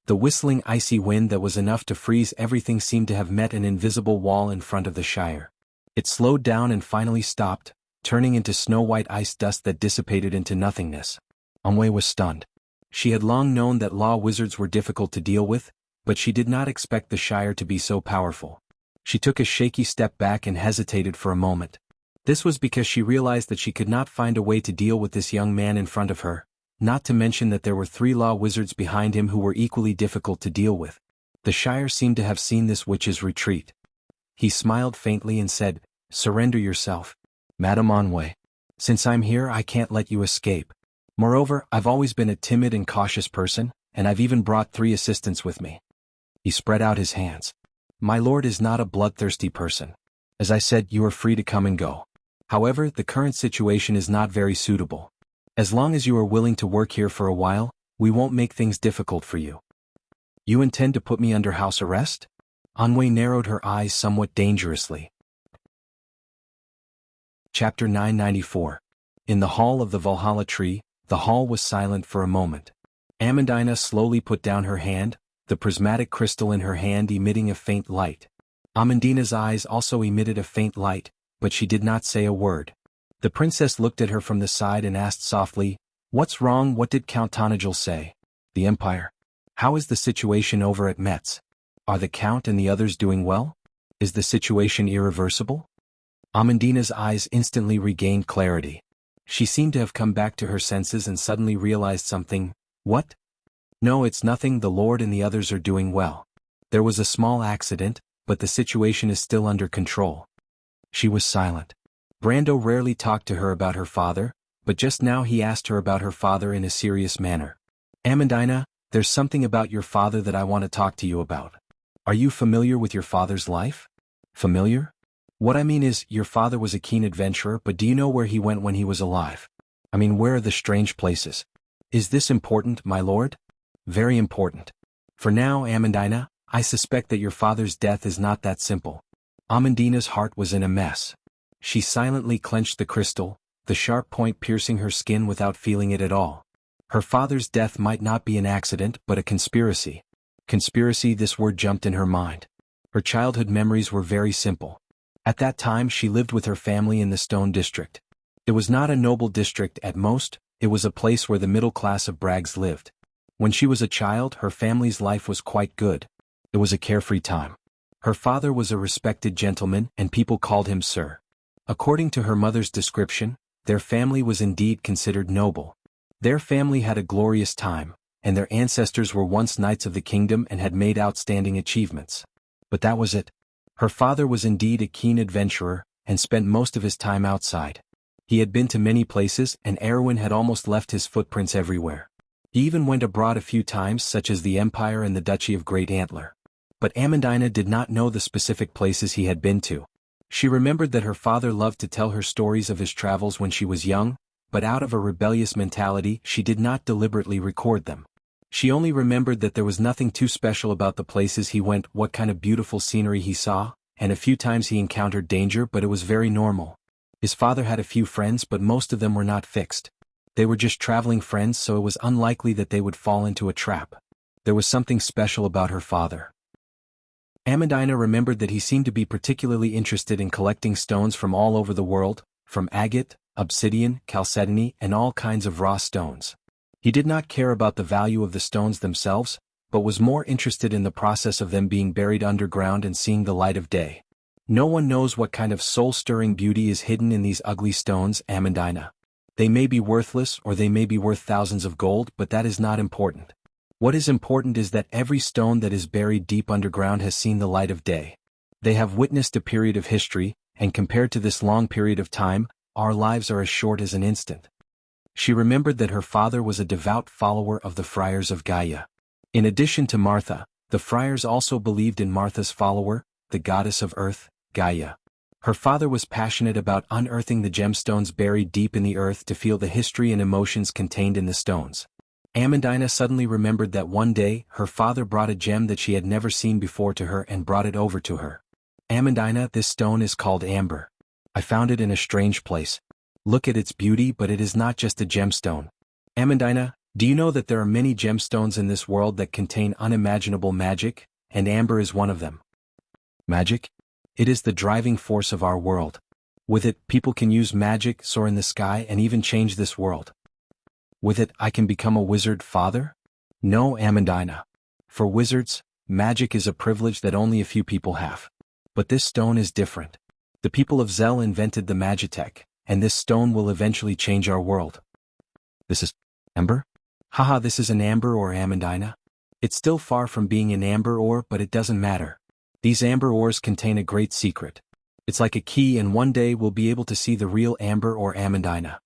The whistling icy wind that was enough to freeze everything seemed to have met an invisible wall in front of the Shire. It slowed down and finally stopped, turning into snow-white ice dust that dissipated into nothingness. Anwei was stunned. She had long known that law wizards were difficult to deal with, but she did not expect the Shire to be so powerful. She took a shaky step back and hesitated for a moment. This was because she realized that she could not find a way to deal with this young man in front of her, not to mention that there were 3 law wizards behind him who were equally difficult to deal with. The Shire seemed to have seen this witch's retreat. He smiled faintly and said, "Surrender yourself, Madame Anwei. Since I'm here I can't let you escape. Moreover, I've always been a timid and cautious person, and I've even brought 3 assistants with me." He spread out his hands. "My lord is not a bloodthirsty person. As I said, you are free to come and go. However, the current situation is not very suitable. As long as you are willing to work here for a while, we won't make things difficult for you." "You intend to put me under house arrest?" Anwei narrowed her eyes somewhat dangerously. Chapter 994. In the hall of the Valhalla tree, the hall was silent for a moment. Amandina slowly put down her hand, the prismatic crystal in her hand emitting a faint light. Amandina's eyes also emitted a faint light, but she did not say a word. The princess looked at her from the side and asked softly, "What's wrong? What did Count Tonajul say?" "The Empire. How is the situation over at Metz? Are the Count and the others doing well? Is the situation irreversible?" Amandina's eyes instantly regained clarity. She seemed to have come back to her senses and suddenly realized something. "What? No, it's nothing, the Lord and the others are doing well. There was a small accident, but the situation is still under control." She was silent. Brando rarely talked to her about her father, but just now he asked her about her father in a serious manner. "Amandina, there's something about your father that I want to talk to you about. Are you familiar with your father's life?" "Familiar? What I mean is, your father was a keen adventurer, but do you know where he went when he was alive? I mean, where are the strange places? Is this important, my lord?" "Very important. For now, Amandina, I suspect that your father's death is not that simple." Amandina's heart was in a mess. She silently clenched the crystal, the sharp point piercing her skin without feeling it at all. Her father's death might not be an accident but a conspiracy. Conspiracy, this word jumped in her mind. Her childhood memories were very simple. At that time she lived with her family in the Stone District. It was not a noble district at most, it was a place where the middle class of Brags lived. When she was a child, her family's life was quite good. It was a carefree time. Her father was a respected gentleman and people called him Sir. According to her mother's description, their family was indeed considered noble. Their family had a glorious time, and their ancestors were once knights of the kingdom and had made outstanding achievements. But that was it. Her father was indeed a keen adventurer, and spent most of his time outside. He had been to many places and Erwin had almost left his footprints everywhere. He even went abroad a few times, such as the Empire and the Duchy of Great Antler. But Amandina did not know the specific places he had been to. She remembered that her father loved to tell her stories of his travels when she was young, but out of a rebellious mentality she did not deliberately record them. She only remembered that there was nothing too special about the places he went, what kind of beautiful scenery he saw, and a few times he encountered danger, but it was very normal. His father had a few friends, but most of them were not fixed. They were just traveling friends, so it was unlikely that they would fall into a trap. There was something special about her father. Amandina remembered that he seemed to be particularly interested in collecting stones from all over the world, from agate, obsidian, chalcedony, and all kinds of raw stones. He did not care about the value of the stones themselves, but was more interested in the process of them being buried underground and seeing the light of day. No one knows what kind of soul-stirring beauty is hidden in these ugly stones, Amandina. They may be worthless or they may be worth thousands of gold, but that is not important. What is important is that every stone that is buried deep underground has seen the light of day. They have witnessed a period of history, and compared to this long period of time, our lives are as short as an instant. She remembered that her father was a devout follower of the Friars of Gaia. In addition to Martha, the friars also believed in Martha's follower, the goddess of earth, Gaia. Her father was passionate about unearthing the gemstones buried deep in the earth to feel the history and emotions contained in the stones. Amandina suddenly remembered that one day, her father brought a gem that she had never seen before to her and brought it over to her. "Amandina, this stone is called amber. I found it in a strange place. Look at its beauty, but it is not just a gemstone. Amandina, do you know that there are many gemstones in this world that contain unimaginable magic, and amber is one of them?" "Magic? It is the driving force of our world. With it, people can use magic, soar in the sky, and even change this world. With it, I can become a wizard, father?" "No, Amandina. For wizards, magic is a privilege that only a few people have. But this stone is different. The people of Zell invented the Magitech, and this stone will eventually change our world." "This is amber?" "Haha, this is an amber ore, Amandina. It's still far from being an amber ore, but it doesn't matter. These amber ores contain a great secret. It's like a key, and one day we'll be able to see the real amber or Amandina.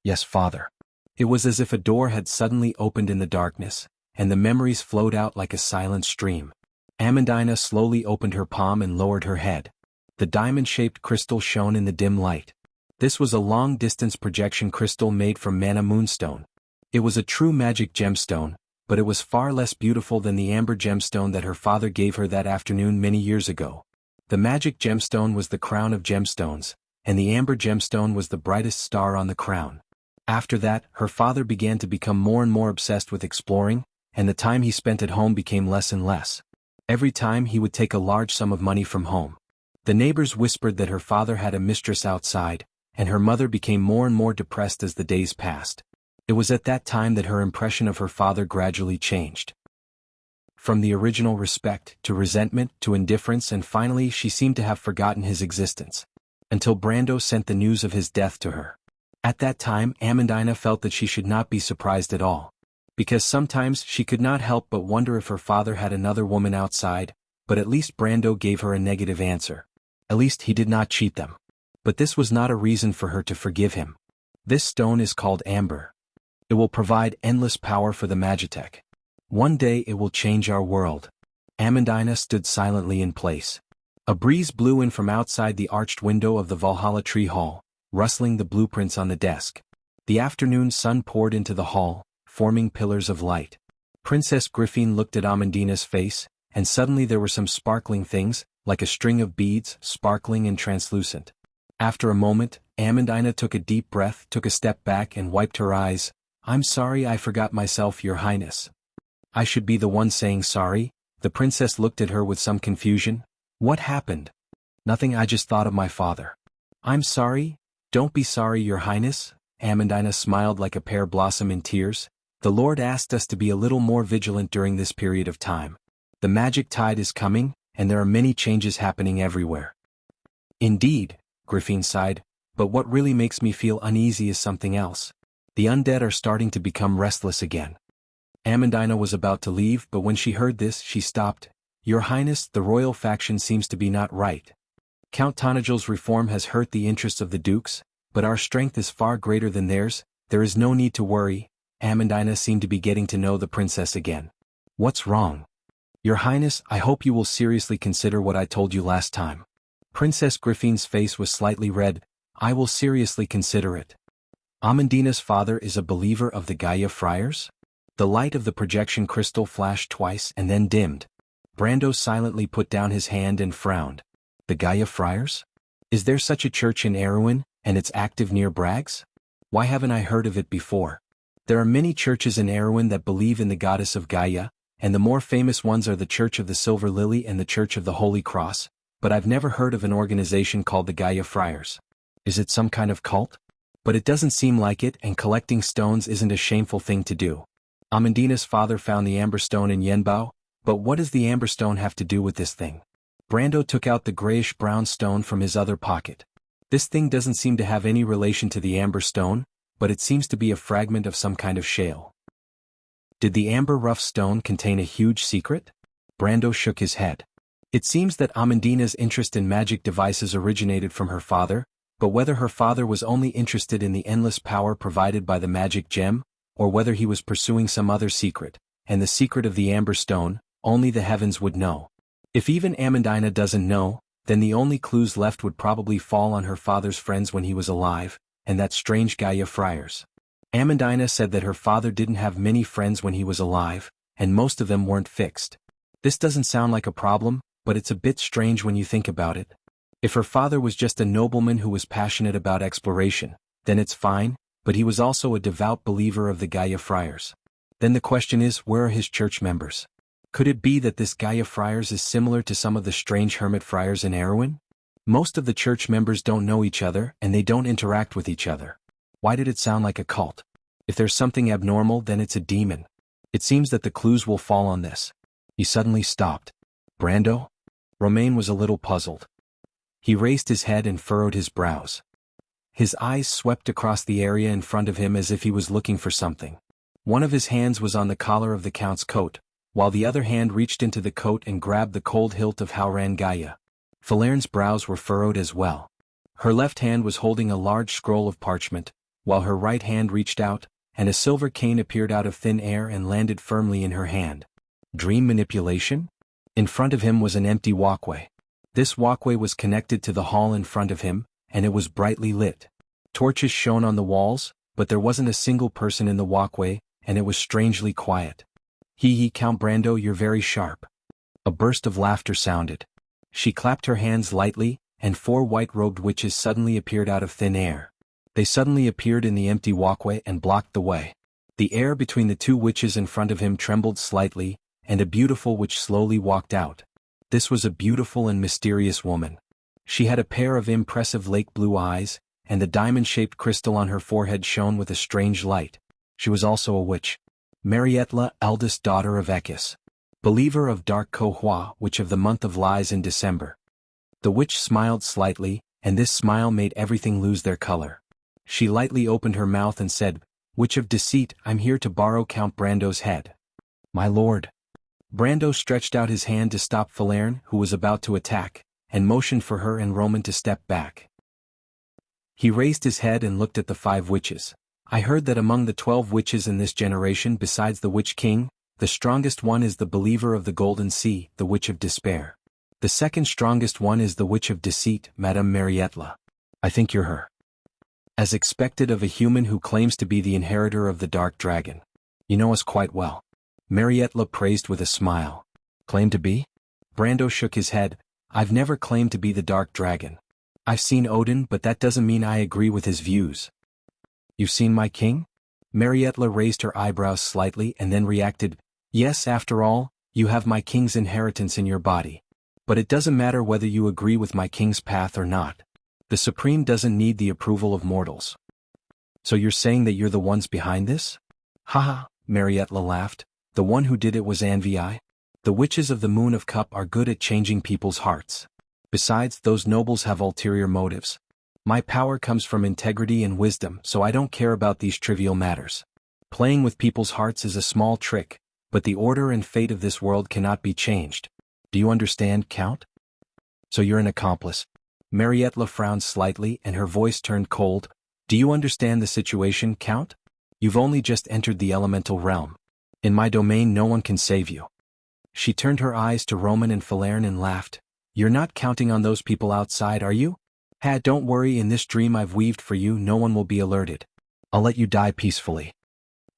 Yes, father. It was as if a door had suddenly opened in the darkness, and the memories flowed out like a silent stream. Amandina slowly opened her palm and lowered her head. The diamond-shaped crystal shone in the dim light. This was a long-distance projection crystal made from mana moonstone. It was a true magic gemstone, but it was far less beautiful than the amber gemstone that her father gave her that afternoon many years ago. The magic gemstone was the crown of gemstones, and the amber gemstone was the brightest star on the crown. After that, her father began to become more and more obsessed with exploring, and the time he spent at home became less and less. Every time he would take a large sum of money from home. The neighbors whispered that her father had a mistress outside, and her mother became more and more depressed as the days passed. It was at that time that her impression of her father gradually changed. From the original respect, to resentment, to indifference, and finally she seemed to have forgotten his existence. Until Brando sent the news of his death to her. At that time Amandina felt that she should not be surprised at all. Because sometimes she could not help but wonder if her father had another woman outside, but at least Brando gave her a negative answer. At least he did not cheat them. But this was not a reason for her to forgive him. This stone is called amber. It will provide endless power for the Magitech. One day it will change our world. Amandina stood silently in place. A breeze blew in from outside the arched window of the Valhalla Tree Hall, rustling the blueprints on the desk. The afternoon sun poured into the hall, forming pillars of light. Princess Griffin looked at Amandina's face, and suddenly there were some sparkling things, like a string of beads, sparkling and translucent. After a moment, Amandina took a deep breath, took a step back and wiped her eyes. "I'm sorry, I forgot myself, Your Highness." "I should be the one saying sorry?" The princess looked at her with some confusion. "What happened?" "Nothing, I just thought of my father." "I'm sorry?" "Don't be sorry, Your Highness." Amandina smiled like a pear blossom in tears. "The Lord asked us to be a little more vigilant during this period of time. The magic tide is coming, and there are many changes happening everywhere." "Indeed," Griffin sighed, "but what really makes me feel uneasy is something else. The undead are starting to become restless again." Amandina was about to leave, but when she heard this, she stopped. "Your Highness, the royal faction seems to be not right. Count Tanagel's reform has hurt the interests of the dukes, but our strength is far greater than theirs. There is no need to worry." Amandina seemed to be getting to know the princess again. "What's wrong?" "Your Highness, I hope you will seriously consider what I told you last time." Princess Griffin's face was slightly red. "I will seriously consider it." "Amandina's father is a believer of the Gaia Friars?" The light of the projection crystal flashed twice and then dimmed. Brando silently put down his hand and frowned. "The Gaia Friars? Is there such a church in Erewhon, and it's active near Bragg's? Why haven't I heard of it before? There are many churches in Erewhon that believe in the goddess of Gaia, and the more famous ones are the Church of the Silver Lily and the Church of the Holy Cross, but I've never heard of an organization called the Gaia Friars. Is it some kind of cult? But it doesn't seem like it, and collecting stones isn't a shameful thing to do. Amandina's father found the amber stone in Yenbao, but what does the amber stone have to do with this thing?" Brando took out the grayish-brown stone from his other pocket. "This thing doesn't seem to have any relation to the amber stone, but it seems to be a fragment of some kind of shale." "Did the amber rough stone contain a huge secret?" Brando shook his head. It seems that Amandina's interest in magic devices originated from her father, but whether her father was only interested in the endless power provided by the magic gem, or whether he was pursuing some other secret, and the secret of the amber stone, only the heavens would know. If even Amandina doesn't know, then the only clues left would probably fall on her father's friends when he was alive, and that strange Gaia Friars. Amandina said that her father didn't have many friends when he was alive, and most of them weren't fixed. This doesn't sound like a problem, but it's a bit strange when you think about it. If her father was just a nobleman who was passionate about exploration, then it's fine, but he was also a devout believer of the Gaia Friars. Then the question is, where are his church members? Could it be that this Gaia Friars is similar to some of the strange hermit friars in Erewhon? Most of the church members don't know each other and they don't interact with each other. Why did it sound like a cult? If there's something abnormal, then it's a demon. It seems that the clues will fall on this. He suddenly stopped. "Brando?" Romain was a little puzzled. He raised his head and furrowed his brows. His eyes swept across the area in front of him as if he was looking for something. One of his hands was on the collar of the Count's coat, while the other hand reached into the coat and grabbed the cold hilt of Haoran Gaia. Falern's brows were furrowed as well. Her left hand was holding a large scroll of parchment, while her right hand reached out, and a silver cane appeared out of thin air and landed firmly in her hand. Dream manipulation? In front of him was an empty walkway. This walkway was connected to the hall in front of him, and it was brightly lit. Torches shone on the walls, but there wasn't a single person in the walkway, and it was strangely quiet. Count Brando, you're very sharp." A burst of laughter sounded. She clapped her hands lightly, and 4 white-robed witches suddenly appeared out of thin air. They suddenly appeared in the empty walkway and blocked the way. The air between the 2 witches in front of him trembled slightly, and a beautiful witch slowly walked out. This was a beautiful and mysterious woman. She had a pair of impressive lake blue eyes, and the diamond-shaped crystal on her forehead shone with a strange light. She was also a witch. Marietla, eldest daughter of Ekis, believer of Dark Kohua, witch of the month of lies in December. The witch smiled slightly, and this smile made everything lose their color. She lightly opened her mouth and said, "Witch of deceit, I'm here to borrow Count Brando's head." "My lord." Brando stretched out his hand to stop Falern, who was about to attack, and motioned for her and Roman to step back. He raised his head and looked at the 5 witches. "I heard that among the 12 witches in this generation besides the Witch King, the strongest one is the believer of the Golden Sea, the Witch of Despair. The second strongest one is the Witch of Deceit, Madame Marietla. I think you're her." As expected of a human who claims to be the inheritor of the Dark Dragon. "You know us quite well." Marietla praised with a smile. "Claim to be?" Brando shook his head. "I've never claimed to be the Dark Dragon. I've seen Odin, but that doesn't mean I agree with his views." "You've seen my king?" Marietla raised her eyebrows slightly and then reacted, "Yes, after all, you have my king's inheritance in your body. But it doesn't matter whether you agree with my king's path or not. The Supreme doesn't need the approval of mortals." "So you're saying that you're the ones behind this?" "Haha," Marietla laughed. "The one who did it was Anvi. The witches of the Moon of Cup are good at changing people's hearts. Besides, those nobles have ulterior motives. My power comes from integrity and wisdom, so I don't care about these trivial matters. Playing with people's hearts is a small trick, but the order and fate of this world cannot be changed. Do you understand, Count?" "So you're an accomplice." Marietla frowned slightly and her voice turned cold. "Do you understand the situation, Count? You've only just entered the elemental realm. In my domain no one can save you." She turned her eyes to Roman and Falern and laughed. "You're not counting on those people outside, are you? Don't worry, in this dream I've weaved for you no one will be alerted. I'll let you die peacefully."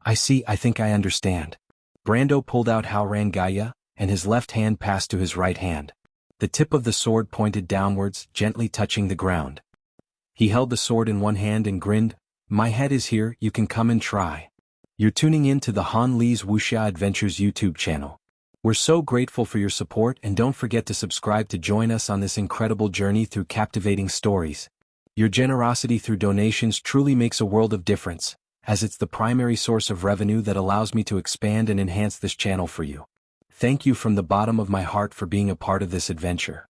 "I see, I think I understand." Brando pulled out Haoran Gaia, and his left hand passed to his right hand. The tip of the sword pointed downwards, gently touching the ground. He held the sword in one hand and grinned, "My head is here, you can come and try." You're tuning in to the Han Li's Wuxia Adventures YouTube channel. We're so grateful for your support, and don't forget to subscribe to join us on this incredible journey through captivating stories. Your generosity through donations truly makes a world of difference, as it's the primary source of revenue that allows me to expand and enhance this channel for you. Thank you from the bottom of my heart for being a part of this adventure.